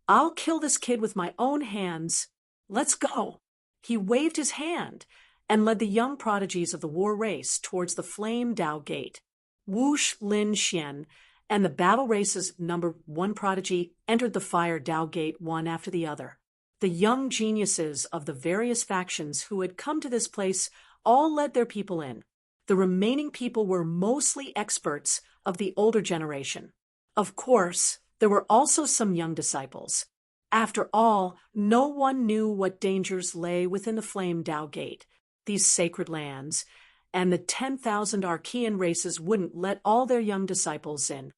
I'll kill this kid with my own hands. Let's go. He waved his hand and led the young prodigies of the war race towards the Flame Tao Gate. Whoosh Lin Xian and the battle race's number one prodigy entered the Fire Tao Gate one after the other. The young geniuses of the various factions who had come to this place all led their people in. The remaining people were mostly experts of the older generation. Of course, there were also some young disciples. After all, no one knew what dangers lay within the Flame Tao Gate, these sacred lands, and the 10,000 Archean races wouldn't let all their young disciples in.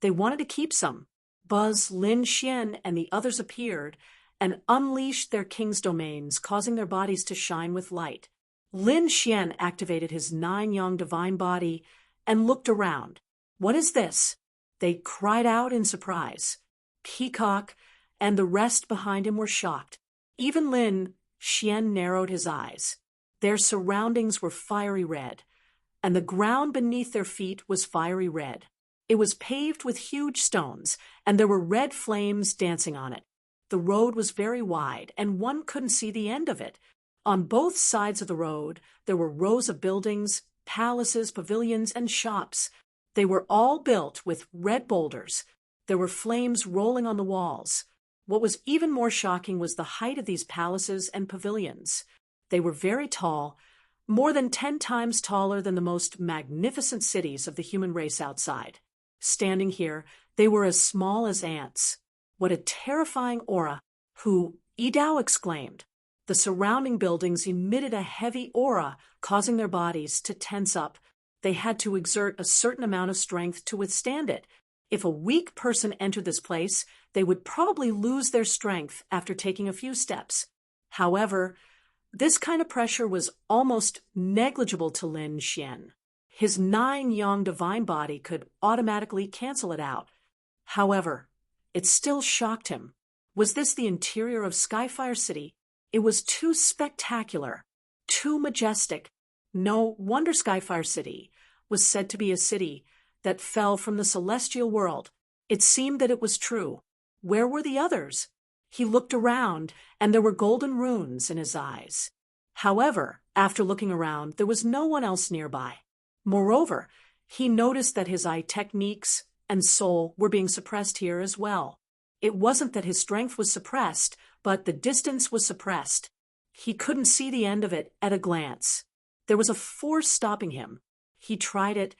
They wanted to keep some. Buzz, Lin Xian, and the others appeared and unleashed their king's domains, causing their bodies to shine with light. Lin Xian activated his 9-yang divine body and looked around. What is this? They cried out in surprise. Peacock and the rest behind him were shocked. Even Lin Xian narrowed his eyes. Their surroundings were fiery red, and the ground beneath their feet was fiery red. It was paved with huge stones, and there were red flames dancing on it. The road was very wide, and one couldn't see the end of it. On both sides of the road, there were rows of buildings, palaces, pavilions, and shops. They were all built with red boulders. There were flames rolling on the walls. What was even more shocking was the height of these palaces and pavilions. They were very tall, more than 10 times taller than the most magnificent cities of the human race outside. Standing here, they were as small as ants. What a terrifying aura! Hu Yidao exclaimed. The surrounding buildings emitted a heavy aura, causing their bodies to tense up. They had to exert a certain amount of strength to withstand it. If a weak person entered this place, they would probably lose their strength after taking a few steps. However, this kind of pressure was almost negligible to Lin Xian. His 9-yang divine body could automatically cancel it out. However, it still shocked him. Was this the interior of Skyfire City? It was too spectacular, too majestic. No wonder Skyfire City was said to be a city that fell from the celestial world. It seemed that it was true. Where were the others? He looked around, and there were golden runes in his eyes. However, after looking around, there was no one else nearby. Moreover, he noticed that his eye techniques and soul were being suppressed here as well. It wasn't that his strength was suppressed, but the distance was suppressed. He couldn't see the end of it at a glance. There was a force stopping him. He tried it,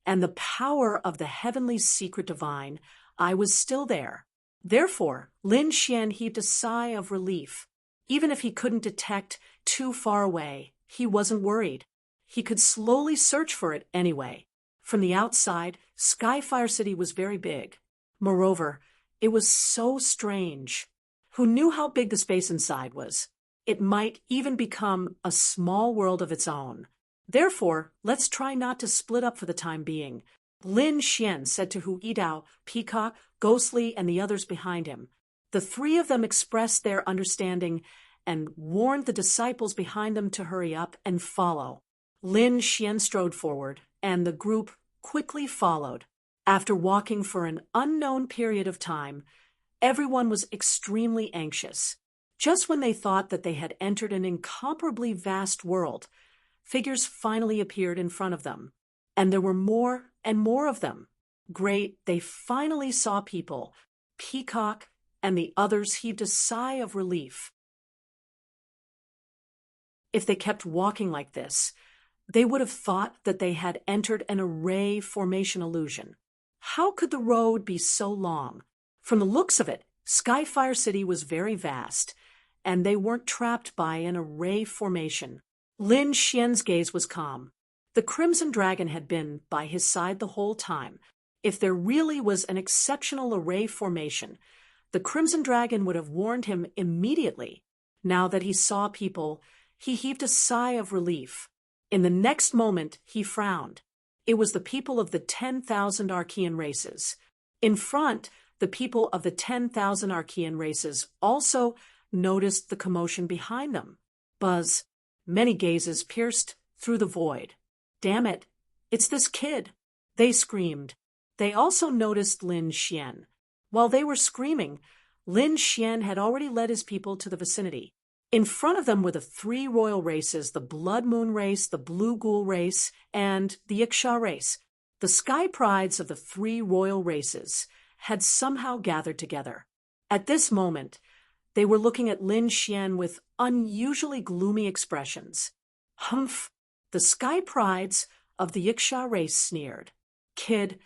and the power of the heavenly secret divine eye was still there. Therefore, Lin Xian heaved a sigh of relief. Even if he couldn't detect too far away, he wasn't worried. He could slowly search for it anyway. From the outside, Skyfire City was very big. Moreover, it was so strange. Who knew how big the space inside was? It might even become a small world of its own. Therefore, let's try not to split up for the time being. Lin Xian said to Hu Yidao, Peacock, Ghostly, and the others behind him. The three of them expressed their understanding and warned the disciples behind them to hurry up and follow. Lin Xian strode forward, and the group quickly followed. After walking for an unknown period of time, everyone was extremely anxious. Just when they thought that they had entered an incomparably vast world, figures finally appeared in front of them, and there were more and more of them. Great, they finally saw people. Peacock and the others heaved a sigh of relief. If they kept walking like this, they would have thought that they had entered an array formation illusion. How could the road be so long? From the looks of it, Skyfire City was very vast, and they weren't trapped by an array formation. Lin Xian's gaze was calm. The Crimson Dragon had been by his side the whole time. If there really was an exceptional array formation, the Crimson Dragon would have warned him immediately. Now that he saw people, he heaved a sigh of relief. In the next moment, he frowned. It was the people of the 10,000 Archean races. In front, the people of the 10,000 Archean races also noticed the commotion behind them. Buzz. Many gazes pierced through the void. Damn it, it's this kid, they screamed. They also noticed Lin Xian. While they were screaming, Lin Xian had already led his people to the vicinity. In front of them were the three royal races, the Blood Moon race, the Blue Ghoul race, and the Iksha race. The sky prides of the three royal races had somehow gathered together. At this moment, they were looking at Lin Xian with unusually gloomy expressions. Humph! The sky prides of the Iksha race sneered. Kid,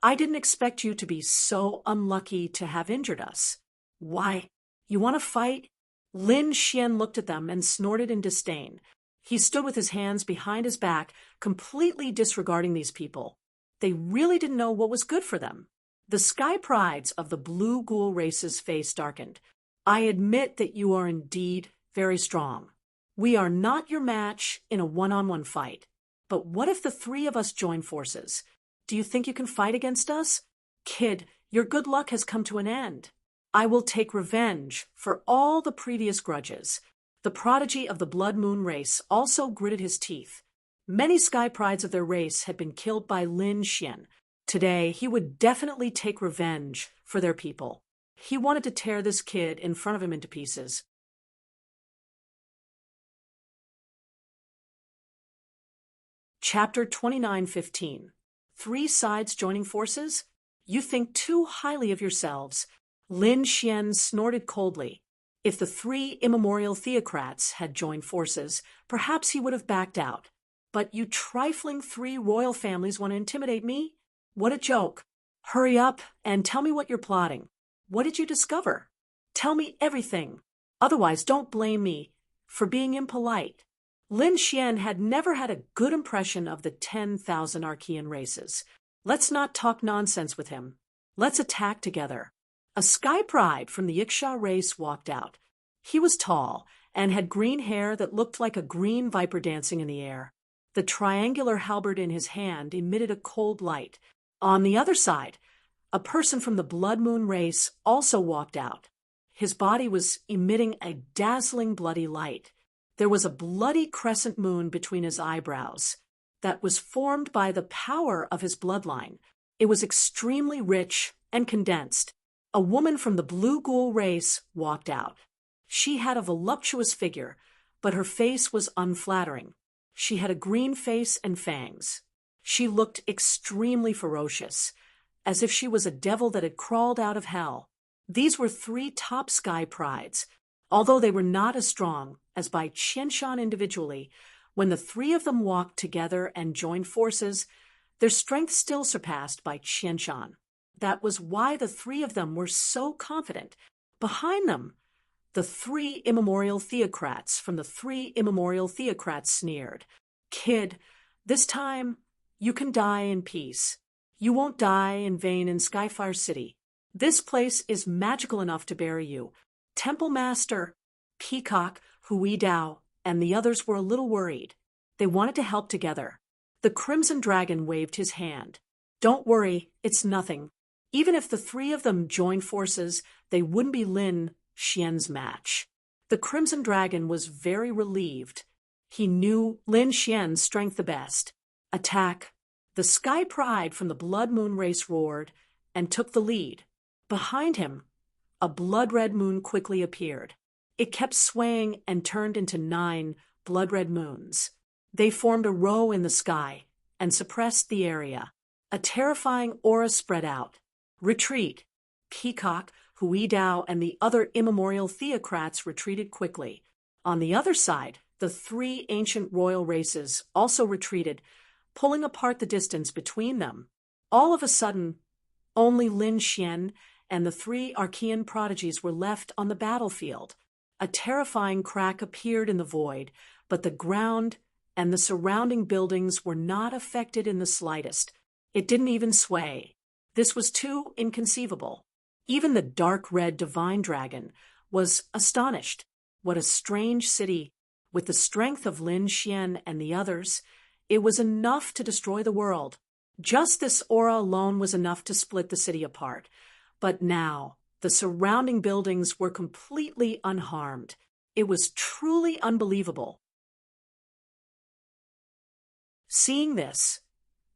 I didn't expect you to be so unlucky to have injured us. Why, you want to fight? Lin Xian looked at them and snorted in disdain. He stood with his hands behind his back, completely disregarding these people. They really didn't know what was good for them. The sky prides of the Blue Ghoul race's face darkened. I admit that you are indeed very strong. We are not your match in a one-on-one fight. But what if the three of us join forces? Do you think you can fight against us? Kid, your good luck has come to an end. I will take revenge for all the previous grudges. The prodigy of the Blood Moon race also gritted his teeth. Many sky prides of their race had been killed by Lin Xian. Today, he would definitely take revenge for their people. He wanted to tear this kid in front of him into pieces. Chapter 29:15. Three sides joining forces? You think too highly of yourselves. Lin Xian snorted coldly. If the three immemorial theocrats had joined forces, perhaps he would have backed out. But you trifling three royal families want to intimidate me? What a joke. Hurry up and tell me what you're plotting. What did you discover? Tell me everything. Otherwise, don't blame me for being impolite. Lin Xian had never had a good impression of the 10,000 Archean races. Let's not talk nonsense with him. Let's attack together. A sky pride from the Iksha race walked out. He was tall and had green hair that looked like a green viper dancing in the air. The triangular halberd in his hand emitted a cold light. On the other side, a person from the Blood Moon race also walked out. His body was emitting a dazzling bloody light. There was a bloody crescent moon between his eyebrows that was formed by the power of his bloodline. It was extremely rich and condensed. A woman from the Blue Ghoul race walked out. She had a voluptuous figure, but her face was unflattering. She had a green face and fangs. She looked extremely ferocious, as if she was a devil that had crawled out of hell. These were three top sky prides. Although they were not as strong as by Qianshan individually, when the three of them walked together and joined forces, their strength still surpassed by Qianshan. That was why the three of them were so confident. Behind them, the three immemorial theocrats from the three immemorial theocrats sneered. Kid, this time You can die in peace. You won't die in vain in Skyfire City. This place is magical enough to bury you. Temple Master, Peacock, Hui Dao, and the others were a little worried. They wanted to help together. The Crimson Dragon waved his hand. Don't worry, it's nothing. Even if the three of them joined forces, they wouldn't be Lin Xian's match. The Crimson Dragon was very relieved. He knew Lin Xian's strength the best. Attack! The Sky Pride from the Blood Moon race roared and took the lead. Behind him, a blood-red moon quickly appeared. It kept swaying and turned into 9 blood-red moons. They formed a row in the sky and suppressed the area. A terrifying aura spread out. Retreat! Peacock, Hui Dao, and the other immemorial theocrats retreated quickly. On the other side, the 3 ancient royal races also retreated, pulling apart the distance between them. All of a sudden, only Lin Xian and the 3 Archean prodigies were left on the battlefield. A terrifying crack appeared in the void, but the ground and the surrounding buildings were not affected in the slightest. It didn't even sway. This was too inconceivable. Even the dark red divine dragon was astonished. What a strange city! With the strength of Lin Xian and the others, it was enough to destroy the world. Just this aura alone was enough to split the city apart. But now, the surrounding buildings were completely unharmed. It was truly unbelievable. Seeing this,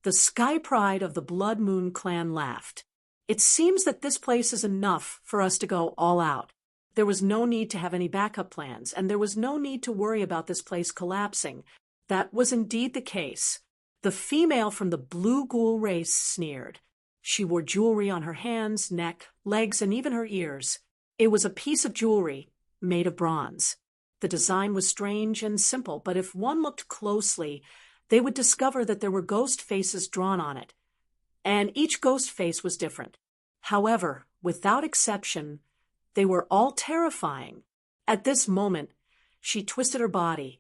the Sky Pride of the Blood Moon clan laughed. It seems that this place is enough for us to go all out. There was no need to have any backup plans, and there was no need to worry about this place collapsing. That was indeed the case. The female from the Blue Ghoul race sneered. She wore jewelry on her hands, neck, legs, and even her ears. It was a piece of jewelry made of bronze. The design was strange and simple, but if one looked closely, they would discover that there were ghost faces drawn on it, and each ghost face was different. However, without exception, they were all terrifying. At this moment, she twisted her body,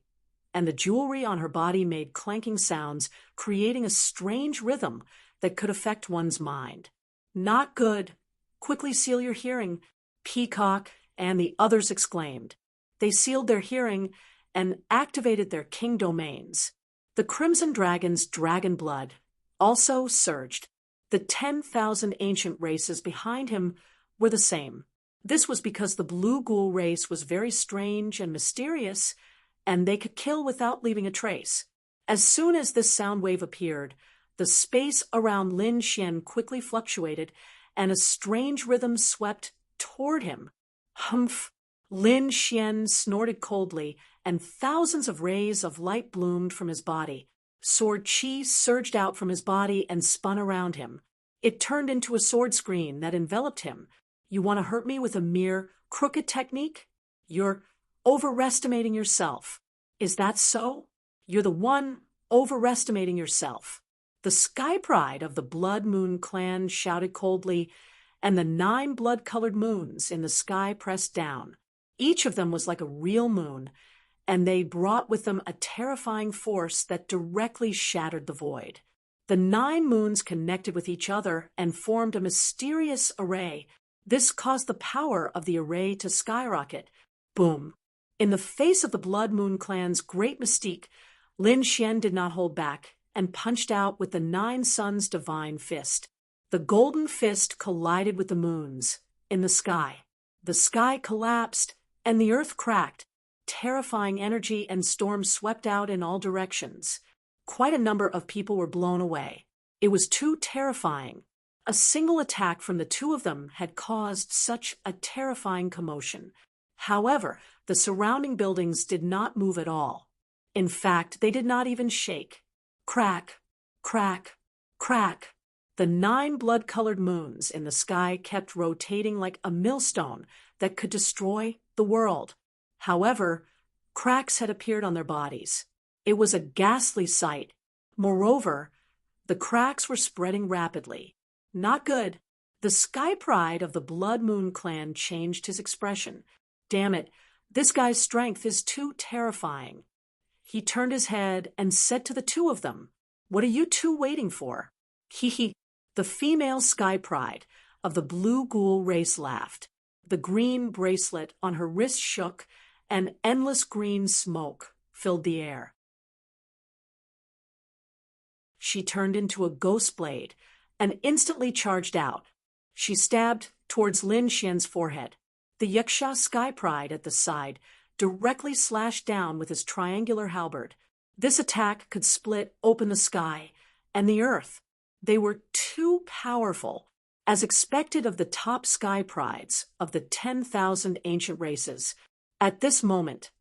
and the jewelry on her body made clanking sounds, creating a strange rhythm that could affect one's mind. Not good. Quickly seal your hearing, Peacock and the others exclaimed. They sealed their hearing and activated their king domains. The Crimson Dragon's dragon blood also surged. The 10,000 ancient races behind him were the same. This was because the Blue Ghoul race was very strange and mysterious, and they could kill without leaving a trace. As soon as this sound wave appeared, the space around Lin Xian quickly fluctuated, and a strange rhythm swept toward him. Humph! Lin Xian snorted coldly, and thousands of rays of light bloomed from his body. Sword chi surged out from his body and spun around him. It turned into a sword screen that enveloped him. You want to hurt me with a mere crooked technique? You're overestimating yourself. Is that so? You're the one overestimating yourself. The Sky Pride of the Blood Moon clan shouted coldly, and the 9 blood-colored moons in the sky pressed down. Each of them was like a real moon, and they brought with them a terrifying force that directly shattered the void. The 9 moons connected with each other and formed a mysterious array. This caused the power of the array to skyrocket. Boom! In the face of the Blood Moon clan's great mystique, Lin Xian did not hold back and punched out with the 9 suns' divine fist. The golden fist collided with the moons in the sky. The sky collapsed, and the earth cracked. Terrifying energy and storms swept out in all directions. Quite a number of people were blown away. It was too terrifying. A single attack from the 2 of them had caused such a terrifying commotion. However, the surrounding buildings did not move at all. In fact, they did not even shake. Crack, crack, crack. The 9 blood-colored moons in the sky kept rotating like a millstone that could destroy the world. However, cracks had appeared on their bodies. It was a ghastly sight. Moreover, the cracks were spreading rapidly. Not good. The Sky Pride of the Blood Moon clan changed his expression. Damn it, this guy's strength is too terrifying. He turned his head and said to the 2 of them, What are you two waiting for? Hee hee. The female sky pride of the blue ghoul race laughed. The green bracelet on her wrist shook, and endless green smoke filled the air. She turned into a ghost blade and instantly charged out. She stabbed towards Lin Xian's forehead. The Yaksha sky pride at the side directly slashed down with his triangular halberd. This attack could split open the sky and the earth. They were too powerful, as expected of the top sky prides of the 10,000 ancient races. At this moment,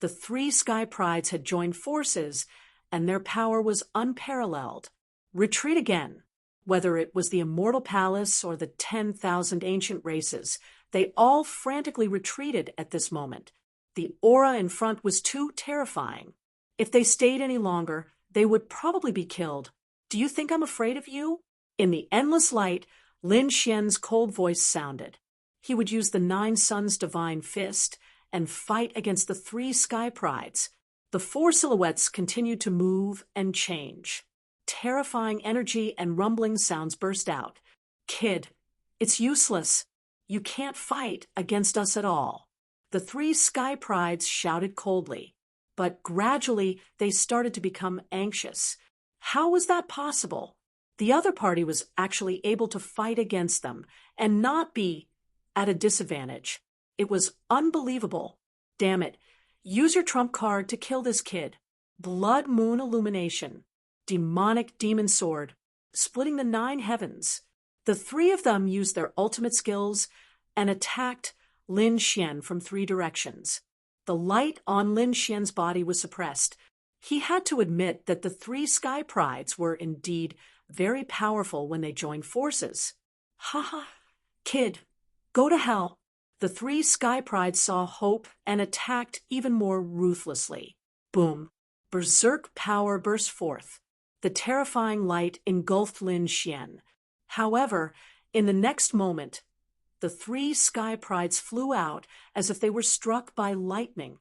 the 3 sky prides had joined forces, and their power was unparalleled. Retreat again. Whether it was the Immortal Palace or the 10,000 ancient races, they all frantically retreated at this moment. The aura in front was too terrifying. If they stayed any longer, they would probably be killed. Do you think I'm afraid of you? In the endless light, Lin Xian's cold voice sounded. He would use the 9 suns' divine fist and fight against the 3 sky prides. The 4 silhouettes continued to move and change. Terrifying energy and rumbling sounds burst out. Kid, it's useless. You can't fight against us at all. The 3 sky prides shouted coldly, but gradually they started to become anxious. How was that possible? The other party was actually able to fight against them and not be at a disadvantage. It was unbelievable. Damn it. Use your trump card to kill this kid. Blood Moon Illumination. Demonic Demon Sword. Splitting the 9 heavens. The 3 of them used their ultimate skills and attacked Lin Xian from 3 directions. The light on Lin Xian's body was suppressed. He had to admit that the 3 sky prides were indeed very powerful when they joined forces. Haha, kid, go to hell. The 3 sky prides saw hope and attacked even more ruthlessly. Boom. Berserk power burst forth. The terrifying light engulfed Lin Xian. However, in the next moment, the 3 sky prides flew out as if they were struck by lightning.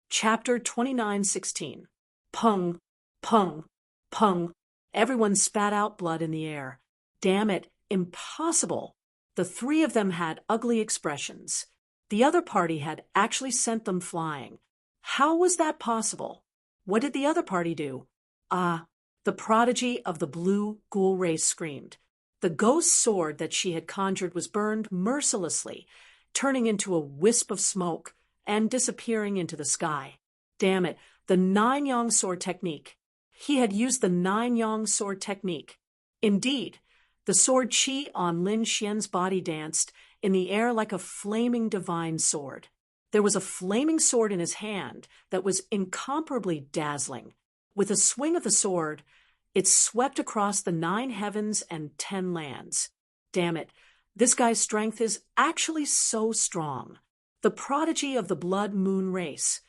Chapter 29:16. Pung, pung, pung. Everyone spat out blood in the air. Damn it, impossible. The 3 of them had ugly expressions. The other party had actually sent them flying. How was that possible? What did the other party do? The prodigy of the blue ghoul race screamed. The ghost sword that she had conjured was burned mercilessly, turning into a wisp of smoke and disappearing into the sky. Damn it, the 9-yang sword technique. He had used the 9-yang sword technique. Indeed, the sword chi on Lin Xian's body danced in the air like a flaming divine sword. There was a flaming sword in his hand that was incomparably dazzling. With a swing of the sword, it swept across the 9 heavens and 10 lands. Damn it, this guy's strength is actually so strong. The prodigy of the blood moon race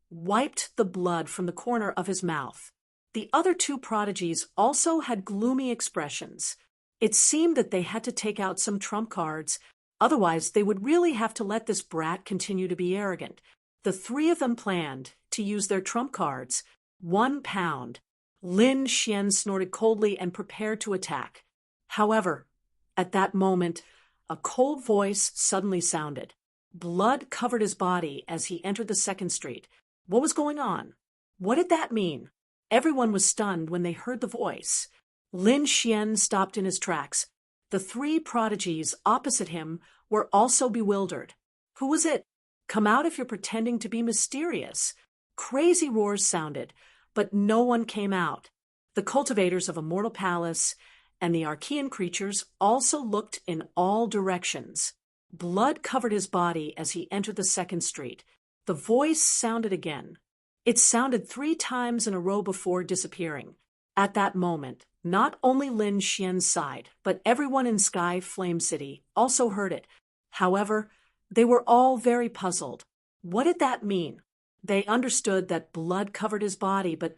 wiped the blood from the corner of his mouth. The other 2 prodigies also had gloomy expressions. It seemed that they had to take out some trump cards, otherwise they would really have to let this brat continue to be arrogant. The 3 of them planned to use their trump cards. 1 pound. Lin Xian snorted coldly and prepared to attack. However, at that moment, a cold voice suddenly sounded. Blood covered his body as he entered the 2nd street. What was going on? What did that mean? Everyone was stunned when they heard the voice. Lin Xian stopped in his tracks. The 3 prodigies opposite him were also bewildered. Who was it? Come out if you're pretending to be mysterious. Crazy roars sounded, but no one came out. The cultivators of Immortal Palace and the Archean creatures also looked in all directions. Blood covered his body as he entered the 2nd street. The voice sounded again. It sounded 3 times in a row before disappearing. At that moment, not only Lin Xian's side, but everyone in Sky Flame City also heard it. However, they were all very puzzled. What did that mean? They understood that blood covered his body, but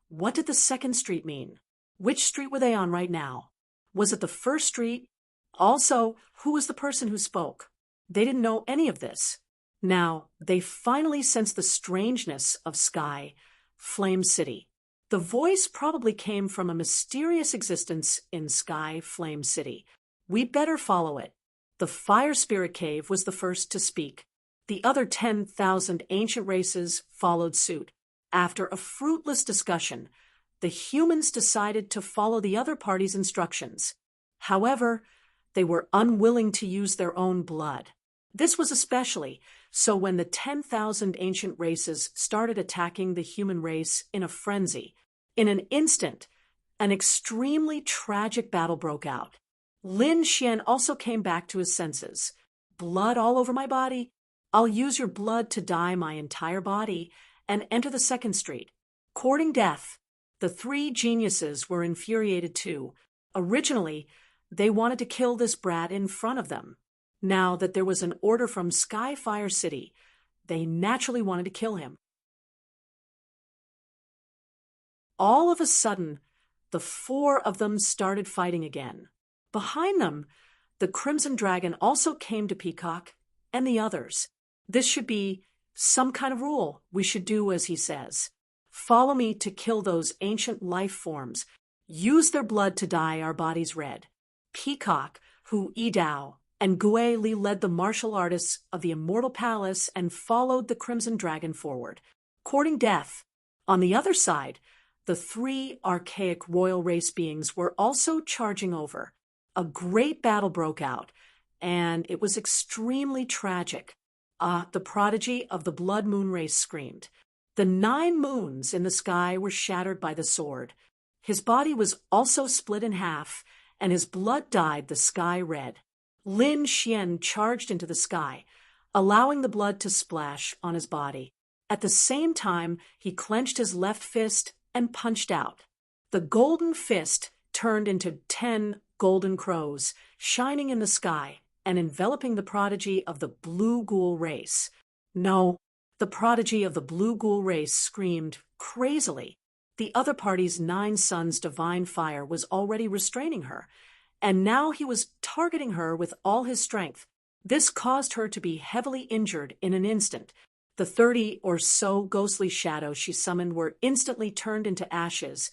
what did the 2nd street mean? Which street were they on right now? Was it the 1st street? Also, who was the person who spoke? They didn't know any of this. Now, they finally sensed the strangeness of Sky Flame City. The voice probably came from a mysterious existence in Sky Flame City. We'd better follow it. The Fire Spirit Cave was the first to speak. The other 10,000 ancient races followed suit. After a fruitless discussion, the humans decided to follow the other party's instructions. However, they were unwilling to use their own blood. This was especially so when the 10,000 ancient races started attacking the human race in a frenzy. In an instant, an extremely tragic battle broke out. Lin Xian also came back to his senses. Blood all over my body? I'll use your blood to dye my entire body and enter the second street. Courting death. The three geniuses were infuriated too. Originally, they wanted to kill this brat in front of them. Now that there was an order from Skyfire City, they naturally wanted to kill him. All of a sudden, the four of them started fighting again. Behind them, the Crimson Dragon also came to Peacock and the others. This should be some kind of rule. We should do as he says. Follow me to kill those ancient life forms. Use their blood to dye our bodies red. Peacock, Hu Yidao, and Gui Li led the martial artists of the Immortal Palace and followed the Crimson Dragon forward, courting death. On the other side, the three archaic royal race beings were also charging over. A great battle broke out, and it was extremely tragic. The prodigy of the Blood Moon race screamed. The 9 moons in the sky were shattered by the sword. His body was also split in half, and his blood dyed the sky red. Lin Xian charged into the sky, allowing the blood to splash on his body. At the same time, he clenched his left fist and punched out. The golden fist turned into 10 golden crows, shining in the sky and enveloping the prodigy of the Blue Ghoul race. No, the prodigy of the Blue Ghoul race screamed crazily. The other party's 9 sons' divine fire was already restraining her, and now he was targeting her with all his strength. This caused her to be heavily injured in an instant. The 30 or so ghostly shadows she summoned were instantly turned into ashes,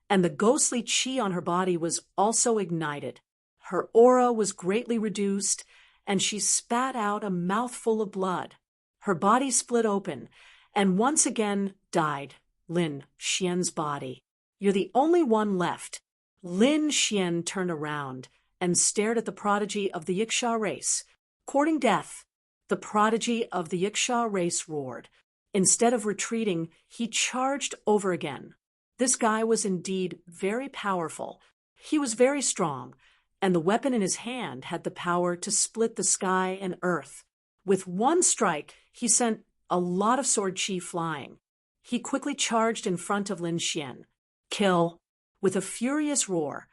and the ghostly chi on her body was also ignited. Her aura was greatly reduced, and she spat out a mouthful of blood. Her body split open, and once again died Lin Xian's body. You're the only one left. Lin Xian turned around and stared at the prodigy of the Yiksha race. Courting death, the prodigy of the Yiksha race roared. Instead of retreating, he charged over again. This guy was indeed very powerful. He was very strong, and the weapon in his hand had the power to split the sky and earth. With one strike, he sent a lot of sword chi flying. He quickly charged in front of Lin Xian. Kill. With a furious roar,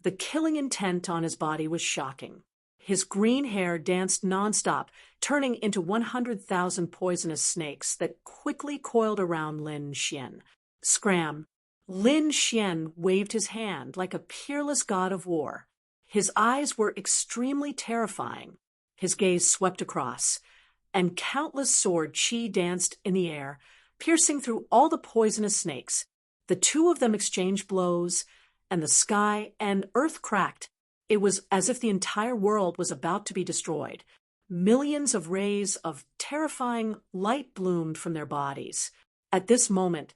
the killing intent on his body was shocking. His green hair danced nonstop, turning into 100,000 poisonous snakes that quickly coiled around Lin Xian. Scram. Lin Xian waved his hand like a peerless god of war. His eyes were extremely terrifying. His gaze swept across, and countless sword chi danced in the air, piercing through all the poisonous snakes. The two of them exchanged blows, and the sky and earth cracked. It was as if the entire world was about to be destroyed. Millions of rays of terrifying light bloomed from their bodies. At this moment,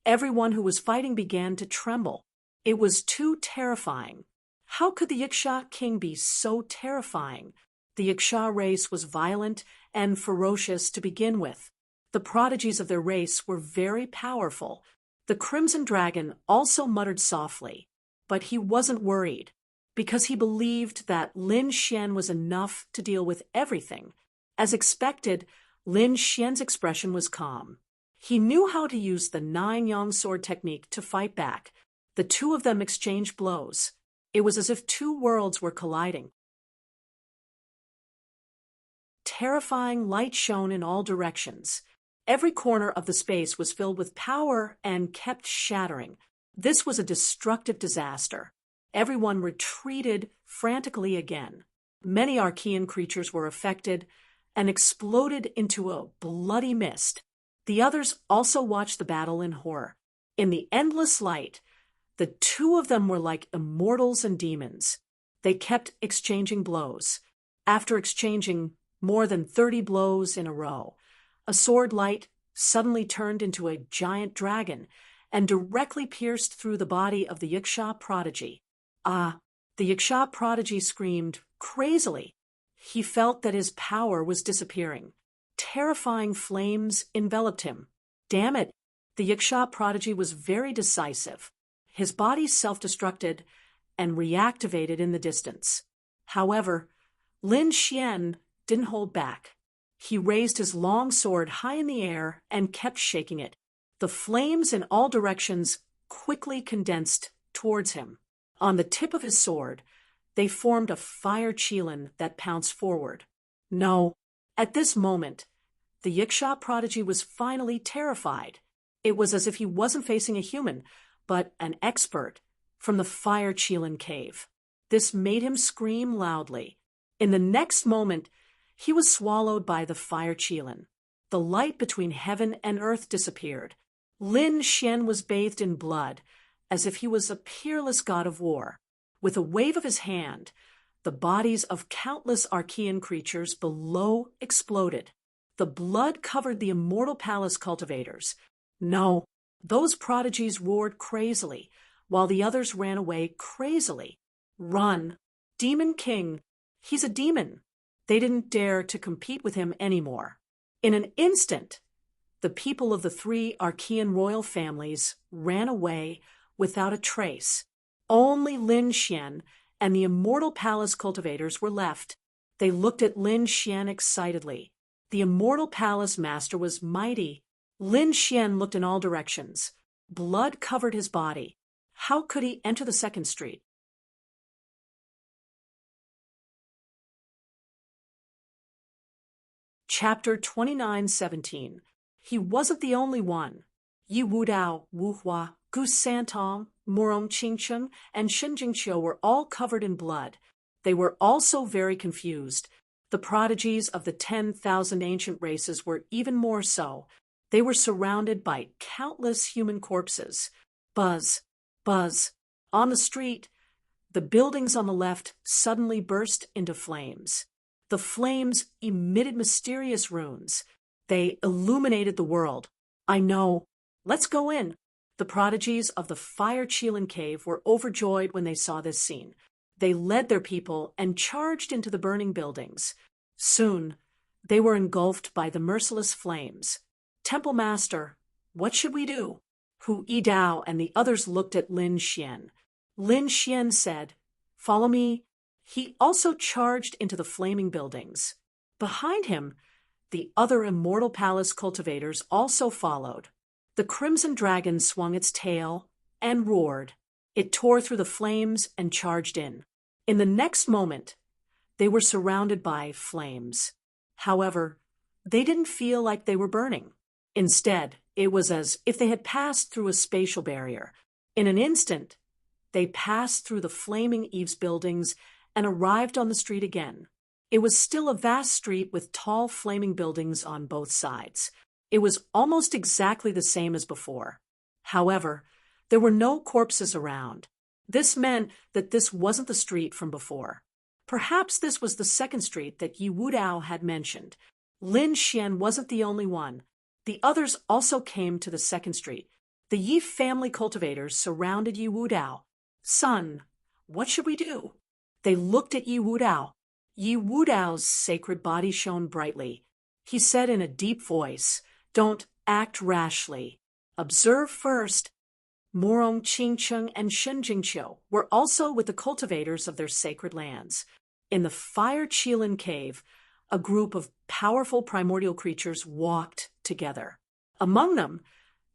everyone who was fighting began to tremble. It was too terrifying. How could the Yiksha king be so terrifying? The Yiksha race was violent and ferocious to begin with. The prodigies of their race were very powerful. The Crimson Dragon also muttered softly, but he wasn't worried, because he believed that Lin Xian was enough to deal with everything. As expected, Lin Xian's expression was calm. He knew how to use the 9-yang sword technique to fight back. The two of them exchanged blows. It was as if two worlds were colliding. Terrifying light shone in all directions. Every corner of the space was filled with power and kept shattering. This was a destructive disaster. Everyone retreated frantically again. Many Archean creatures were affected, and exploded into a bloody mist. The others also watched the battle in horror. In the endless light, the two of them were like immortals and demons. They kept exchanging blows. After exchanging more than 30 blows in a row, a sword light suddenly turned into a giant dragon and directly pierced through the body of the Yiksha prodigy. The Yiksha prodigy screamed crazily. He felt that his power was disappearing. Terrifying flames enveloped him. Damn it! The Yiksha prodigy was very decisive. His body self-destructed and reactivated in the distance. However, Lin Xian didn't hold back. He raised his long sword high in the air and kept shaking it. The flames in all directions quickly condensed towards him. On the tip of his sword, they formed a fire qilin that pounced forward. No, at this moment, the Yiksha prodigy was finally terrified. It was as if he wasn't facing a human, but an expert from the fire qilin cave. This made him scream loudly. In the next moment, he was swallowed by the fire qilin. The light between heaven and earth disappeared. Lin Xian was bathed in blood, as if he was a peerless god of war. With a wave of his hand, the bodies of countless Archean creatures below exploded. The blood covered the immortal palace cultivators. No, those prodigies roared crazily, while the others ran away crazily. Run! Demon King! He's a demon! They didn't dare to compete with him anymore. In an instant, the people of the 3 Archean royal families ran away without a trace. Only Lin Xian and the immortal palace cultivators were left. They looked at Lin Xian excitedly. The immortal palace master was mighty. Lin Xian looked in all directions. Blood covered his body. How could he enter the second street? Chapter 29:17. He wasn't the only one. Yi Wudao, Wu Hua, Gu Santong, Murong Qingcheng, and Shen Jingqiu were all covered in blood. They were also very confused. The prodigies of the 10,000 ancient races were even more so. They were surrounded by countless human corpses. Buzz, buzz. On the street, the buildings on the left suddenly burst into flames. The flames emitted mysterious runes. They illuminated the world. I know. Let's go in. The prodigies of the fire qilin cave were overjoyed when they saw this scene. They led their people and charged into the burning buildings. Soon, they were engulfed by the merciless flames. Temple Master, what should we do? Hu Yidao and the others looked at Lin Xian. Lin Xian said, "Follow me." He also charged into the flaming buildings. Behind him, the other immortal palace cultivators also followed. The crimson dragon swung its tail and roared. It tore through the flames and charged in. In the next moment, they were surrounded by flames. However, they didn't feel like they were burning. Instead, it was as if they had passed through a spatial barrier. In an instant, they passed through the flaming eaves buildings and arrived on the street again. It was still a vast street with tall flaming buildings on both sides. It was almost exactly the same as before. However, there were no corpses around. This meant that this wasn't the street from before. Perhaps this was the second street that Yi Wudao had mentioned. Lin Xian wasn't the only one. The others also came to the second street. The Yi family cultivators surrounded Yi Wudao. "Son, what should we do?" They looked at Yi Wudao. Yi Wudao's sacred body shone brightly. He said in a deep voice, "Don't act rashly. Observe first." Murong Qingcheng and Shen Jingqiu were also with the cultivators of their sacred lands. In the fire qilin cave, a group of powerful primordial creatures walked together. Among them,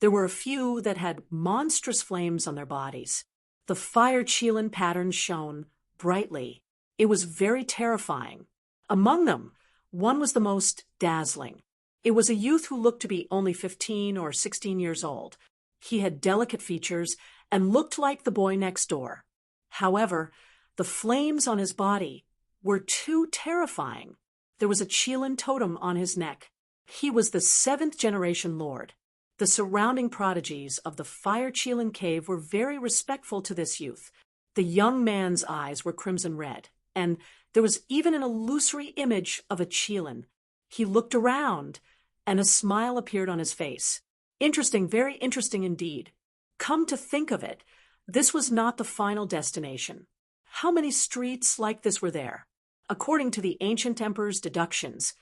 there were a few that had monstrous flames on their bodies. The fire qilin pattern shone brightly. It was very terrifying. Among them, one was the most dazzling. It was a youth who looked to be only 15 or 16 years old. He had delicate features and looked like the boy next door. However, the flames on his body were too terrifying. there was a Qilin totem on his neck. He was the seventh-generation lord. The surrounding prodigies of the Fire Qilin cave were very respectful to this youth. The young man's eyes were crimson red, and there was even an illusory image of a Qilin. He looked around, and a smile appeared on his face. Interesting, very interesting indeed. Come to think of it, this was not the final destination. How many streets like this were there? According to the ancient emperor's deductions,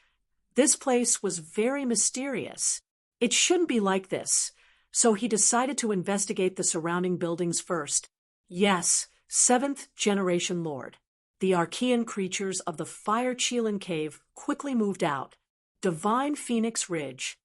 this place was very mysterious. It shouldn't be like this, so he decided to investigate the surrounding buildings first. Yes, seventh-generation lord. The Archean creatures of the Fire Qilin cave quickly moved out. Divine Phoenix Ridge.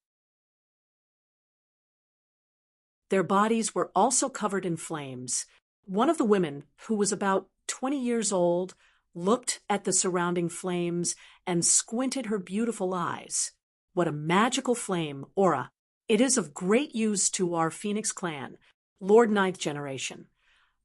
Their bodies were also covered in flames. One of the women, who was about 20 years old, looked at the surrounding flames and squinted her beautiful eyes. What a magical flame, aura. It is of great use to our Phoenix clan, Lord Ninth Generation.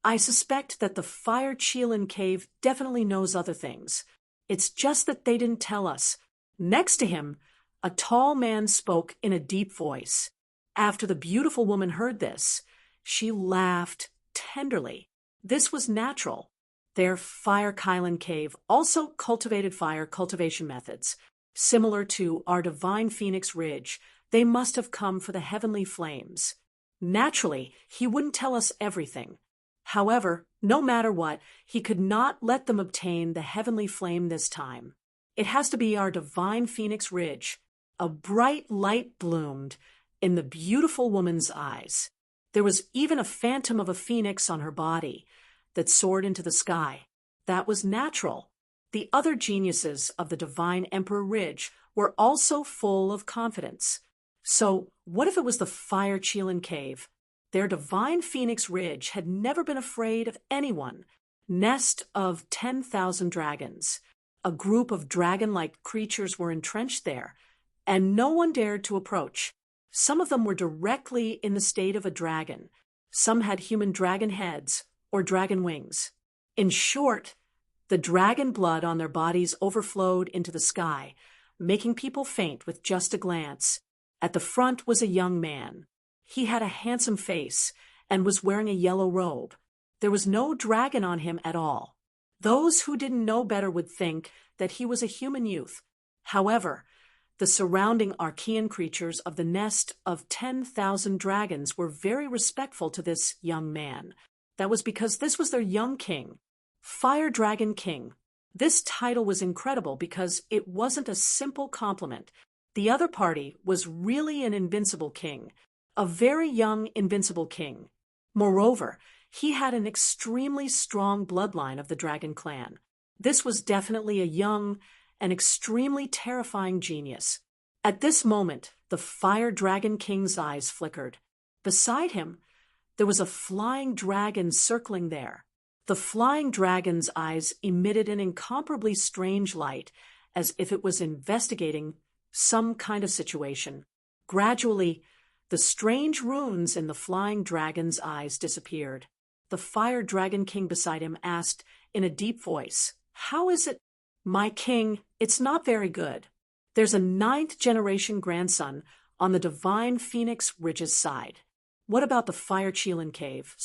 I suspect that the Fire Qilin cave definitely knows other things. It's just that they didn't tell us. Next to him, a tall man spoke in a deep voice. After the beautiful woman heard this, she laughed tenderly. This was natural. Their Fire Qilin cave also cultivated fire cultivation methods. Similar to our Divine Phoenix Ridge, they must have come for the heavenly flames. Naturally, he wouldn't tell us everything. However, no matter what, he could not let them obtain the heavenly flame this time. It has to be our Divine Phoenix Ridge. A bright light bloomed in the beautiful woman's eyes. There was even a phantom of a phoenix on her body that soared into the sky. That was natural. The other geniuses of the Divine Emperor Ridge were also full of confidence. So, what if it was the Fire Qilin cave? Their Divine Phoenix Ridge had never been afraid of anyone. Nest of 10,000 dragons. A group of dragon-like creatures were entrenched there, and no one dared to approach. Some of them were directly in the state of a dragon. Some had human dragon heads or dragon wings. In short, the dragon blood on their bodies overflowed into the sky, making people faint with just a glance. At the front was a young man. He had a handsome face and was wearing a yellow robe. There was no dragon on him at all. Those who didn't know better would think that he was a human youth. However, the surrounding Archean creatures of the nest of 10,000 dragons were very respectful to this young man. That was because this was their young king, Fire Dragon King. This title was incredible because it wasn't a simple compliment. The other party was really an invincible king, a very young invincible king. Moreover, he had an extremely strong bloodline of the dragon clan. This was definitely a young and extremely terrifying genius. At this moment, the Fire Dragon King's eyes flickered. Beside him, there was a flying dragon circling there. The flying dragon's eyes emitted an incomparably strange light, as if it was investigating some kind of situation. Gradually, the strange runes in the flying dragon's eyes disappeared. The Fire Dragon King beside him asked in a deep voice, "How is it, my king? It's not very good. There's a 9th-generation grandson on the Divine Phoenix Ridge's side. What about the Fire Qilin cave?"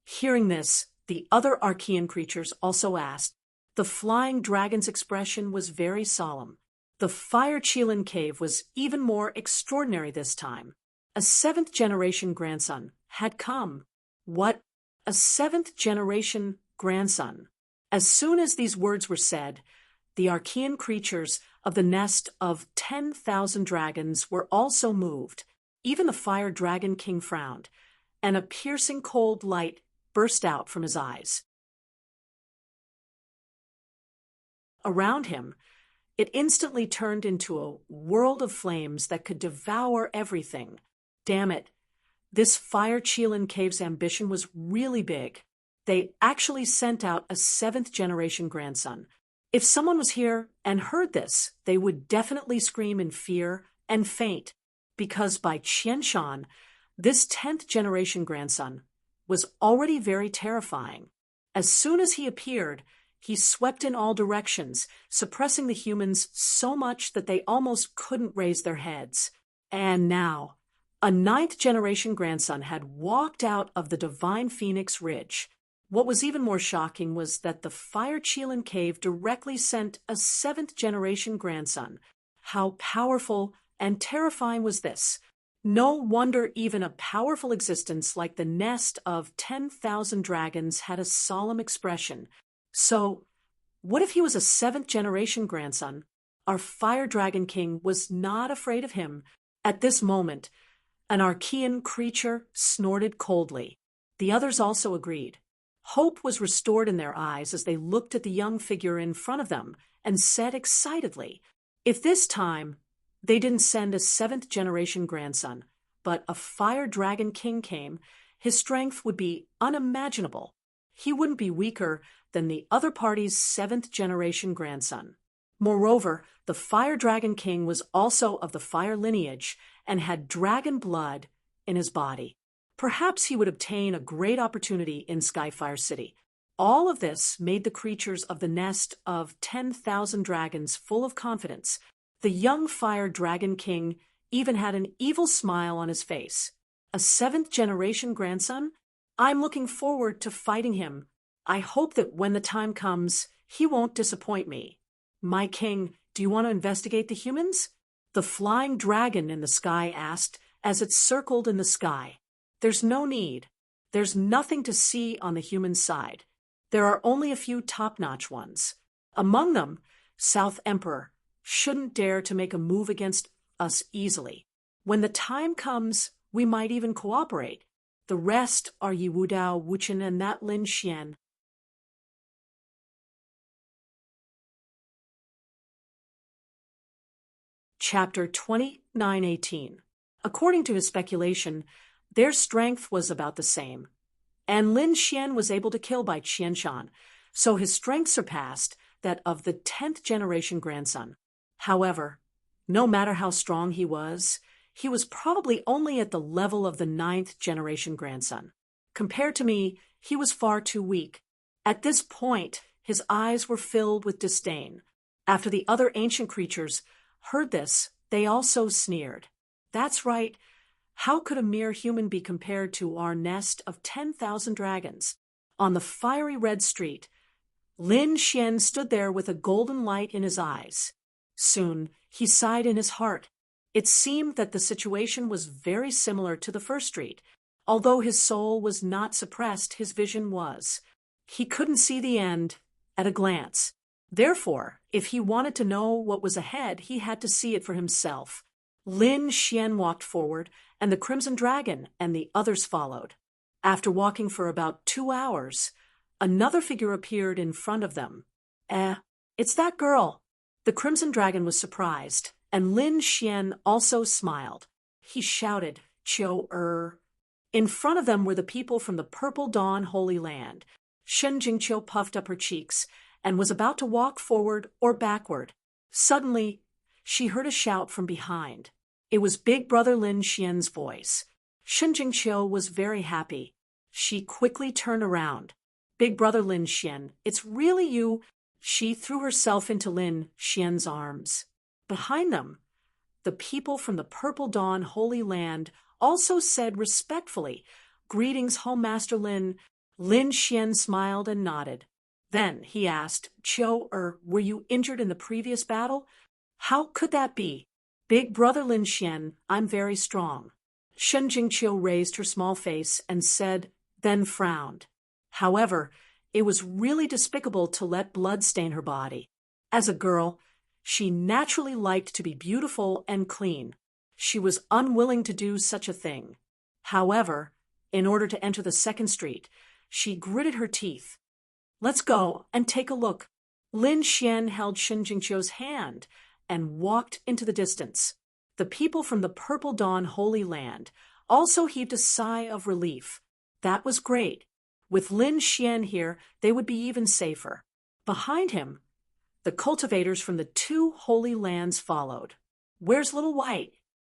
Hearing this, the other Archean creatures also asked. The flying dragon's expression was very solemn. The Fire Qilin cave was even more extraordinary this time. A 7th-generation grandson had come. What? A 7th-generation grandson? As soon as these words were said, the Archean creatures of the nest of 10,000 dragons were also moved. Even the Fire Dragon King frowned, and a piercing cold light burst out from his eyes. Around him, it instantly turned into a world of flames that could devour everything. Damn it, this Fire Qilin cave's ambition was really big. They actually sent out a 7th-generation grandson. If someone was here and heard this, they would definitely scream in fear and faint, because by Qianshan, this 10th-generation grandson was already very terrifying. As soon as he appeared, He swept in all directions, suppressing the humans so much that they almost couldn't raise their heads. And now, a ninth-generation grandson had walked out of the divine Phoenix Ridge. What was even more shocking was that the Fire Cheelin cave directly sent a seventh-generation grandson. How powerful and terrifying was this? No wonder even a powerful existence like the nest of 10,000 dragons had a solemn expression. So, what if he was a seventh-generation grandson? Our Fire Dragon King was not afraid of him. At this moment, an Archean creature snorted coldly. The others also agreed. Hope was restored in their eyes as they looked at the young figure in front of them and said excitedly, if this time they didn't send a seventh-generation grandson, but a Fire Dragon King came, his strength would be unimaginable. He wouldn't be weaker than the other party's seventh-generation grandson. Moreover, the Fire Dragon King was also of the fire lineage and had dragon blood in his body. Perhaps he would obtain a great opportunity in Skyfire City. All of this made the creatures of the nest of 10,000 dragons full of confidence. The young Fire Dragon King even had an evil smile on his face. A seventh-generation grandson? I'm looking forward to fighting him. I hope that when the time comes, he won't disappoint me. My king, do you want to investigate the humans? The flying dragon in the sky asked as it circled in the sky. There's no need. There's nothing to see on the human side. There are only a few top-notch ones. Among them, South Emperor shouldn't dare to make a move against us easily. When the time comes, we might even cooperate. The rest are Yi Wudao, Wuchen, and that Lin Xian. Chapter 29:18. According to his speculation, their strength was about the same, and Lin Xian was able to kill by Qianshan, so his strength surpassed that of the 10th-generation grandson. However, no matter how strong he was probably only at the level of the 9th-generation grandson. Compared to me, he was far too weak. At this point, his eyes were filled with disdain. After the other ancient creatures heard this, they also sneered. That's right. How could a mere human be compared to our nest of 10,000 dragons? On the fiery red street, Lin Xian stood there with a golden light in his eyes. Soon, he sighed in his heart. It seemed that the situation was very similar to the first street. Although his soul was not suppressed, his vision was. He couldn't see the end at a glance. Therefore, if he wanted to know what was ahead, he had to see it for himself. Lin Xian walked forward, and the Crimson Dragon and the others followed. After walking for about 2 hours, another figure appeared in front of them. It's that girl. The Crimson Dragon was surprised, and Lin Xian also smiled. He shouted, Qiu. In front of them were the people from the Purple Dawn Holy Land. Shen Jingqiu puffed up her cheeks and was about to walk forward or backward. Suddenly, she heard a shout from behind. It was Big Brother Lin Xian's voice. Shen Jingqiu was very happy. She quickly turned around. Big Brother Lin Xian, it's really you. She threw herself into Lin Xian's arms. Behind them, the people from the Purple Dawn Holy Land also said respectfully, Greetings, Home Master Lin. Lin Xian smiled and nodded. Then he asked, Qiu, were you injured in the previous battle? How could that be? Big Brother Lin Xian, I'm very strong. Shen Jingqiu raised her small face and said, then frowned. However, it was really despicable to let blood stain her body. As a girl, she naturally liked to be beautiful and clean. She was unwilling to do such a thing. However, in order to enter the second street, she gritted her teeth. Let's go and take a look. Lin Xian held Shen Jingqiu's hand and walked into the distance. The people from the Purple Dawn Holy Land also heaved a sigh of relief. That was great. With Lin Xian here, they would be even safer. Behind him, the cultivators from the 2 holy lands followed. Where's Little White?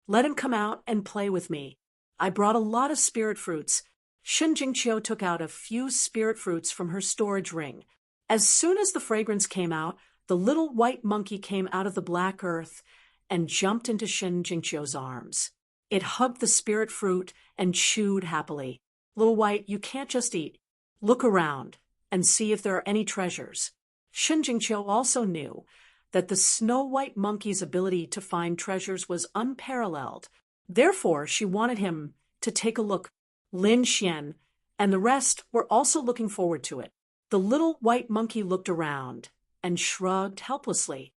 Let him come out and play with me. I brought a lot of spirit fruits. Shen Jingqiu took out a few spirit fruits from her storage ring. As soon as the fragrance came out, the little white monkey came out of the black earth and jumped into Shen Jingqiu's arms. It hugged the spirit fruit and chewed happily. Little White, you can't just eat. Look around and see if there are any treasures. Shen Jingqiu also knew that the snow-white monkey's ability to find treasures was unparalleled. Therefore, she wanted him to take a look. Lin Xian and the rest were also looking forward to it. The little white monkey looked around and shrugged helplessly.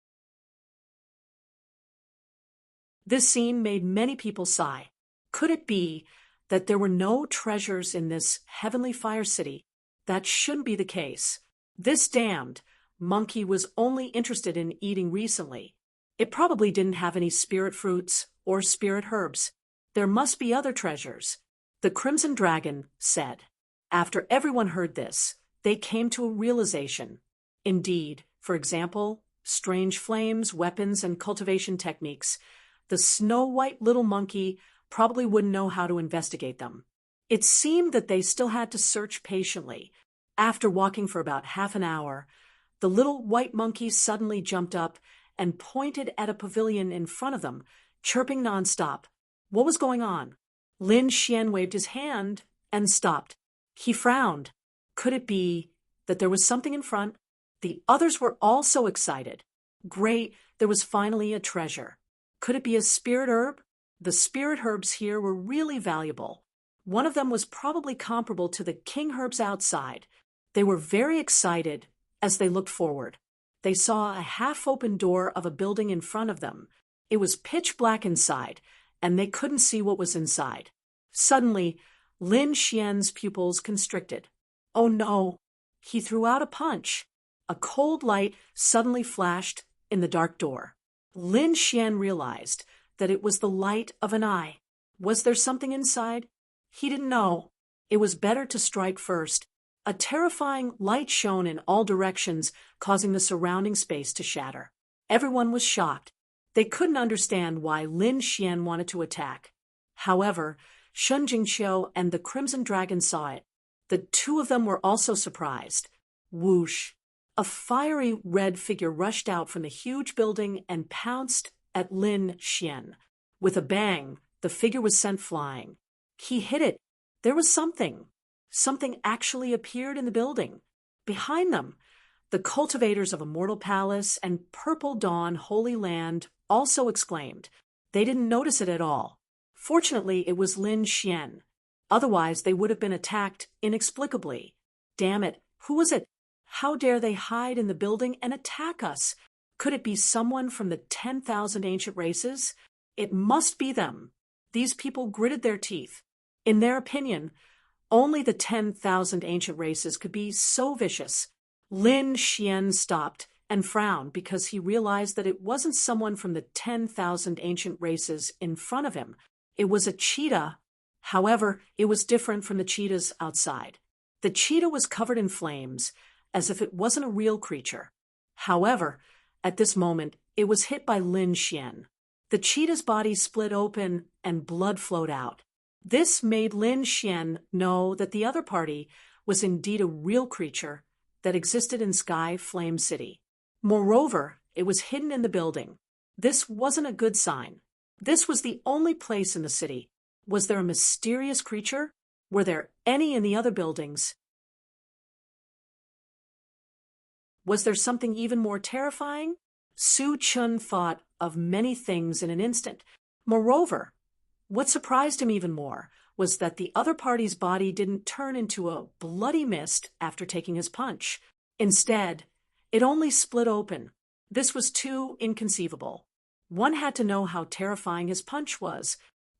This scene made many people sigh. Could it be that there were no treasures in this heavenly fire city? That shouldn't be the case. This damned monkey was only interested in eating recently. It probably didn't have any spirit fruits or spirit herbs. There must be other treasures. The Crimson Dragon said. After everyone heard this, they came to a realization. Indeed, for example, strange flames, weapons, and cultivation techniques. The snow-white little monkey probably wouldn't know how to investigate them. It seemed that they still had to search patiently. After walking for about half an hour, the little white monkey suddenly jumped up and pointed at a pavilion in front of them, chirping nonstop. What was going on? Lin Xian waved his hand and stopped. He frowned. Could it be that there was something in front? The others were also excited. Great, there was finally a treasure. Could it be a spirit herb? The spirit herbs here were really valuable. One of them was probably comparable to the king herbs outside. They were very excited as they looked forward. They saw a half-open door of a building in front of them. It was pitch black inside, and they couldn't see what was inside. Suddenly, Lin Xian's pupils constricted. Oh no! He threw out a punch. A cold light suddenly flashed in the dark door. Lin Xian realized that it was the light of an eye. Was there something inside? He didn't know. It was better to strike first. A terrifying light shone in all directions, causing the surrounding space to shatter. Everyone was shocked. They couldn't understand why Lin Xian wanted to attack. However, Shen Jingqiu and the Crimson Dragon saw it. The two of them were also surprised. Whoosh! A fiery red figure rushed out from the huge building and pounced at Lin Xian. With a bang, the figure was sent flying. He hit it. There was something. Something actually appeared in the building. Behind them, the cultivators of Immortal Palace and Purple Dawn Holy Land also exclaimed. They didn't notice it at all. Fortunately, it was Lin Xian. Otherwise, they would have been attacked inexplicably. Damn it, who was it? How dare they hide in the building and attack us? Could it be someone from the 10,000 ancient races? It must be them. These people gritted their teeth. In their opinion, only the 10,000 ancient races could be so vicious. Lin Xian stopped and frowned because he realized that it wasn't someone from the 10,000 ancient races in front of him. It was a cheetah. However, it was different from the cheetahs outside. The cheetah was covered in flames, as if it wasn't a real creature. However, at this moment, it was hit by Lin Xian. The cheetah's body split open and blood flowed out. This made Lin Xian know that the other party was indeed a real creature that existed in Sky Flame City. Moreover, it was hidden in the building. This wasn't a good sign. This was the only place in the city. Was there a mysterious creature? Were there any in the other buildings? Was there something even more terrifying? Su Chun thought of many things in an instant. Moreover, what surprised him even more was that the other party's body didn't turn into a bloody mist after taking his punch. Instead, it only split open. This was too inconceivable. One had to know how terrifying his punch was.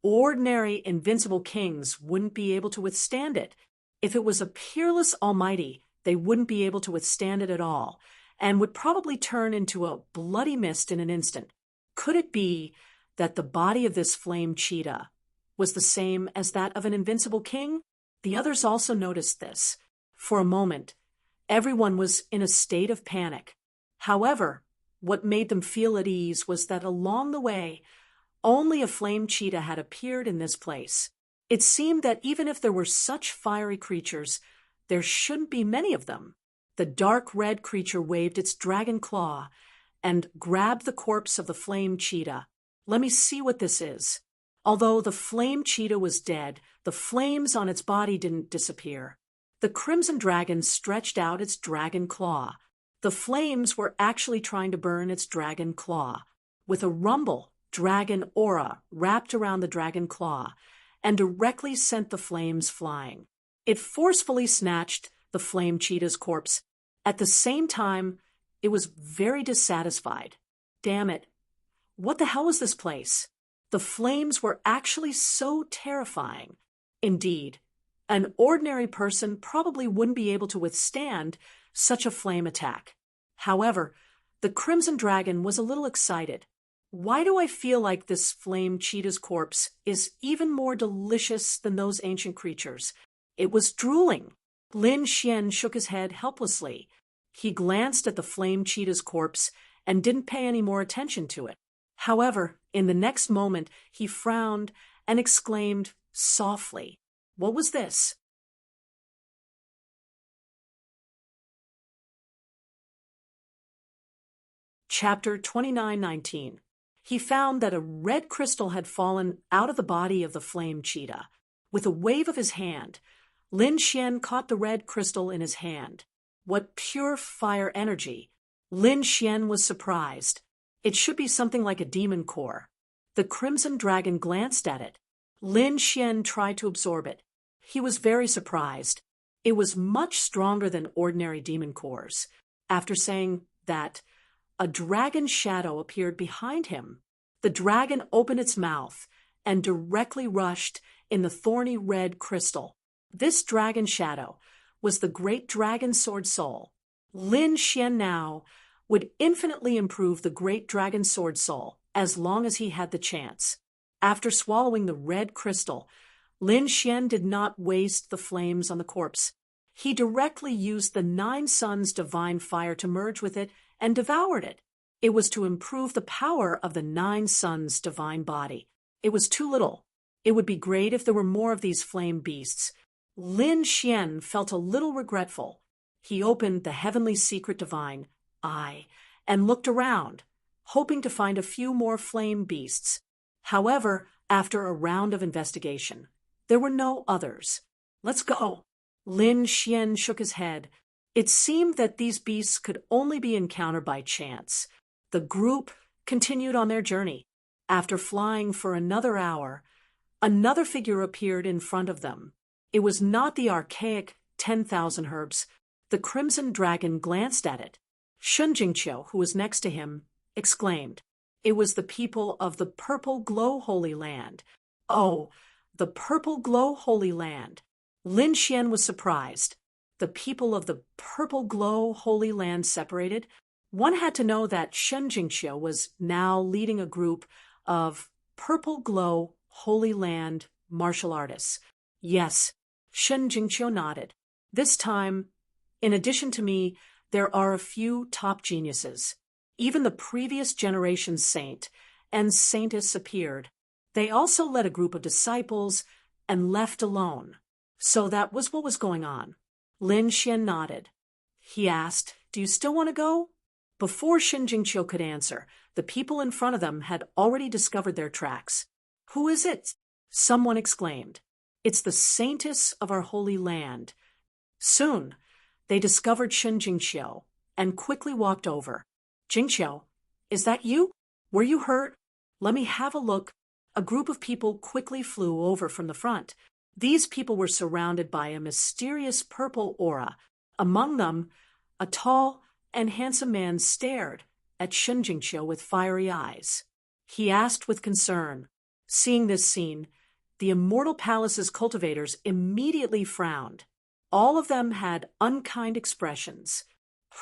Ordinary invincible kings wouldn't be able to withstand it. If it was a peerless almighty, they wouldn't be able to withstand it at all, and would probably turn into a bloody mist in an instant. Could it be that the body of this flame cheetah was the same as that of an invincible king? The others also noticed this. For a moment, everyone was in a state of panic. However, what made them feel at ease was that along the way, only a flame cheetah had appeared in this place. It seemed that even if there were such fiery creatures, there shouldn't be many of them. The dark red creature waved its dragon claw and grabbed the corpse of the flame cheetah. Let me see what this is. Although the flame cheetah was dead, the flames on its body didn't disappear. The crimson dragon stretched out its dragon claw. The flames were actually trying to burn its dragon claw. With a rumble, dragon aura wrapped around the dragon claw and directly sent the flames flying. It forcefully snatched the flame cheetah's corpse. At the same time, it was very dissatisfied. Damn it. What the hell was this place? The flames were actually so terrifying. Indeed, an ordinary person probably wouldn't be able to withstand such a flame attack. However, the crimson dragon was a little excited. Why do I feel like this flame cheetah's corpse is even more delicious than those ancient creatures? It was drooling. Lin Xian shook his head helplessly. He glanced at the flame cheetah's corpse and didn't pay any more attention to it. However, in the next moment, he frowned and exclaimed softly, "What was this?" Chapter 29:19. He found that a red crystal had fallen out of the body of the flame cheetah. With a wave of his hand, Lin Xian caught the red crystal in his hand. What pure fire energy! Lin Xian was surprised. It should be something like a demon core. The crimson dragon glanced at it. Lin Xian tried to absorb it. He was very surprised. It was much stronger than ordinary demon cores. After saying that, a dragon shadow appeared behind him. The dragon opened its mouth and directly rushed in the thorny red crystal. This dragon shadow was the great dragon sword soul. Lin Xian now would infinitely improve the great dragon sword soul as long as he had the chance. After swallowing the red crystal, Lin Xian did not waste the flames on the corpse. He directly used the 9 suns divine fire to merge with it and devoured it. It was to improve the power of the 9 suns divine body. It was too little. It would be great if there were more of these flame beasts. Lin Xian felt a little regretful. He opened the heavenly secret divine eye and looked around, hoping to find a few more flame beasts. However, after a round of investigation, there were no others. "Let's go." Lin Xian shook his head. It seemed that these beasts could only be encountered by chance. The group continued on their journey. After flying for another hour, another figure appeared in front of them. It was not the archaic 10,000 herbs. The crimson dragon glanced at it. Shun Jingqiu, who was next to him, exclaimed. It was the people of the Purple Glow Holy Land. Oh, the Purple Glow Holy Land. Lin Xian was surprised. The people of the Purple Glow Holy Land separated. One had to know that Shun Jingqiu was now leading a group of Purple Glow Holy Land martial artists. Yes, Shun Jingqiu nodded. This time, in addition to me, there are a few top geniuses. Even the previous generation's saint and saintess appeared. They also led a group of disciples and left alone. So that was what was going on. Lin Xian nodded. He asked, "Do you still want to go?" Before Shun Jingqiu could answer, the people in front of them had already discovered their tracks. "Who is it?" someone exclaimed. "It's the saintess of our holy land." Soon, they discovered Shun Jingqiu and quickly walked over. "Jingqiu, is that you? Were you hurt? Let me have a look." A group of people quickly flew over from the front. These people were surrounded by a mysterious purple aura. Among them, a tall and handsome man stared at Shun Jingqiu with fiery eyes. He asked with concern. Seeing this scene, the Immortal Palace's cultivators immediately frowned. All of them had unkind expressions.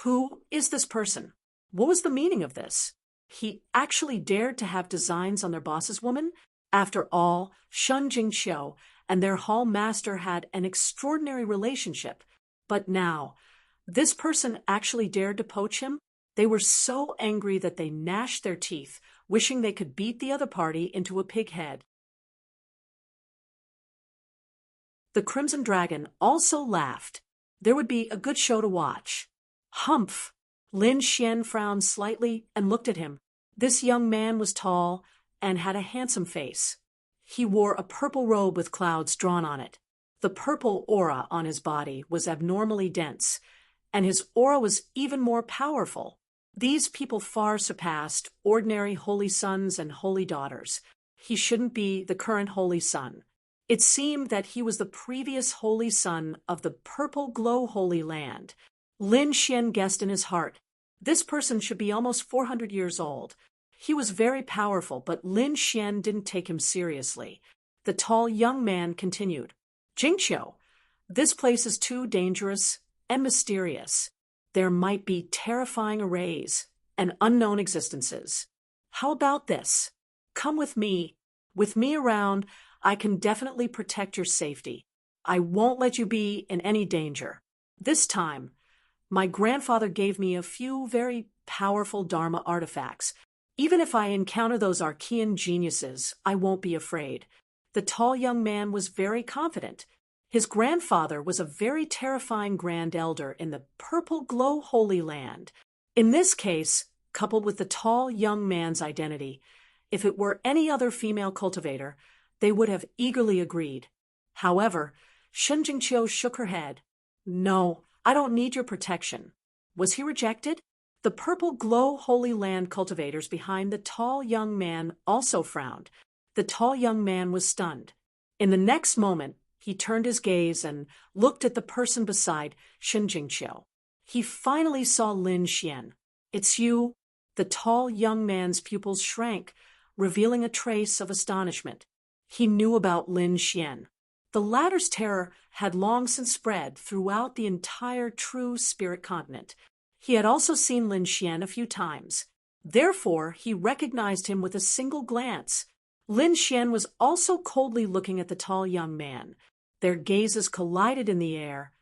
Who is this person? What was the meaning of this? He actually dared to have designs on their boss's woman? After all, Shun Jingqiu and their hall master had an extraordinary relationship. But now, this person actually dared to poach him? They were so angry that they gnashed their teeth, wishing they could beat the other party into a pig head. The Crimson Dragon also laughed. There would be a good show to watch. Humph! Lin Xian frowned slightly and looked at him. This young man was tall and had a handsome face. He wore a purple robe with clouds drawn on it. The purple aura on his body was abnormally dense, and his aura was even more powerful. These people far surpassed ordinary holy sons and holy daughters. He shouldn't be the current holy son. It seemed that he was the previous holy son of the purple glow holy land. Lin Xian guessed in his heart, this person should be almost 400 years old. He was very powerful, but Lin Xian didn't take him seriously. The tall young man continued, Jingqiu, this place is too dangerous and mysterious. There might be terrifying arrays and unknown existences. How about this? Come with me. With me around, I can definitely protect your safety. I won't let you be in any danger. This time, my grandfather gave me a few very powerful Dharma artifacts. Even if I encounter those Archean geniuses, I won't be afraid. The tall young man was very confident. His grandfather was a very terrifying grand elder in the purple glow holy land. In this case, coupled with the tall young man's identity, if it were any other female cultivator, they would have eagerly agreed. However, Shen Jingqiu shook her head. No, I don't need your protection. Was he rejected? The purple glow holy land cultivators behind the tall young man also frowned. The tall young man was stunned. In the next moment, he turned his gaze and looked at the person beside Shen Jingqiu. He finally saw Lin Xian. It's you. The tall young man's pupils shrank, revealing a trace of astonishment. He knew about Lin Xian. The latter's terror had long since spread throughout the entire true spirit continent. He had also seen Lin Xian a few times. Therefore, he recognized him with a single glance. Lin Xian was also coldly looking at the tall young man. Their gazes collided in the air,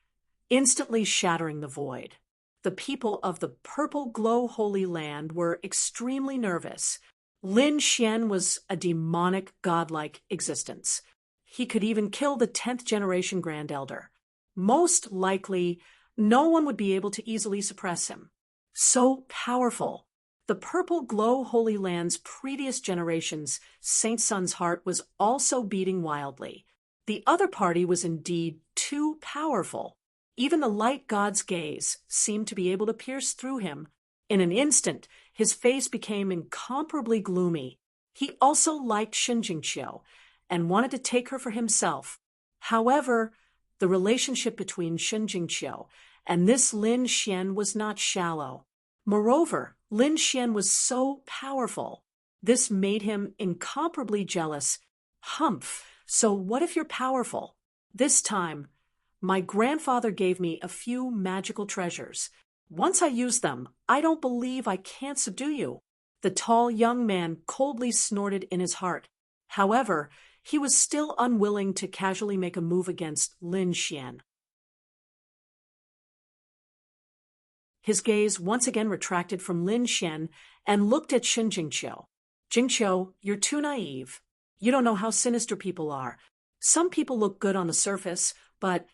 instantly shattering the void. The people of the purple glow holy land were extremely nervous. Lin Xian was a demonic, godlike existence. He could even kill the 10th generation Grand Elder. Most likely, no one would be able to easily suppress him. So powerful. The purple glow holy land's previous generation's Saint Sun's heart was also beating wildly. The other party was indeed too powerful. Even the light god's gaze seemed to be able to pierce through him. In an instant, his face became incomparably gloomy. He also liked Shen Jingqiu and wanted to take her for himself. However, the relationship between Shen Jingqiu and this Lin Xian was not shallow. Moreover, Lin Xian was so powerful. This made him incomparably jealous. Humph! So what if you're powerful? This time, my grandfather gave me a few magical treasures. Once I use them, I don't believe I can't subdue you. The tall young man coldly snorted in his heart. However, he was still unwilling to casually make a move against Lin Xian. His gaze once again retracted from Lin Xian and looked at Shen Jingqiu. Jingqiu, you're too naive. You don't know how sinister people are. Some people look good on the surface, but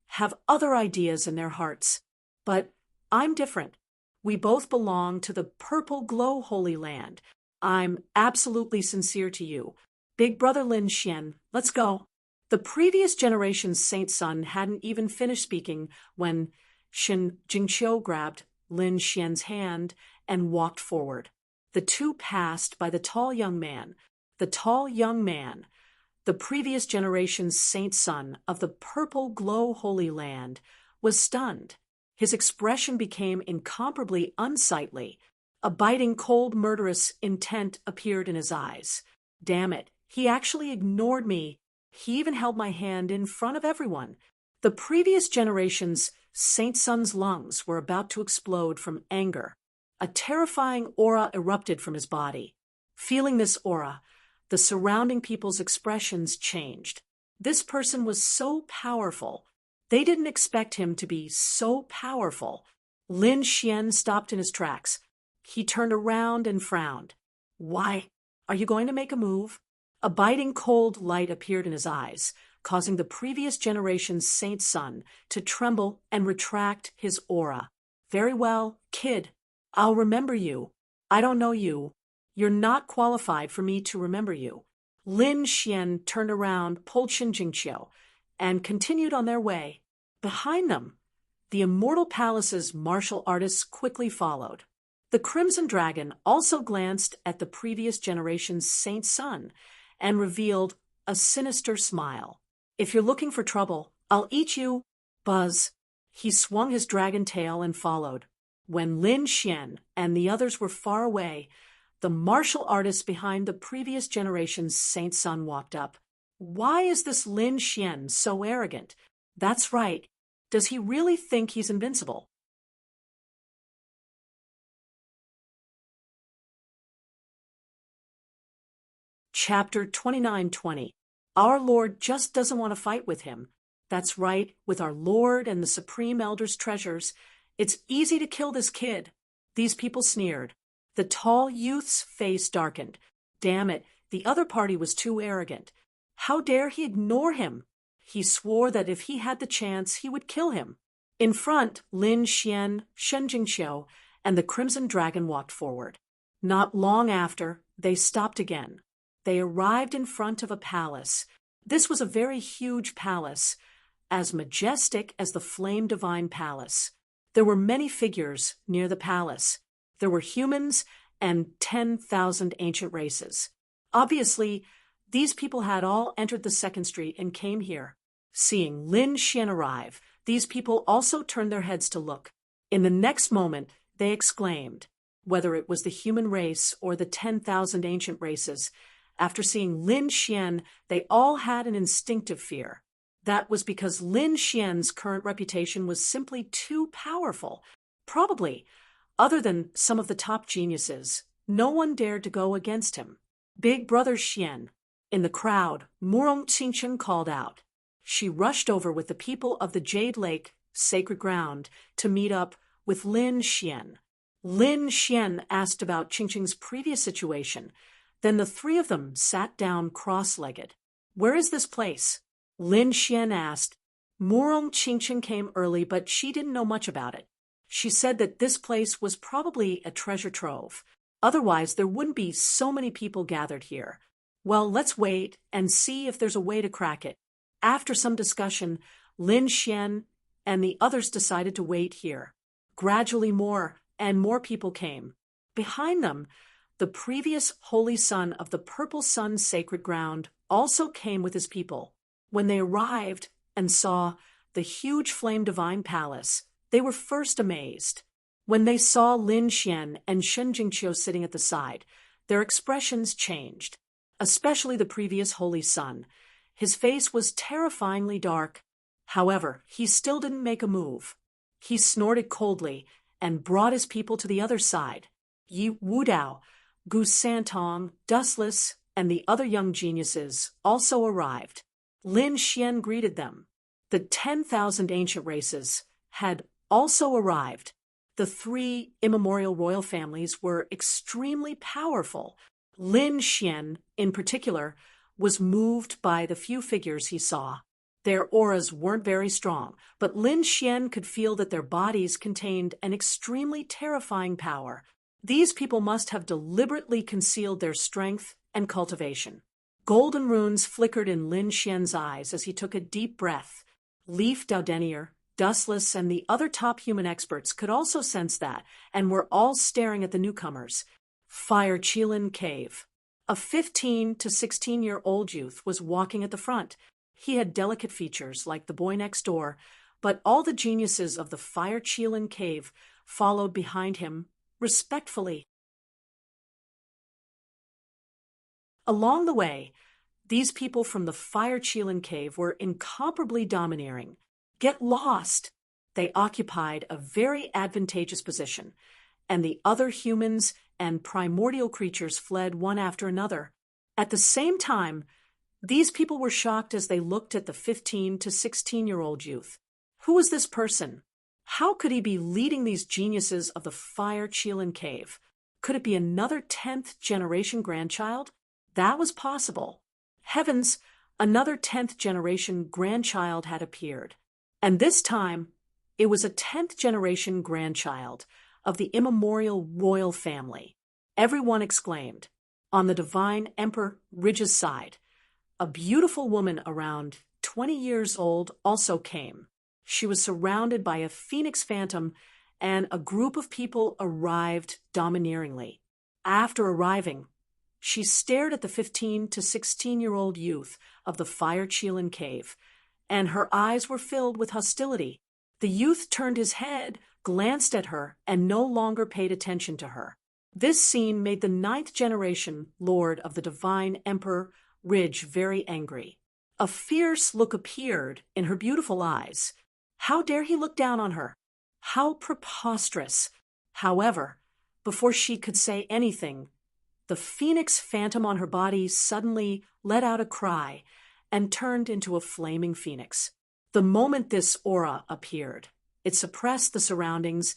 have other ideas in their hearts. But I'm different. We both belong to the purple glow holy land. I'm absolutely sincere to you. Big brother Lin Xian, let's go. The previous generation's Saint Sun hadn't even finished speaking when Shen Jingqiu grabbed Lin Xian's hand and walked forward. The two passed by the tall young man. The tall young man, the previous generation's Saint Sun of the purple glow holy land, was stunned. His expression became incomparably unsightly. A biting, cold, murderous intent appeared in his eyes. Damn it, he actually ignored me. He even held my hand in front of everyone. The previous generation's Saint Sun's lungs were about to explode from anger. A terrifying aura erupted from his body. Feeling this aura, the surrounding people's expressions changed. This person was so powerful. They didn't expect him to be so powerful. Lin Xian stopped in his tracks. He turned around and frowned. Why? Are you going to make a move? A biting cold light appeared in his eyes, causing the previous generation's Saint Sun to tremble and retract his aura. Very well, kid. I'll remember you. I don't know you. You're not qualified for me to remember you. Lin Xian turned around, pulled Shen Jingqiu, and continued on their way. Behind them, the Immortal Palace's martial artists quickly followed. The Crimson Dragon also glanced at the previous generation's Saint Sun and revealed a sinister smile. If you're looking for trouble, I'll eat you. Buzz. He swung his dragon tail and followed. When Lin Xian and the others were far away, the martial artists behind the previous generation's Saint Sun walked up. Why is this Lin Xian so arrogant? That's right. Does he really think he's invincible? Chapter 29:20. Our Lord just doesn't want to fight with him. That's right, with our Lord and the Supreme Elder's treasures, it's easy to kill this kid. These people sneered. The tall youth's face darkened. Damn it, the other party was too arrogant. How dare he ignore him? He swore that if he had the chance, he would kill him. In front, Lin Xian, Shen Jingqiu, and the Crimson Dragon walked forward. Not long after, they stopped again. They arrived in front of a palace. This was a very huge palace, as majestic as the Flame Divine Palace. There were many figures near the palace. There were humans and 10,000 ancient races. Obviously, these people had all entered the second street and came here. Seeing Lin Xian arrive, these people also turned their heads to look. In the next moment, they exclaimed, whether it was the human race or the 10,000 ancient races. After seeing Lin Xian, they all had an instinctive fear. That was because Lin Xian's current reputation was simply too powerful. Probably, other than some of the top geniuses, no one dared to go against him. Big Brother Xian. In the crowd, Murong Qingchen called out. She rushed over with the people of the Jade Lake, sacred ground, to meet up with Lin Xian. Lin Xian asked about Qingchen's previous situation. Then the three of them sat down cross-legged. Where is this place? Lin Xian asked. Murong Qingchen came early, but she didn't know much about it. She said that this place was probably a treasure trove. Otherwise, there wouldn't be so many people gathered here. Well, let's wait and see if there's a way to crack it. After some discussion, Lin Xian and the others decided to wait here. Gradually more and more people came. Behind them, the previous holy son of the Purple Sun sacred ground also came with his people. When they arrived and saw the huge Flame Divine Palace, they were first amazed. When they saw Lin Xian and Shen Jingqiu sitting at the side, their expressions changed, especially the previous holy son. His face was terrifyingly dark. However, he still didn't make a move. He snorted coldly and brought his people to the other side. Yi Wudao, Gu Santong, Dustless, and the other young geniuses also arrived. Lin Xian greeted them. The 10,000 ancient races had also arrived. The three immemorial royal families were extremely powerful. Lin Xian, in particular, was moved by the few figures he saw. Their auras weren't very strong, but Lin Xian could feel that their bodies contained an extremely terrifying power. These people must have deliberately concealed their strength and cultivation. Golden runes flickered in Lin Xian's eyes as he took a deep breath. Leaf Daudenier, Dustless, and the other top human experts could also sense that, and were all staring at the newcomers. Fire Qilin Cave. A 15 to 16-year-old youth was walking at the front. He had delicate features like the boy next door, but all the geniuses of the Fire Qilin Cave followed behind him respectfully. Along the way, these people from the Fire Qilin Cave were incomparably domineering. Get lost! They occupied a very advantageous position, and the other humans and primordial creatures fled one after another. At the same time, these people were shocked as they looked at the 15 to 16-year-old youth. Who was this person? How could he be leading these geniuses of the Fire Qilin Cave? Could it be another 10th generation grandchild? That was possible. Heavens, another 10th generation grandchild had appeared. And this time, It was a 10th-generation grandchild of the immemorial royal family. Everyone exclaimed. On the divine Emperor Ridge's side, a beautiful woman around 20 years old also came. She was surrounded by a phoenix phantom, and a group of people arrived domineeringly. After arriving, she stared at the 15 to 16-year-old youth of the Fire Chelan cave, and her eyes were filled with hostility. The youth turned his head, glanced at her, and no longer paid attention to her. This scene made the 9th-generation Lord of the Divine Emperor Ridge very angry. A fierce look appeared in her beautiful eyes. How dare he look down on her? How preposterous! However, before she could say anything, the phoenix phantom on her body suddenly let out a cry and turned into a flaming phoenix. The moment this aura appeared, it suppressed the surroundings,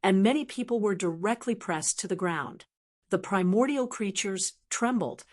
and many people were directly pressed to the ground. The primordial creatures trembled,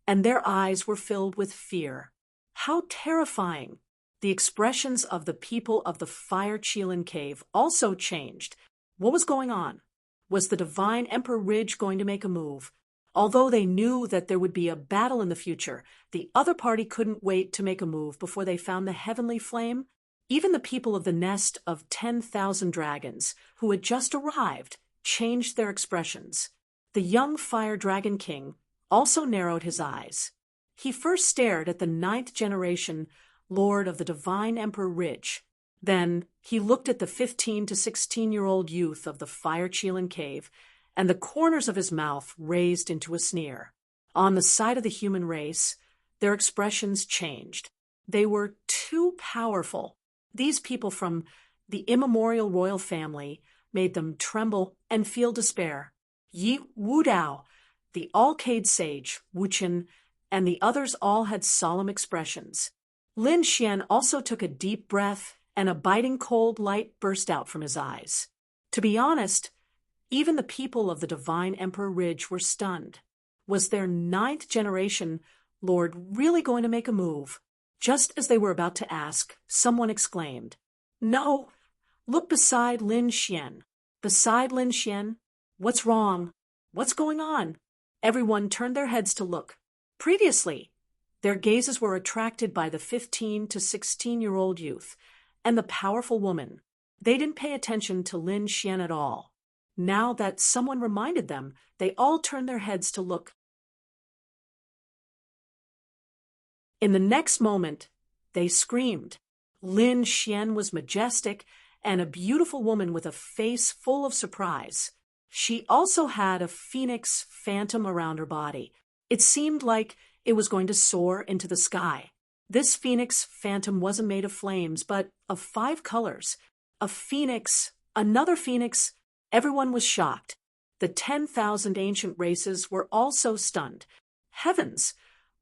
and their eyes were filled with fear. How terrifying! The expressions of the people of the Fire Chelan cave also changed. What was going on? Was the divine Emperor Ridge going to make a move? Although they knew that there would be a battle in the future, the other party couldn't wait to make a move before they found the heavenly flame. Even the people of the nest of 10,000 dragons, who had just arrived, changed their expressions. The young Fire Dragon King also narrowed his eyes. He first stared at the 9th-generation Lord of the Divine Emperor Ridge. Then he looked at the 15 to 16-year-old youth of the Fire Chelan cave, and the corners of his mouth raised into a sneer. On the side of the human race, their expressions changed. They were too powerful. These people from the immemorial royal family made them tremble and feel despair. Yi Wudao, the Alcade sage, Wuchen, and the others all had solemn expressions. Lin Xian also took a deep breath, and a biting cold light burst out from his eyes. To be honest, even the people of the Divine Emperor Ridge were stunned. Was their 9th-generation Lord really going to make a move? Just as they were about to ask, someone exclaimed, "No! Look beside Lin Xian! Beside Lin Xian! What's wrong? What's going on?" Everyone turned their heads to look. Previously, their gazes were attracted by the 15 to 16-year-old youth and the powerful woman. They didn't pay attention to Lin Xian at all. Now that someone reminded them, they all turned their heads to look. In the next moment, they screamed. Lin Xian was majestic and a beautiful woman with a face full of surprise. She also had a phoenix phantom around her body. It seemed like it was going to soar into the sky. This phoenix phantom wasn't made of flames, but of 5 colors. A phoenix, another phoenix. Everyone was shocked. The 10,000 ancient races were also stunned. Heavens!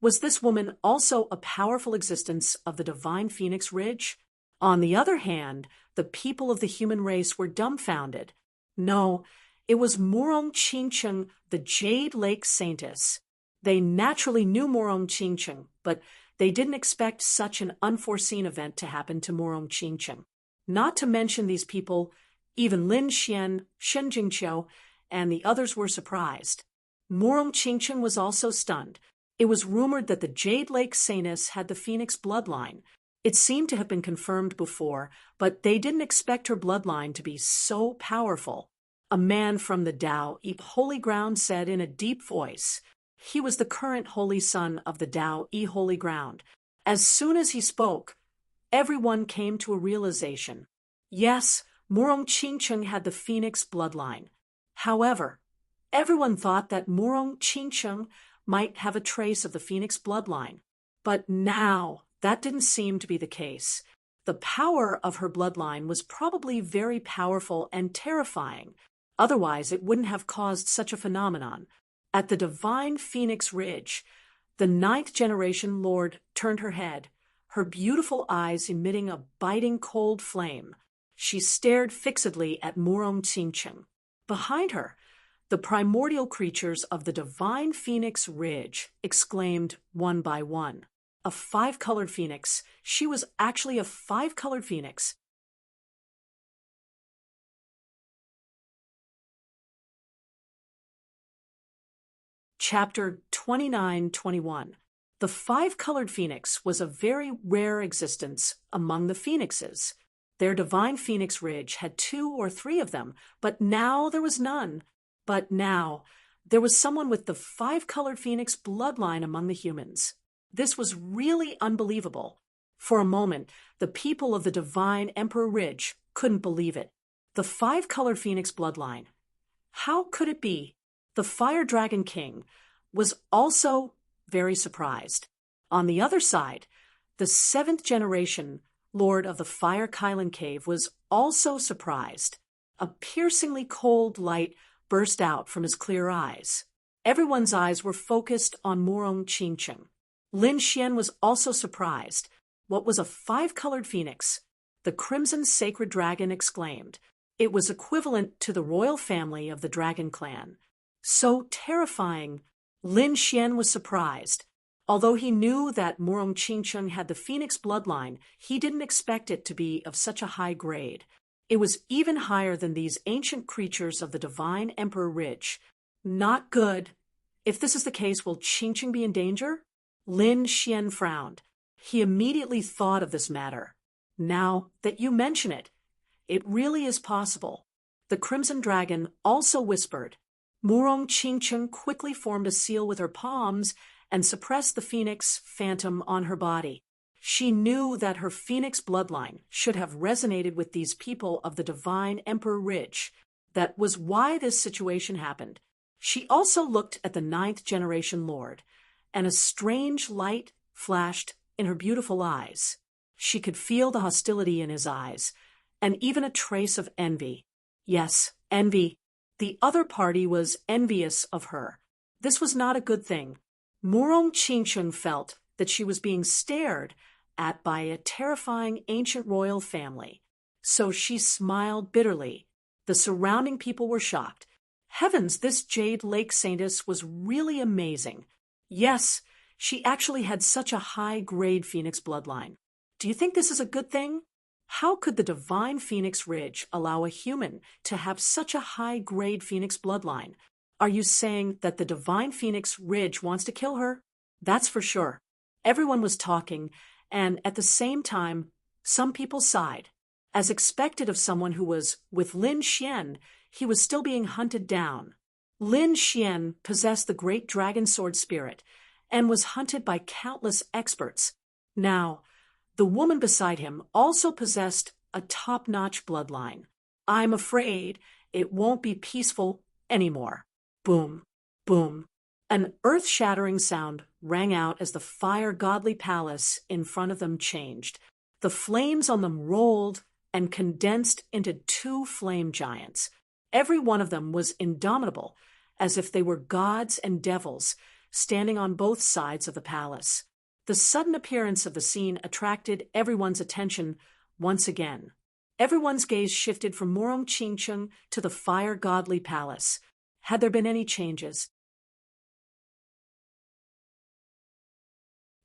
Was this woman also a powerful existence of the divine Phoenix Ridge? On the other hand, the people of the human race were dumbfounded. No, it was Murong Qingcheng, the Jade Lake Saintess. They naturally knew Murong Qingcheng, but they didn't expect such an unforeseen event to happen to Murong Qingcheng. Not to mention these people, even Lin Xian, Shen Jingqiu, and the others were surprised. Murong Qingcheng was also stunned. It was rumored that the Jade Lake Saintess had the Phoenix bloodline. It seemed to have been confirmed before, but they didn't expect her bloodline to be so powerful. A man from the Tao Holy Ground said in a deep voice. He was the current holy son of the Tao Holy Ground. As soon as he spoke, everyone came to a realization. Yes, Murong Qingcheng had the Phoenix bloodline. However, everyone thought that Murong Qingcheng might have a trace of the Phoenix bloodline. But now, that didn't seem to be the case. The power of her bloodline was probably very powerful and terrifying. Otherwise, it wouldn't have caused such a phenomenon. At the divine Phoenix Ridge, the 9th-generation Lord turned her head, her beautiful eyes emitting a biting cold flame. She stared fixedly at Murong Qingcheng. Behind her, the primordial creatures of the divine Phoenix Ridge exclaimed one by one. A 5-colored phoenix. She was actually a 5-colored phoenix. Chapter 29-21. The five-colored phoenix was a very rare existence among the phoenixes. Their divine phoenix ridge had 2 or 3 of them, but now there was none. But now there was someone with the five-colored phoenix bloodline among the humans. This was really unbelievable. For a moment, the people of the divine Emperor Ridge couldn't believe it. The five-colored phoenix bloodline. How could it be? The Fire Dragon King was also very surprised. On the other side, the 7th generation Lord of the Fire Kylan Cave was also surprised. A piercingly cold light burst out from his clear eyes. Everyone's eyes were focused on Murong Qingcheng. Lin Xian was also surprised. What was a five-colored phoenix? The Crimson Sacred Dragon exclaimed. It was equivalent to the royal family of the Dragon Clan. So terrifying. Lin Xian was surprised. Although he knew that Murong Qingcheng had the phoenix bloodline, he didn't expect it to be of such a high grade. It was even higher than these ancient creatures of the divine Emperor Ridge. Not good. If this is the case, will Qingcheng be in danger? Lin Xian frowned. He immediately thought of this matter. Now that you mention it, it really is possible. The Crimson Dragon also whispered. Murong Qingcheng quickly formed a seal with her palms and suppressed the phoenix phantom on her body. She knew that her phoenix bloodline should have resonated with these people of the divine Emperor Ridge. That was why this situation happened. She also looked at the 9th generation Lord, and a strange light flashed in her beautiful eyes. She could feel the hostility in his eyes, and even a trace of envy. Yes, envy. The other party was envious of her. This was not a good thing. Murong Qingcheng felt that she was being stared at by a terrifying ancient royal family. So she smiled bitterly. The surrounding people were shocked. Heavens, this Jade Lake Saintess was really amazing. Yes, she actually had such a high-grade phoenix bloodline. Do you think this is a good thing? How could the divine Phoenix Ridge allow a human to have such a high-grade phoenix bloodline? Are you saying that the divine Phoenix Ridge wants to kill her? That's for sure. Everyone was talking, and at the same time, some people sighed. As expected of someone who was with Lin Xian, he was still being hunted down. Lin Xian possessed the great dragon sword spirit and was hunted by countless experts. Now, the woman beside him also possessed a top-notch bloodline. I'm afraid it won't be peaceful anymore. Boom, boom. An earth-shattering sound rang out as the fire godly palace in front of them changed. The flames on them rolled and condensed into 2 flame giants. Every one of them was indomitable, as if they were gods and devils, standing on both sides of the palace. The sudden appearance of the scene attracted everyone's attention once again. Everyone's gaze shifted from Murong Qingcheng to the fire godly palace. Had there been any changes?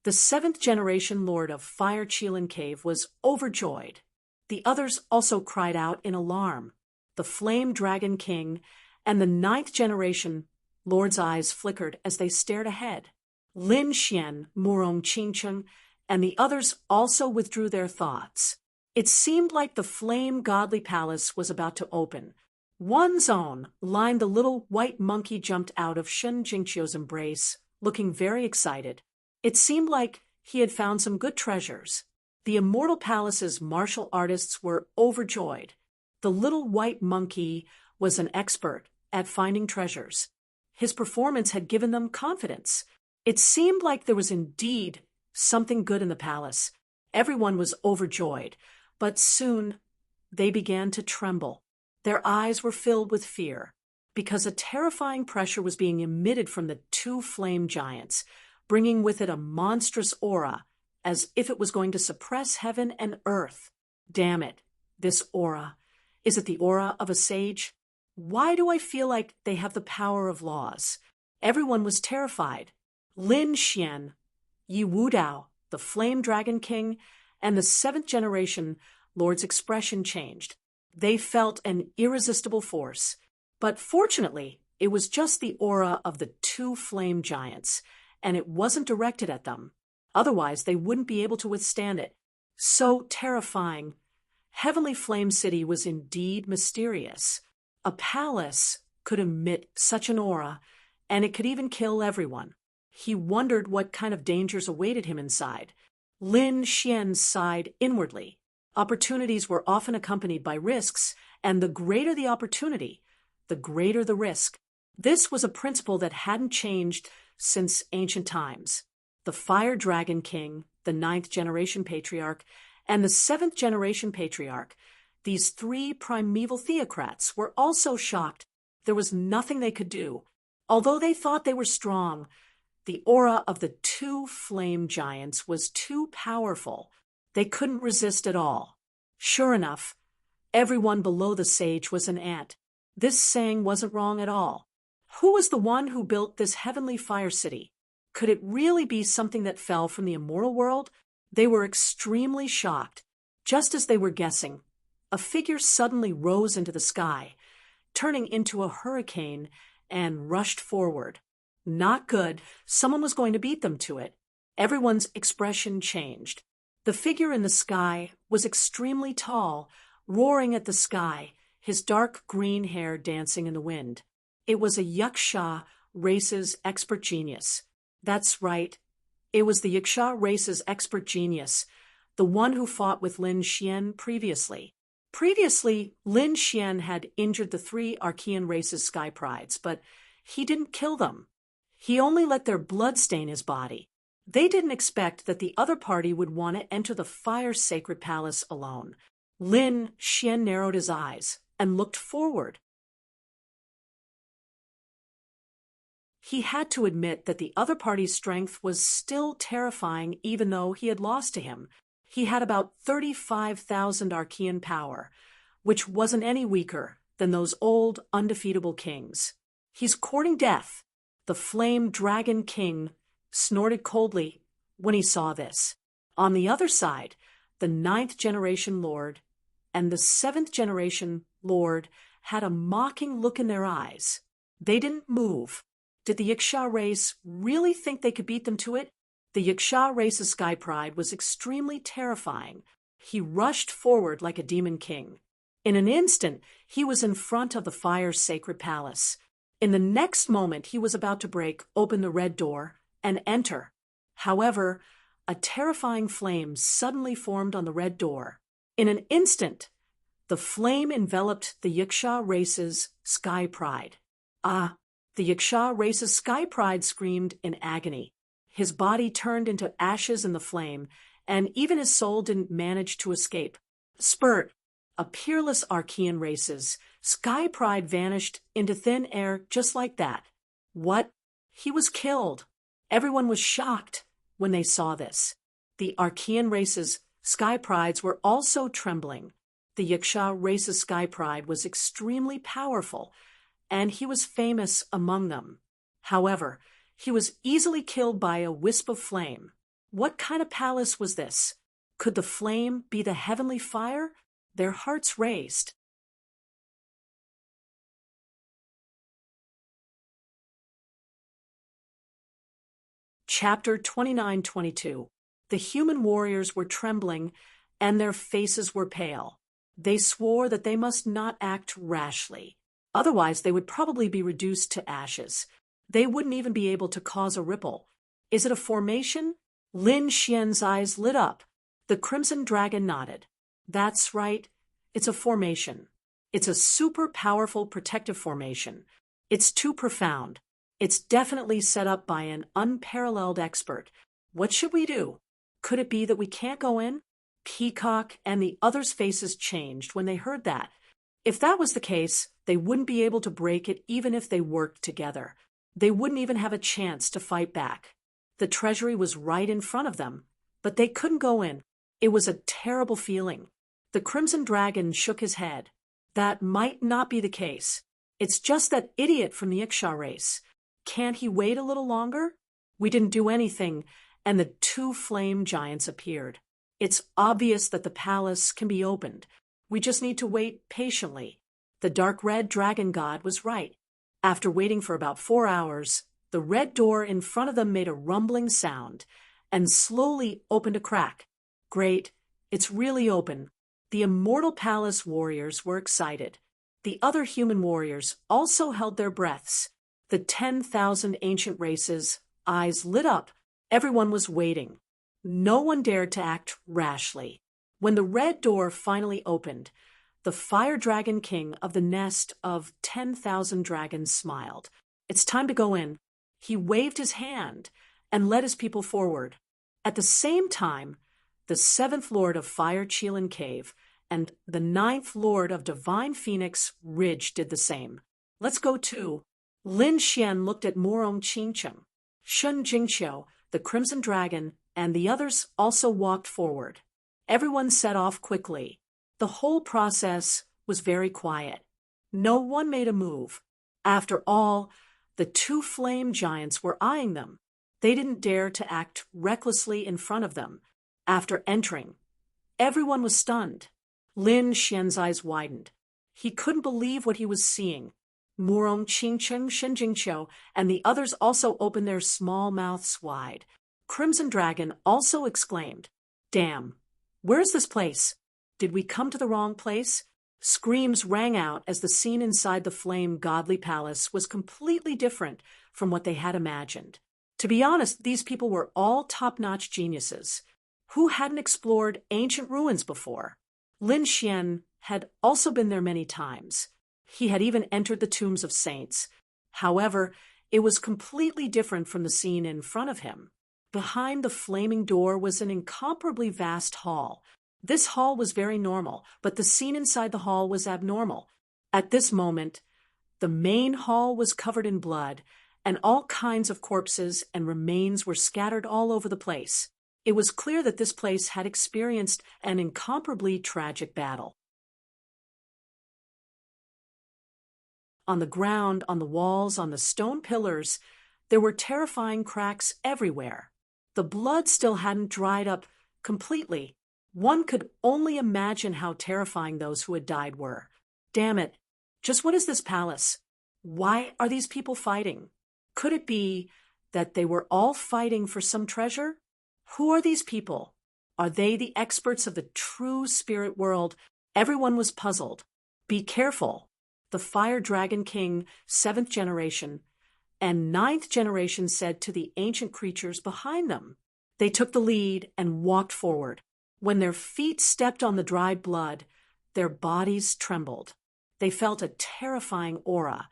The 7th generation Lord of Fire Kylan Cave was overjoyed. The others also cried out in alarm. The Flame Dragon King and the 9th generation Lord's eyes flickered as they stared ahead. Lin Xian, Murong Qingcheng, and the others also withdrew their thoughts. It seemed like the flame godly palace was about to open. One zone lined the little white monkey jumped out of Shun Jingqiu's embrace, looking very excited. It seemed like he had found some good treasures. The Immortal Palace's martial artists were overjoyed. The little white monkey was an expert at finding treasures. His performance had given them confidence. It seemed like there was indeed something good in the palace. Everyone was overjoyed, but soon they began to tremble. Their eyes were filled with fear, because a terrifying pressure was being emitted from the 2 flame giants, bringing with it a monstrous aura, as if it was going to suppress heaven and earth. Damn it, this aura. Is it the aura of a sage? Why do I feel like they have the power of laws? Everyone was terrified. Lin Xian, Yi Wudao, the Flame Dragon King, and the 7th generation Lord's expression changed. They felt an irresistible force. But fortunately, It was just the aura of the two flame giants, and it wasn't directed at them. Otherwise, they wouldn't be able to withstand it. So terrifying. Heavenly Flame City was indeed mysterious. A palace could emit such an aura, and it could even kill everyone. He wondered what kind of dangers awaited him inside. Lin Xian sighed inwardly. Opportunities were often accompanied by risks, and the greater the opportunity, the greater the risk. This was a principle that hadn't changed since ancient times. The Fire Dragon King, the 9th generation patriarch, and the 7th generation patriarch, these three primeval theocrats, were also shocked. There was nothing they could do. Although they thought they were strong, the aura of the two flame giants was too powerful. They couldn't resist at all. Sure enough, everyone below the sage was an ant. This saying wasn't wrong at all. Who was the one who built this heavenly fire city? Could it really be something that fell from the immortal world? They were extremely shocked. Just as they were guessing, a figure suddenly rose into the sky, turning into a hurricane, and rushed forward. Not good. Someone was going to beat them to it. Everyone's expression changed. The figure in the sky was extremely tall, roaring at the sky, his dark green hair dancing in the wind. It was a Yaksha race's expert genius. That's right. It was the Yaksha race's expert genius, the one who fought with Lin Xian previously. Previously, Lin Xian had injured the three Archean race's sky prides, but he didn't kill them. He only let their blood stain his body. They didn't expect that the other party would want to enter the fire sacred palace alone. Lin Xian narrowed his eyes and looked forward. He had to admit that the other party's strength was still terrifying even though he had lost to him. He had about 35,000 Archean power, which wasn't any weaker than those old, undefeatable kings. He's courting death. The Flame Dragon King snorted coldly when he saw this. On the other side, the 9th generation Lord and the 7th generation Lord had a mocking look in their eyes. They didn't move. Did the Yaksha race really think they could beat them to it? The Yaksha race's sky pride was extremely terrifying. He rushed forward like a demon king. In an instant, he was in front of the fire's sacred palace. In the next moment, he was about to break open the red door and enter. However, a terrifying flame suddenly formed on the red door. In an instant, the flame enveloped the Yaksha race's sky pride. Ah! The Yaksha race's sky pride screamed in agony. His body turned into ashes in the flame, and even his soul didn't manage to escape. Spurt! A peerless Archean race's sky pride vanished into thin air just like that. What? He was killed. Everyone was shocked when they saw this. The Archean race's sky prides were also trembling. The Yaksha race's sky pride was extremely powerful, and he was famous among them. However, he was easily killed by a wisp of flame. What kind of palace was this? Could the flame be the heavenly fire? Their hearts raced. Chapter 29-22. The human warriors were trembling, and their faces were pale. They swore that they must not act rashly. Otherwise, they would probably be reduced to ashes. They wouldn't even be able to cause a ripple. Is it a formation? Lin Xian's eyes lit up. The Crimson Dragon nodded. That's right. It's a formation. It's a super powerful protective formation. It's too profound. It's definitely set up by an unparalleled expert. What should we do? Could it be that we can't go in? Peacock and the others' faces changed when they heard that. If that was the case, they wouldn't be able to break it even if they worked together. They wouldn't even have a chance to fight back. The treasury was right in front of them, but they couldn't go in. It was a terrible feeling. The Crimson Dragon shook his head. That might not be the case. It's just that idiot from the Yaksha race. Can't he wait a little longer? We didn't do anything, and the two flame giants appeared. It's obvious that the palace can be opened. We just need to wait patiently. The dark red dragon god was right. After waiting for about 4 hours, the red door in front of them made a rumbling sound and slowly opened a crack. Great, it's really open. The Immortal Palace warriors were excited. The other human warriors also held their breaths. The 10,000 ancient races' eyes lit up. Everyone was waiting. No one dared to act rashly. When the red door finally opened, the Fire Dragon King of the nest of 10,000 dragons smiled. It's time to go in. He waved his hand and led his people forward. At the same time, the 7th Lord of Fire Cheelin Cave and the 9th Lord of Divine Phoenix Ridge did the same. Let's go too. Lin Xian looked at Morong Qingcheng. Shun Jingqiu, the Crimson Dragon, and the others also walked forward. Everyone set off quickly. The whole process was very quiet. No one made a move. After all, the 2 flame giants were eyeing them. They didn't dare to act recklessly in front of them. After entering, everyone was stunned. Lin Xian's eyes widened. He couldn't believe what he was seeing. Murong Qingcheng, Shen Jingqiu, and the others also opened their small mouths wide. Crimson Dragon also exclaimed, "Damn, where's this place? Did we come to the wrong place?" Screams rang out as the scene inside the flame godly palace was completely different from what they had imagined. To be honest, these people were all top-notch geniuses. Who hadn't explored ancient ruins before? Lin Xian had also been there many times. He had even entered the tombs of saints. However, it was completely different from the scene in front of him. Behind the flaming door was an incomparably vast hall. This hall was very normal, but the scene inside the hall was abnormal. At this moment, the main hall was covered in blood, and all kinds of corpses and remains were scattered all over the place. It was clear that this place had experienced an incomparably tragic battle. On the ground, on the walls, on the stone pillars, there were terrifying cracks everywhere. The blood still hadn't dried up completely. One could only imagine how terrifying those who had died were. Damn it, just what is this palace? Why are these people fighting? Could it be that they were all fighting for some treasure? Who are these people? Are they the experts of the true spirit world? Everyone was puzzled. Be careful. The Fire Dragon King, 7th generation, and 9th generation said to the ancient creatures behind them. They took the lead and walked forward. When their feet stepped on the dried blood, their bodies trembled. They felt a terrifying aura,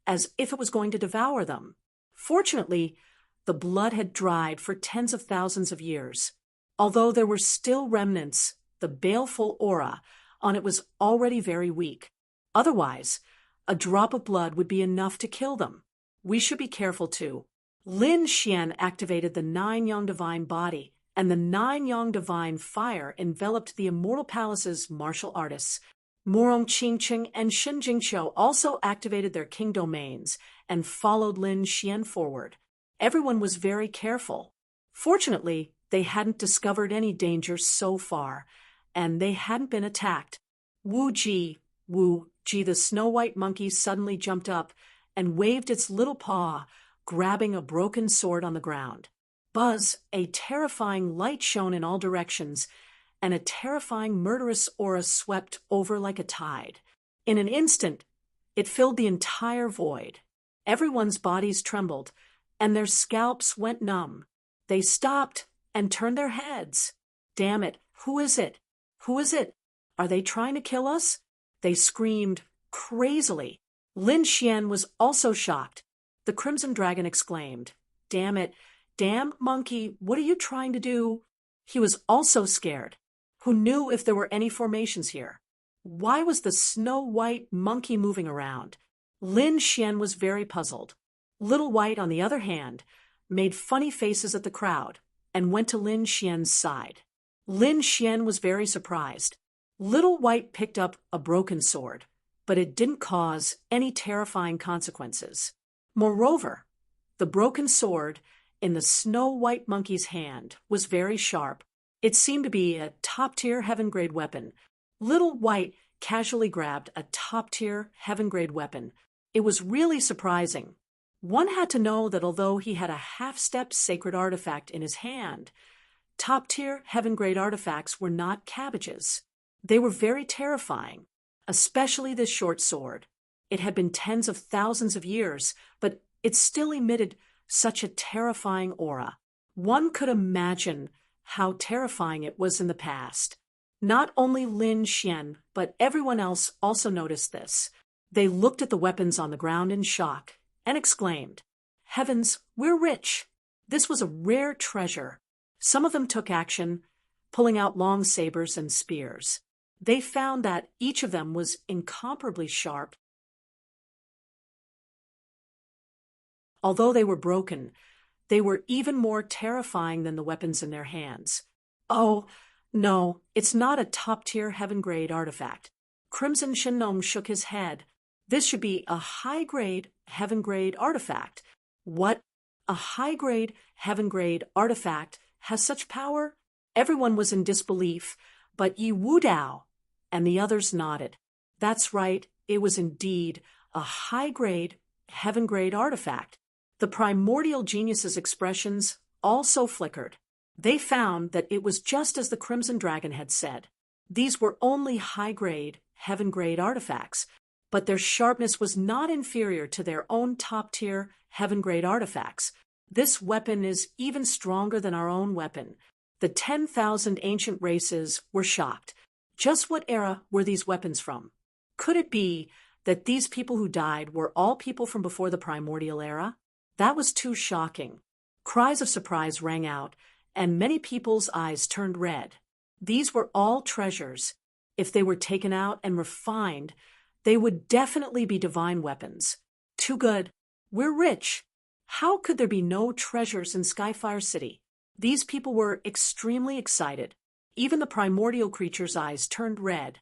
as if it was going to devour them. Fortunately, the blood had dried for tens of thousands of years. Although there were still remnants, the baleful aura on it was already very weak. Otherwise, a drop of blood would be enough to kill them. We should be careful too. Lin Xian activated the 9 Yang Divine Body, and the 9 Yang Divine Fire enveloped the Immortal Palace's martial artists. Murong Qingcheng and Shen Jingqiu also activated their king domains and followed Lin Xian forward. Everyone was very careful. Fortunately, they hadn't discovered any danger so far, and they hadn't been attacked. Wu Ji, the snow-white monkey suddenly jumped up and waved its little paw, grabbing a broken sword on the ground. Buzz, a terrifying light shone in all directions, and a terrifying murderous aura swept over like a tide. In an instant, it filled the entire void. Everyone's bodies trembled, and their scalps went numb. They stopped and turned their heads. Damn it, who is it? Who is it? Are they trying to kill us? They screamed crazily. Lin Xian was also shocked. The Crimson Dragon exclaimed, "Damn it, damn monkey, what are you trying to do?" He was also scared. Who knew if there were any formations here? Why was the snow-white monkey moving around? Lin Xian was very puzzled. Little White, on the other hand, made funny faces at the crowd and went to Lin Xian's side. Lin Xian was very surprised. Little White picked up a broken sword, but it didn't cause any terrifying consequences. Moreover, the broken sword in the snow-white monkey's hand was very sharp. It seemed to be a top-tier heaven-grade weapon. Little White casually grabbed a top-tier heaven-grade weapon, It was really surprising. One had to know that although he had a half-step sacred artifact in his hand, top-tier heaven-grade artifacts were not cabbages. They were very terrifying, especially this short sword. It had been tens of thousands of years, but it still emitted such a terrifying aura. One could imagine how terrifying it was in the past. Not only Lin Xian, but everyone else also noticed this. They looked at the weapons on the ground in shock and exclaimed, "Heavens, we're rich!" This was a rare treasure. Some of them took action, pulling out long sabers and spears. They found that each of them was incomparably sharp. Although they were broken, they were even more terrifying than the weapons in their hands. "Oh, no, it's not a top-tier heaven-grade artifact." Crimson Shinnom shook his head. "This should be a high-grade, heaven-grade artifact." "What? A high-grade, heaven-grade artifact has such power?" Everyone was in disbelief, but Yi Wudao and the others nodded. That's right, it was indeed a high-grade, heaven-grade artifact. The primordial genius's expressions also flickered. They found that it was just as the Crimson Dragon had said. These were only high-grade, heaven-grade artifacts, but their sharpness was not inferior to their own top-tier, heaven-grade artifacts. This weapon is even stronger than our own weapon. The 10,000 ancient races were shocked. Just what era were these weapons from? Could it be that these people who died were all people from before the primordial era? That was too shocking. Cries of surprise rang out, and many people's eyes turned red. These were all treasures. If they were taken out and refined, they would definitely be divine weapons. Too good. We're rich. How could there be no treasures in Skyfire City? These people were extremely excited. Even the primordial creature's eyes turned red.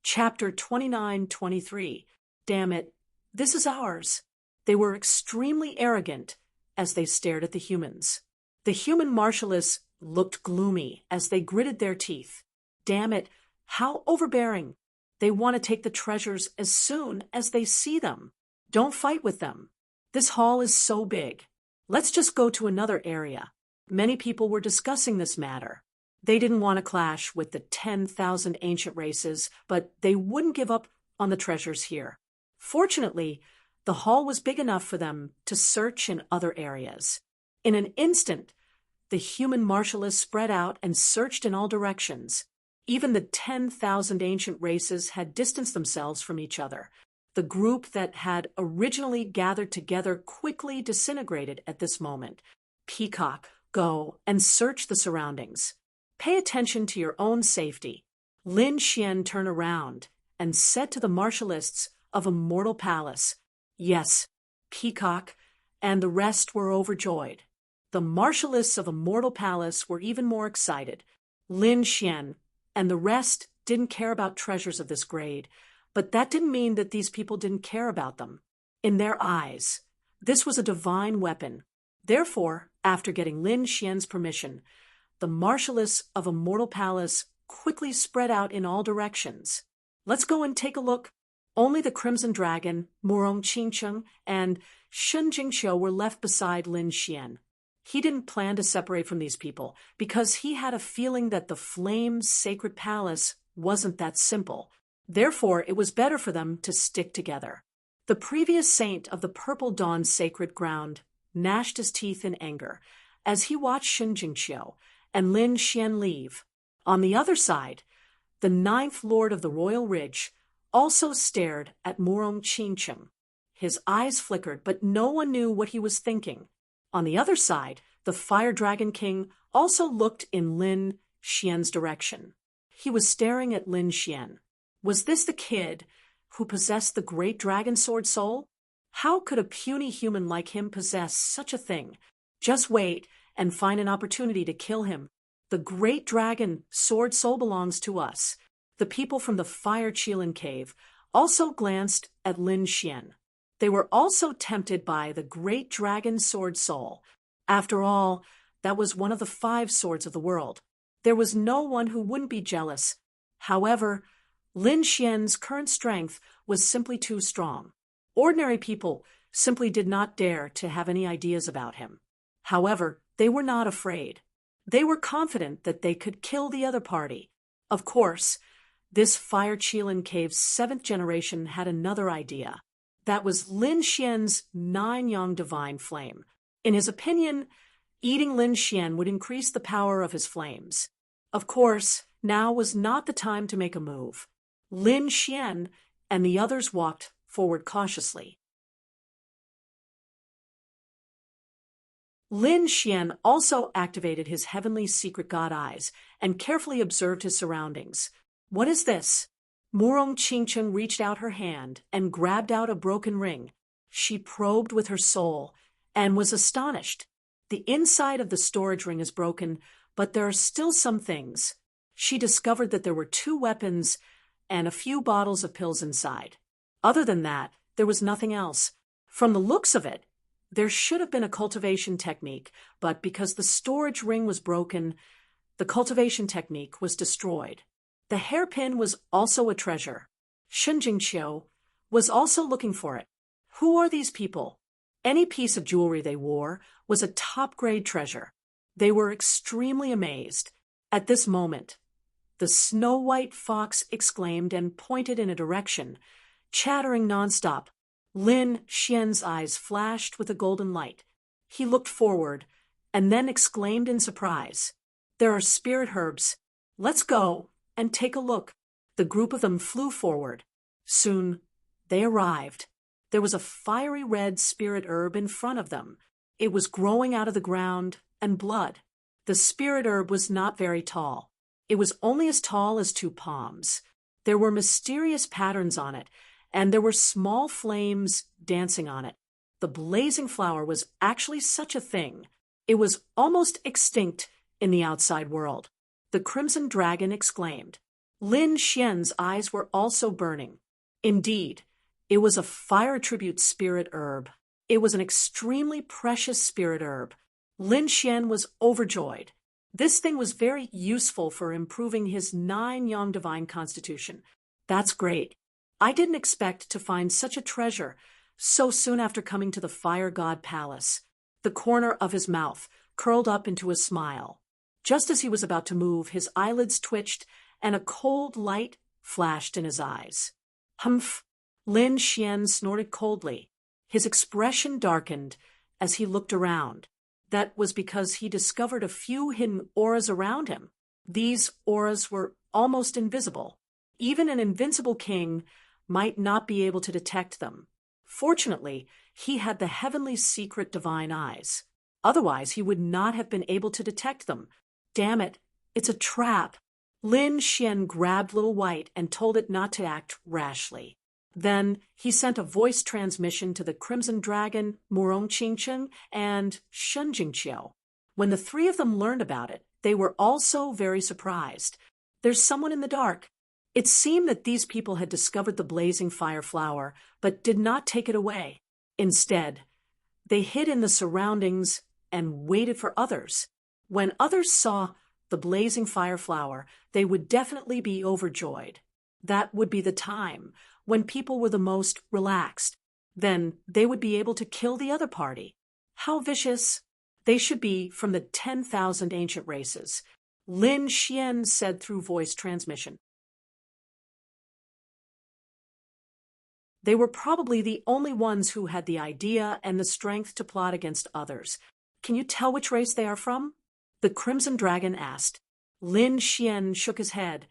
Chapter 29-23. Damn it, this is ours. They were extremely arrogant as they stared at the humans. The human martialists looked gloomy as they gritted their teeth. Damn it, how overbearing. They want to take the treasures as soon as they see them. Don't fight with them. This hall is so big. Let's just go to another area. Many people were discussing this matter. They didn't want to clash with the 10,000 ancient races, but they wouldn't give up on the treasures here. Fortunately, the hall was big enough for them to search in other areas. In an instant, the human martialists spread out and searched in all directions. Even the 10,000 ancient races had distanced themselves from each other. The group that had originally gathered together quickly disintegrated at this moment. Peacock, go and search the surroundings. Pay attention to your own safety. Lin Xian turned around and said to the martialists of Immortal Palace, "Yes, Peacock," and the rest were overjoyed. The martialists of Immortal Palace were even more excited. Lin Xian and the rest didn't care about treasures of this grade, but that didn't mean that these people didn't care about them. In their eyes, this was a divine weapon. Therefore, after getting Lin Xian's permission, the martialists of Immortal Palace quickly spread out in all directions. Let's go and take a look. Only the Crimson Dragon, Murong Qingcheng, and Shun Jingqiu were left beside Lin Xian. He didn't plan to separate from these people because he had a feeling that the Flame's sacred palace wasn't that simple. Therefore, it was better for them to stick together. The previous saint of the Purple Dawn's sacred ground gnashed his teeth in anger as he watched Shun Jingqiu and Lin Xian leave. On the other side, the ninth lord of the Royal Ridge also stared at Murong Qingcheng. His eyes flickered, but no one knew what he was thinking. On the other side, the Fire Dragon King also looked in Lin Xian's direction. He was staring at Lin Xian. Was this the kid who possessed the great dragon sword soul? How could a puny human like him possess such a thing? Just wait and find an opportunity to kill him. The great dragon sword soul belongs to us. The people from the Fire Qilin Cave also glanced at Lin Xian. They were also tempted by the great dragon sword soul. After all, that was one of the 5 swords of the world. There was no one who wouldn't be jealous. However, Lin Xian's current strength was simply too strong. Ordinary people simply did not dare to have any ideas about him. However, they were not afraid. They were confident that they could kill the other party. Of course, this Fire Qilin Cave's 7th generation had another idea. That was Lin Xian's 9-yang divine flame. In his opinion, eating Lin Xian would increase the power of his flames. Of course, now was not the time to make a move. Lin Xian and the others walked forward cautiously. Lin Xian also activated his heavenly secret god eyes and carefully observed his surroundings. What is this? Murong Qingcheng reached out her hand and grabbed out a broken ring. She probed with her soul and was astonished. The inside of the storage ring is broken, but there are still some things. She discovered that there were 2 weapons and a few bottles of pills inside. Other than that, there was nothing else. From the looks of it, there should have been a cultivation technique, but because the storage ring was broken, the cultivation technique was destroyed. The hairpin was also a treasure. Shen Jingqiu was also looking for it. Who are these people? Any piece of jewelry they wore was a top-grade treasure. They were extremely amazed. At this moment, the snow-white fox exclaimed and pointed in a direction, chattering nonstop. Lin Xian's eyes flashed with a golden light. He looked forward and then exclaimed in surprise, "There are spirit herbs. Let's go and take a look." The group of them flew forward. Soon, they arrived. There was a fiery red spirit herb in front of them. It was growing out of the ground and blood. The spirit herb was not very tall. It was only as tall as 2 palms. There were mysterious patterns on it, and there were small flames dancing on it. The blazing flower was actually such a thing. It was almost extinct in the outside world. The Crimson Dragon exclaimed. Lin Xian's eyes were also burning. Indeed, it was a fire tribute spirit herb. It was an extremely precious spirit herb. Lin Xian was overjoyed. This thing was very useful for improving his 9-yang divine constitution. That's great. I didn't expect to find such a treasure so soon after coming to the Fire God Palace. The corner of his mouth curled up into a smile. Just as he was about to move, his eyelids twitched and a cold light flashed in his eyes. Humph! Lin Xian snorted coldly. His expression darkened as he looked around. That was because he discovered a few hidden auras around him. These auras were almost invisible. Even an invincible king might not be able to detect them. Fortunately, he had the heavenly secret divine eyes. Otherwise, he would not have been able to detect them. Damn it, it's a trap. Lin Xian grabbed Little White and told it not to act rashly. Then he sent a voice transmission to the Crimson Dragon, Murong Qingcheng, and Shen Jingqiu. When the 3 of them learned about it, they were also very surprised. There's someone in the dark. It seemed that these people had discovered the blazing fire flower, but did not take it away. Instead, they hid in the surroundings and waited for others. When others saw the blazing fire flower, they would definitely be overjoyed. That would be the time when people were the most relaxed. Then they would be able to kill the other party. How vicious! They should be from the 10,000 ancient races. Lin Xian said through voice transmission. They were probably the only ones who had the idea and the strength to plot against others. Can you tell which race they are from? The Crimson Dragon asked. Lin Xian shook his head.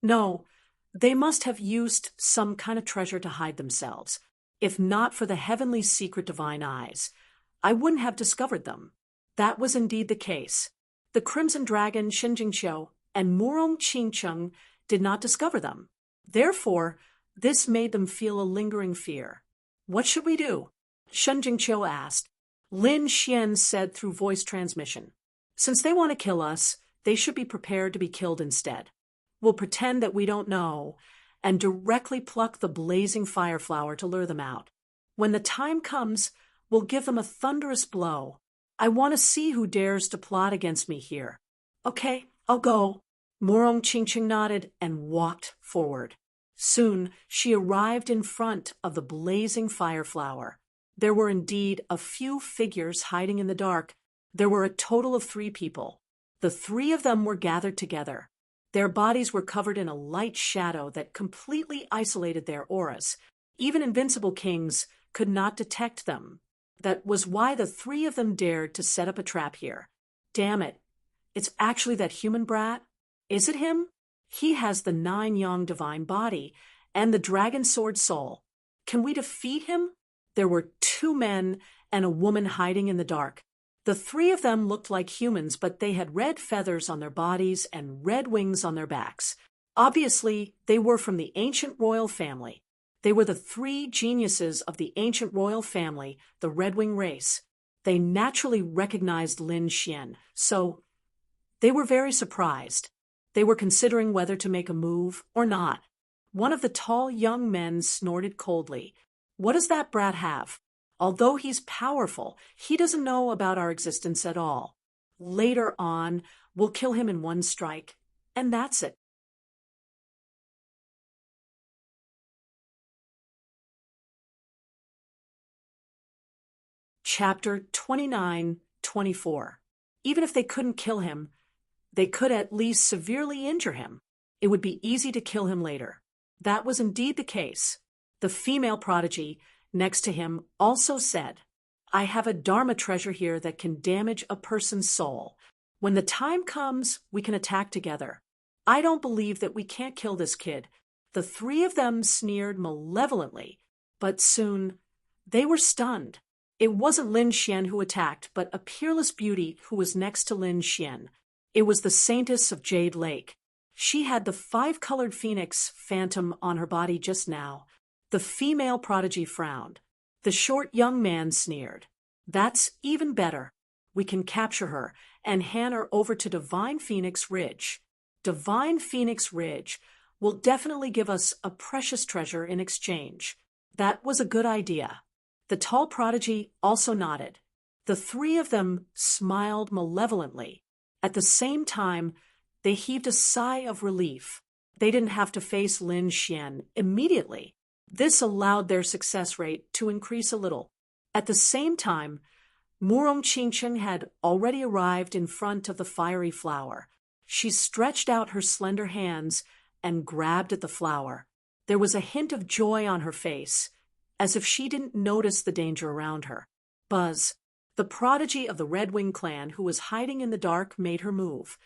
No, they must have used some kind of treasure to hide themselves. If not for the heavenly secret divine eyes, I wouldn't have discovered them. That was indeed the case. The Crimson Dragon, Shen Jingqiu, and Murong Qingcheng did not discover them. Therefore, this made them feel a lingering fear. What should we do? Shen Jingqiu asked. Lin Xian said through voice transmission. Since they want to kill us, they should be prepared to be killed instead. We'll pretend that we don't know and directly pluck the blazing fire flower to lure them out. When the time comes, we'll give them a thunderous blow. I want to see who dares to plot against me here. Okay, I'll go. Murong Qingqing nodded and walked forward. Soon she arrived in front of the blazing fire flower. There were indeed a few figures hiding in the dark. There were a total of 3 people. The 3 of them were gathered together. Their bodies were covered in a light shadow that completely isolated their auras. Even invincible kings could not detect them. That was why the 3 of them dared to set up a trap here. Damn it. It's actually that human brat. Is it him? He has the 9-yang divine body and the dragon sword soul. Can we defeat him? There were 2 men and a woman hiding in the dark. The 3 of them looked like humans, but they had red feathers on their bodies and red wings on their backs. Obviously, they were from the ancient royal family. They were the 3 geniuses of the ancient royal family, the Red Wing race. They naturally recognized Lin Xian, so they were very surprised. They were considering whether to make a move or not. One of the tall young men snorted coldly. What does that brat have? Although he's powerful, he doesn't know about our existence at all. Later on, we'll kill him in 1 strike, and that's it. Chapter 29-24. Even if they couldn't kill him, they could at least severely injure him. It would be easy to kill him later. That was indeed the case. The female prodigy next to him also said, I have a Dharma treasure here that can damage a person's soul. When the time comes, we can attack together. I don't believe that we can't kill this kid. The 3 of them sneered malevolently, but soon they were stunned. It wasn't Lin Xian who attacked, but a peerless beauty who was next to Lin Xian. It was the Saintess of Jade Lake. She had the 5-colored phoenix phantom on her body just now. The female prodigy frowned. The short young man sneered. That's even better. We can capture her and hand her over to Divine Phoenix Ridge. Divine Phoenix Ridge will definitely give us a precious treasure in exchange. That was a good idea. The tall prodigy also nodded. The 3 of them smiled malevolently. At the same time, they heaved a sigh of relief. They didn't have to face Lin Xian immediately. This allowed their success rate to increase a little. At the same time, Murong Qingqing had already arrived in front of the fiery flower. She stretched out her slender hands and grabbed at the flower. There was a hint of joy on her face, as if she didn't notice the danger around her. Buzz, the prodigy of the Red Wing clan who was hiding in the dark, made her move.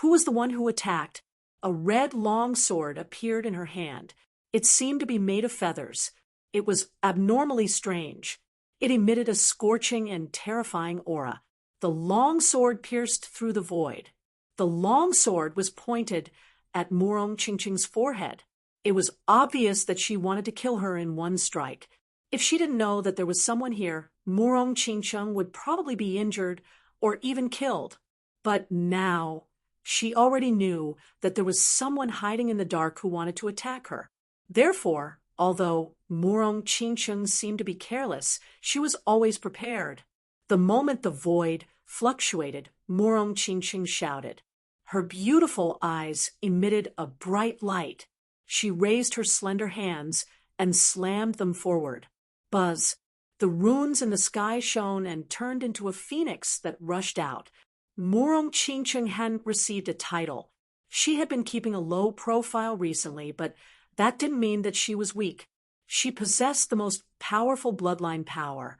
Who was the one who attacked? A red long sword appeared in her hand. It seemed to be made of feathers. It was abnormally strange. It emitted a scorching and terrifying aura. The long sword pierced through the void. The long sword was pointed at Murong Qingqing's forehead. It was obvious that she wanted to kill her in 1 strike. If she didn't know that there was someone here, Murong Qingqing would probably be injured or even killed. But now, she already knew that there was someone hiding in the dark who wanted to attack her. Therefore, although Murong Qingqing seemed to be careless, she was always prepared. The moment the void fluctuated, Murong Qingqing shouted. Her beautiful eyes emitted a bright light. She raised her slender hands and slammed them forward. Buzz, the runes in the sky shone and turned into a phoenix that rushed out. Murong Qingqing hadn't received a title. She had been keeping a low profile recently, but that didn't mean that she was weak. She possessed the most powerful bloodline power.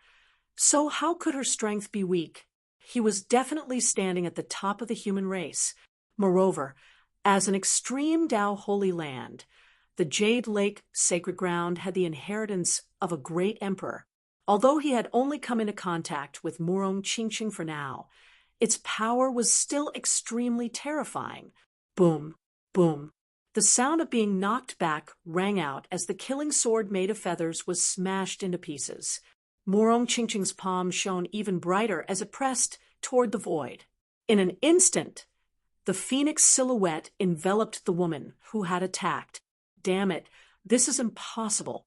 So how could her strength be weak? He was definitely standing at the top of the human race. Moreover, as an extreme Tao holy land, the Jade Lake sacred ground had the inheritance of a great emperor. Although he had only come into contact with Murong Qingqing for now, its power was still extremely terrifying. Boom, boom. The sound of being knocked back rang out as the killing sword made of feathers was smashed into pieces. Murong Qingqing's palm shone even brighter as it pressed toward the void. In an instant, the phoenix silhouette enveloped the woman who had attacked. Damn it, this is impossible.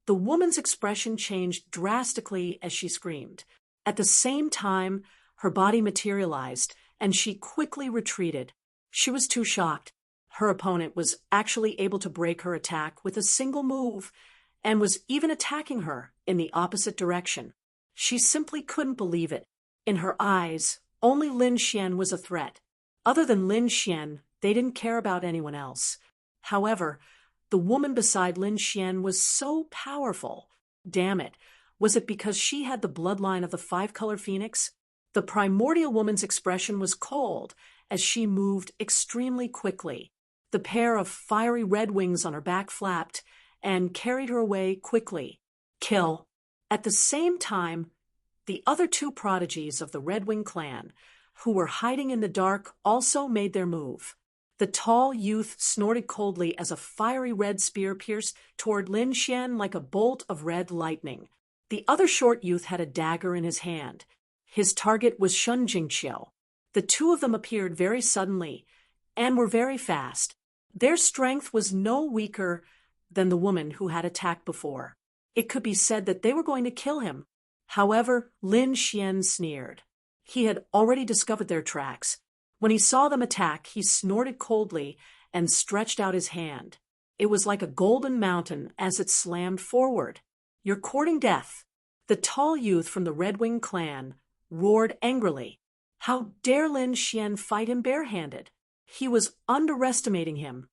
The woman's expression changed drastically as she screamed. At the same time, Her body materialized, and she quickly retreated. She was too shocked. Her opponent was actually able to break her attack with a single move, and was even attacking her in the opposite direction. She simply couldn't believe it. In her eyes, only Lin Xian was a threat. Other than Lin Xian, they didn't care about anyone else. However, the woman beside Lin Xian was so powerful. Damn it, was it because she had the bloodline of the five-color phoenix? The primordial woman's expression was cold as she moved extremely quickly. The pair of fiery red wings on her back flapped and carried her away quickly. Kill. At the same time, the other two prodigies of the Red Wing clan, who were hiding in the dark, also made their move. The tall youth snorted coldly as a fiery red spear pierced toward Lin Xian like a bolt of red lightning. The other short youth had a dagger in his hand. His target was Shun Jingqiu. The two of them appeared very suddenly and were very fast. Their strength was no weaker than the woman who had attacked before. It could be said that they were going to kill him. However, Lin Xian sneered. He had already discovered their tracks. When he saw them attack, he snorted coldly and stretched out his hand. It was like a golden mountain as it slammed forward. "You're courting death." The tall youth from the Red Wing clan roared angrily. How dare Lin Xian fight him barehanded? He was underestimating him.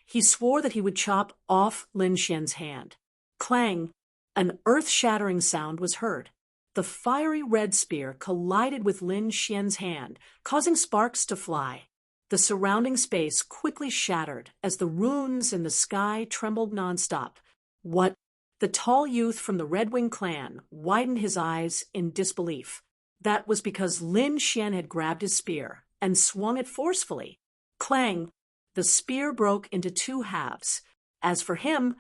He swore that he would chop off Lin Xian's hand. Clang! An earth-shattering sound was heard. The fiery red spear collided with Lin Xian's hand, causing sparks to fly. The surrounding space quickly shattered as the runes in the sky trembled nonstop. What? The tall youth from the Red Wing clan widened his eyes in disbelief. That was because Lin Xian had grabbed his spear and swung it forcefully. Clang! The spear broke into two halves. As for him,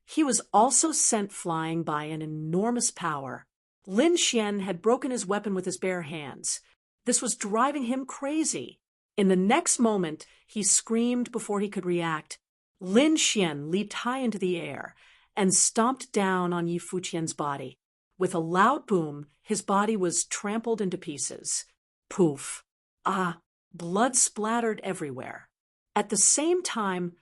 he was also sent flying by an enormous power. Lin Xian had broken his weapon with his bare hands. This was driving him crazy. In the next moment, he screamed before he could react. Lin Xian leaped high into the air and stomped down on Yi Fuqian's body. With a loud boom, his body was trampled into pieces. Poof! Ah! Blood splattered everywhere. At the same time,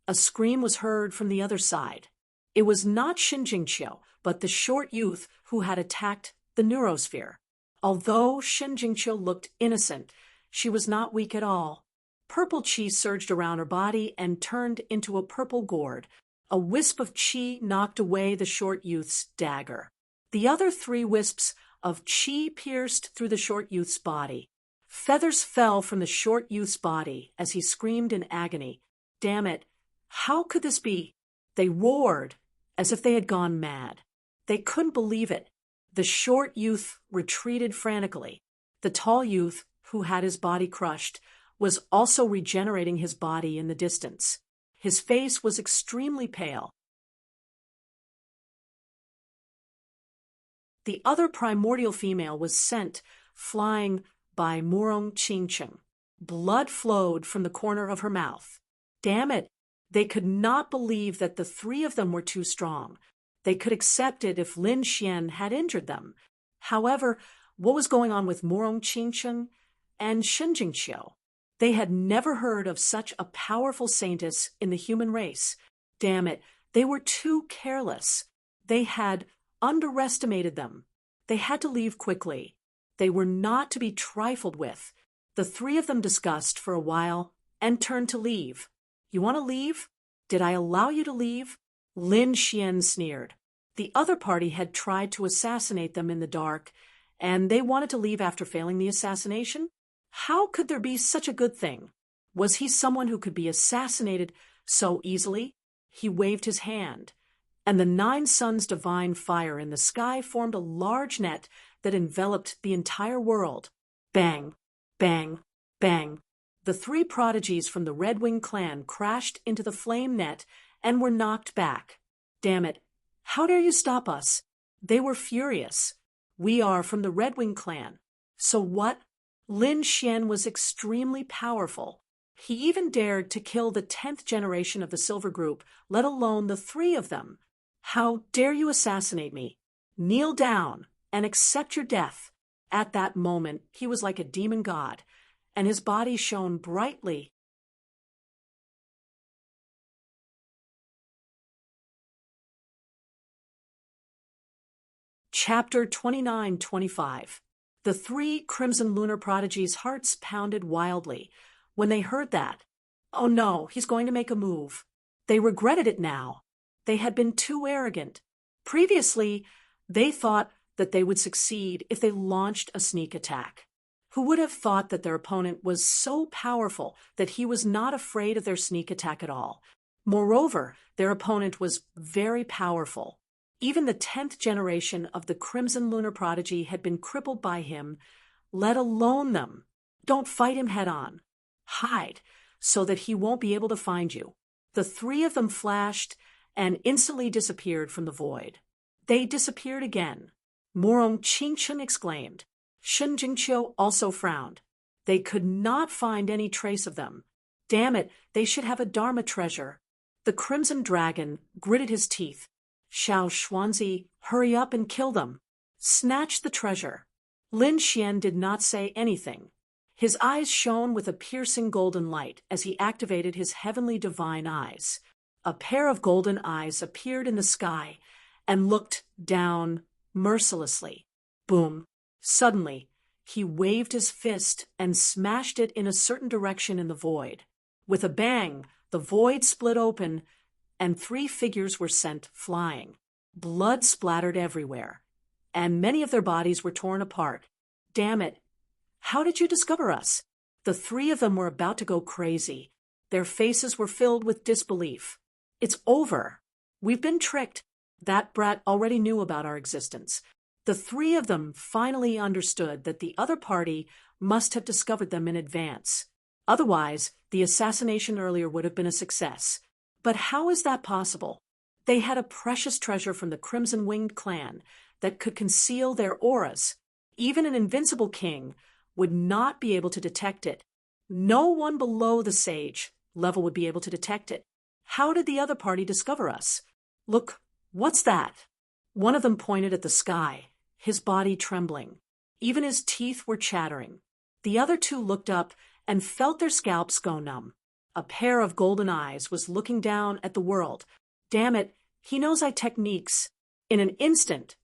a scream was heard from the other side. It was not Shin Jingqiu, but the short youth who had attacked the neurosphere. Although Shin Jingqiu looked innocent, she was not weak at all. Purple qi surged around her body and turned into a purple gourd. A wisp of qi knocked away the short youth's dagger. The other three wisps of qi pierced through the short youth's body. Feathers fell from the short youth's body as he screamed in agony. Damn it! How could this be? They roared as if they had gone mad. They couldn't believe it. The short youth retreated frantically. The tall youth, who had his body crushed, was also regenerating his body in the distance. His face was extremely pale. The other primordial female was sent flying by Murong Qingcheng. Blood flowed from the corner of her mouth. Damn it! They could not believe that the three of them were too strong. They could accept it if Lin Xian had injured them. However, what was going on with Murong Qingcheng and Shin Jingqiu? They had never heard of such a powerful saintess in the human race. Damn it, they were too careless. They had underestimated them. They had to leave quickly. They were not to be trifled with. The three of them discussed for a while and turned to leave. You want to leave? Did I allow you to leave? Lin Xian sneered. The other party had tried to assassinate them in the dark, and they wanted to leave after failing the assassination? How could there be such a good thing? Was he someone who could be assassinated so easily? He waved his hand, and the 9 suns' divine fire in the sky formed a large net that enveloped the entire world. Bang! Bang! Bang! The 3 prodigies from the Red Wing clan crashed into the flame net and were knocked back. Damn it! How dare you stop us? They were furious. We are from the Red Wing clan. So what? Lin Xian was extremely powerful. He even dared to kill the 10th generation of the Silver Group, let alone the 3 of them. How dare you assassinate me? Kneel down and accept your death. At that moment, he was like a demon god, and his body shone brightly. Chapter 29-25. The three crimson lunar prodigies' hearts pounded wildly when they heard that. Oh no, he's going to make a move. They regretted it now. They had been too arrogant. Previously, they thought that they would succeed if they launched a sneak attack. Who would have thought that their opponent was so powerful that he was not afraid of their sneak attack at all? Moreover, their opponent was very powerful. Even the 10th generation of the Crimson Lunar Prodigy had been crippled by him, let alone them. Don't fight him head on. Hide, so that he won't be able to find you. The three of them flashed and instantly disappeared from the void. They disappeared again. Morong Qingchen exclaimed. Shen Jingqiu also frowned. They could not find any trace of them. Damn it, they should have a Dharma treasure. The Crimson Dragon gritted his teeth. Xiao Xuanzi, hurry up and kill them. Snatch the treasure. Lin Xian did not say anything. His eyes shone with a piercing golden light as he activated his heavenly divine eyes. A pair of golden eyes appeared in the sky and looked down mercilessly. Boom. Suddenly, he waved his fist and smashed it in a certain direction in the void. With a bang, the void split open and three figures were sent flying. Blood splattered everywhere, and many of their bodies were torn apart. Damn it! How did you discover us? The three of them were about to go crazy. Their faces were filled with disbelief. It's over. We've been tricked. That brat already knew about our existence. The three of them finally understood that the other party must have discovered them in advance. Otherwise, the assassination earlier would have been a success. But how is that possible? They had a precious treasure from the Crimson Winged clan that could conceal their auras. Even an invincible king would not be able to detect it. No one below the sage level would be able to detect it. How did the other party discover us? Look, what's that? One of them pointed at the sky, his body trembling. Even his teeth were chattering. The other two looked up and felt their scalps go numb. A pair of golden eyes was looking down at the world. Damn it, he knows our techniques. In an instant,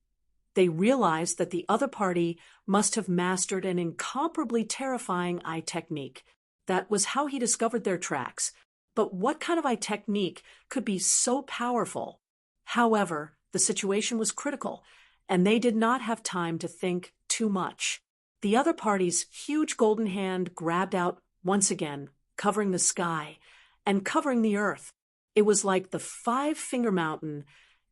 they realized that the other party must have mastered an incomparably terrifying eye technique. That was how he discovered their tracks. But what kind of eye technique could be so powerful? However, the situation was critical, and they did not have time to think too much. The other party's huge golden hand grabbed out once again, covering the sky and covering the earth. It was like the five-finger mountain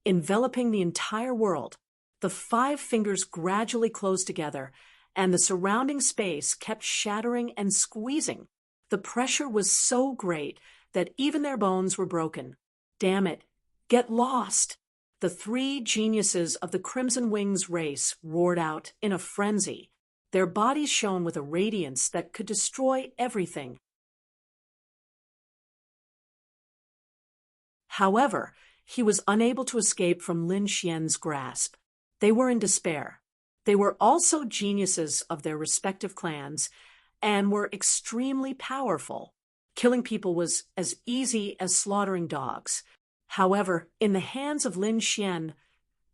enveloping the entire world. The five fingers gradually closed together, and the surrounding space kept shattering and squeezing. The pressure was so great that even their bones were broken. Damn it, get lost! The three geniuses of the Crimson Wings race roared out in a frenzy. Their bodies shone with a radiance that could destroy everything. However, he was unable to escape from Lin Xian's grasp. They were in despair. They were also geniuses of their respective clans and were extremely powerful. Killing people was as easy as slaughtering dogs. However, in the hands of Lin Xian,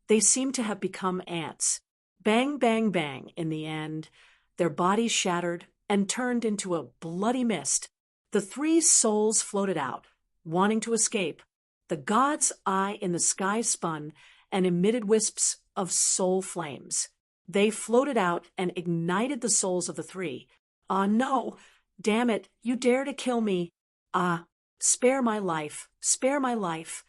they seemed to have become ants. Bang, bang, bang. In the end, their bodies shattered and turned into a bloody mist. The three souls floated out, wanting to escape. The god's eye in the sky spun and emitted wisps of soul flames. They floated out and ignited the souls of the three. Ah, no! Damn it, you dare to kill me! Ah, spare my life, spare my life.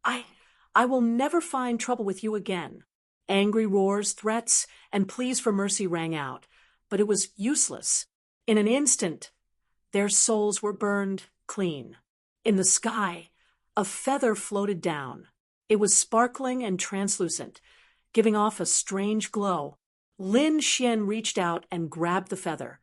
I will never find trouble with you again. Angry roars, threats, and pleas for mercy rang out, but it was useless. In an instant, their souls were burned clean. In the sky, a feather floated down. It was sparkling and translucent, giving off a strange glow. Lin Xian reached out and grabbed the feather,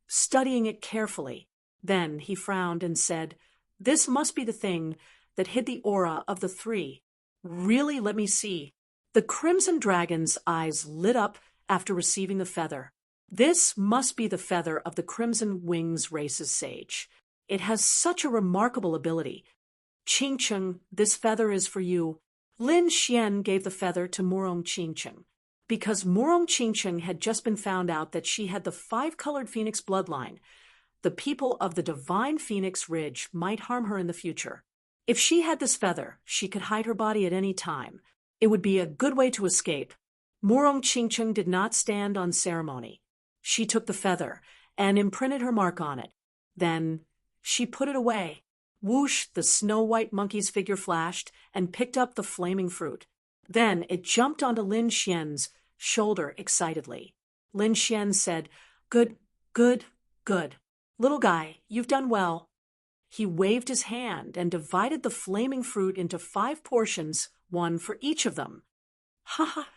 studying it carefully. Then he frowned and said, "This must be the thing that hid the aura of the three. Really, let me see." The Crimson Dragon's eyes lit up after receiving the feather. This must be the feather of the Crimson Wings race's sage. It has such a remarkable ability. Ching Cheng, this feather is for you. Lin Xian gave the feather to Murong Ching Cheng. Because Murong Ching Cheng had just been found out that she had the 5-colored phoenix bloodline, the people of the divine Phoenix Ridge might harm her in the future. If she had this feather, she could hide her body at any time. It would be a good way to escape. Murong Ching Cheng did not stand on ceremony. She took the feather and imprinted her mark on it. Then she put it away. Whoosh, the snow-white monkey's figure flashed and picked up the flaming fruit. Then it jumped onto Lin Xian's shoulder excitedly. Lin Xian said, "Good, good, good. Little guy, you've done well." He waved his hand and divided the flaming fruit into 5 portions, one for each of them. "Ha ha,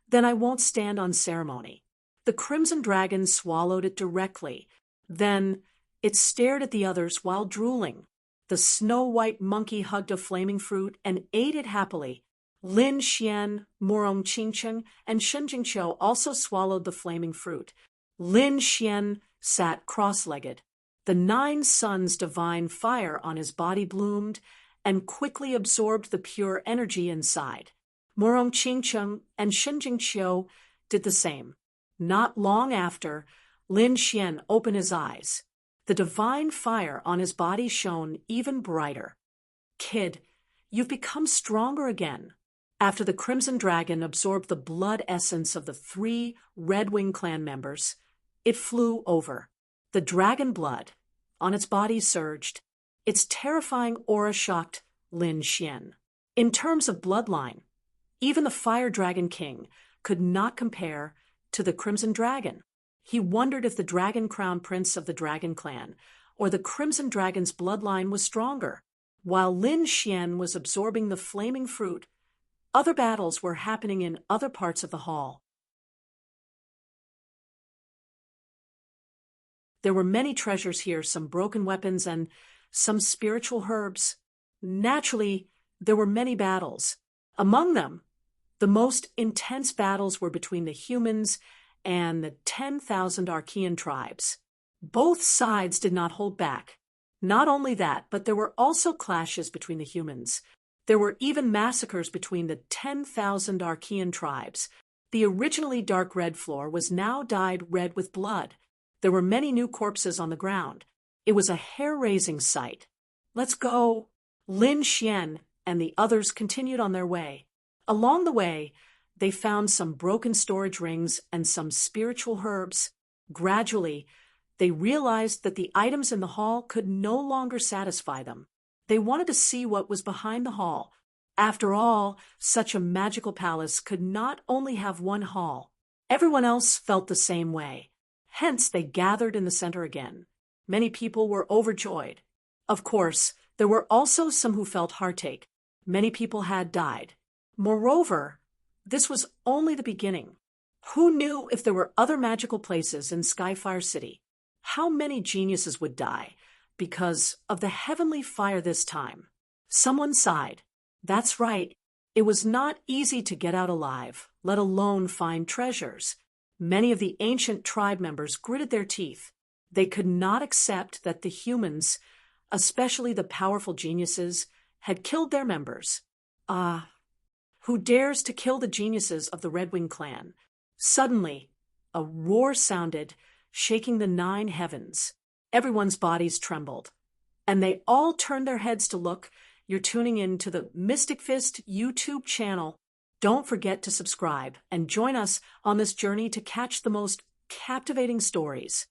then I won't stand on ceremony." The Crimson Dragon swallowed it directly. Then it stared at the others while drooling. The snow-white monkey hugged a flaming fruit and ate it happily. Lin Xian, Murong Ching Cheng, and Shen Jingqiu also swallowed the flaming fruit. Lin Xian sat cross-legged. The 9 suns' divine fire on his body bloomed and quickly absorbed the pure energy inside. Murong Ching Cheng and Shen Jingqiu did the same. Not long after, Lin Xian opened his eyes. The divine fire on his body shone even brighter. "Kid, you've become stronger again." After the Crimson Dragon absorbed the blood essence of the 3 Red Wing clan members, it flew over. The dragon blood on its body surged. Its terrifying aura shocked Lin Xian. In terms of bloodline, even the Fire Dragon King could not compare to the Crimson Dragon. He wondered if the Dragon Crown Prince of the Dragon Clan or the Crimson Dragon's bloodline was stronger. While Lin Xian was absorbing the flaming fruit, other battles were happening in other parts of the hall. There were many treasures here, some broken weapons and some spiritual herbs. Naturally, there were many battles. Among them, the most intense battles were between the humans and the 10,000 Archean tribes. Both sides did not hold back. Not only that, but there were also clashes between the humans. There were even massacres between the 10,000 Archean tribes. The originally dark red floor was now dyed red with blood. There were many new corpses on the ground. It was a hair-raising sight. "Let's go." Lin Xian and the others continued on their way. Along the way, they found some broken storage rings and some spiritual herbs. Gradually, they realized that the items in the hall could no longer satisfy them. They wanted to see what was behind the hall. After all, such a magical palace could not only have one hall. Everyone else felt the same way. Hence, they gathered in the center again. Many people were overjoyed. Of course, there were also some who felt heartache. Many people had died. Moreover, this was only the beginning. Who knew if there were other magical places in Skyfire City? How many geniuses would die because of the heavenly fire this time? Someone sighed. That's right. It was not easy to get out alive, let alone find treasures. Many of the ancient tribe members gritted their teeth. They could not accept that the humans, especially the powerful geniuses, had killed their members. Who dares to kill the geniuses of the Red Wing clan? Suddenly, a roar sounded, shaking the 9 heavens. Everyone's bodies trembled, and they all turned their heads to look. You're tuning in to the Mystic Fist YouTube channel. Don't forget to subscribe and join us on this journey to catch the most captivating stories.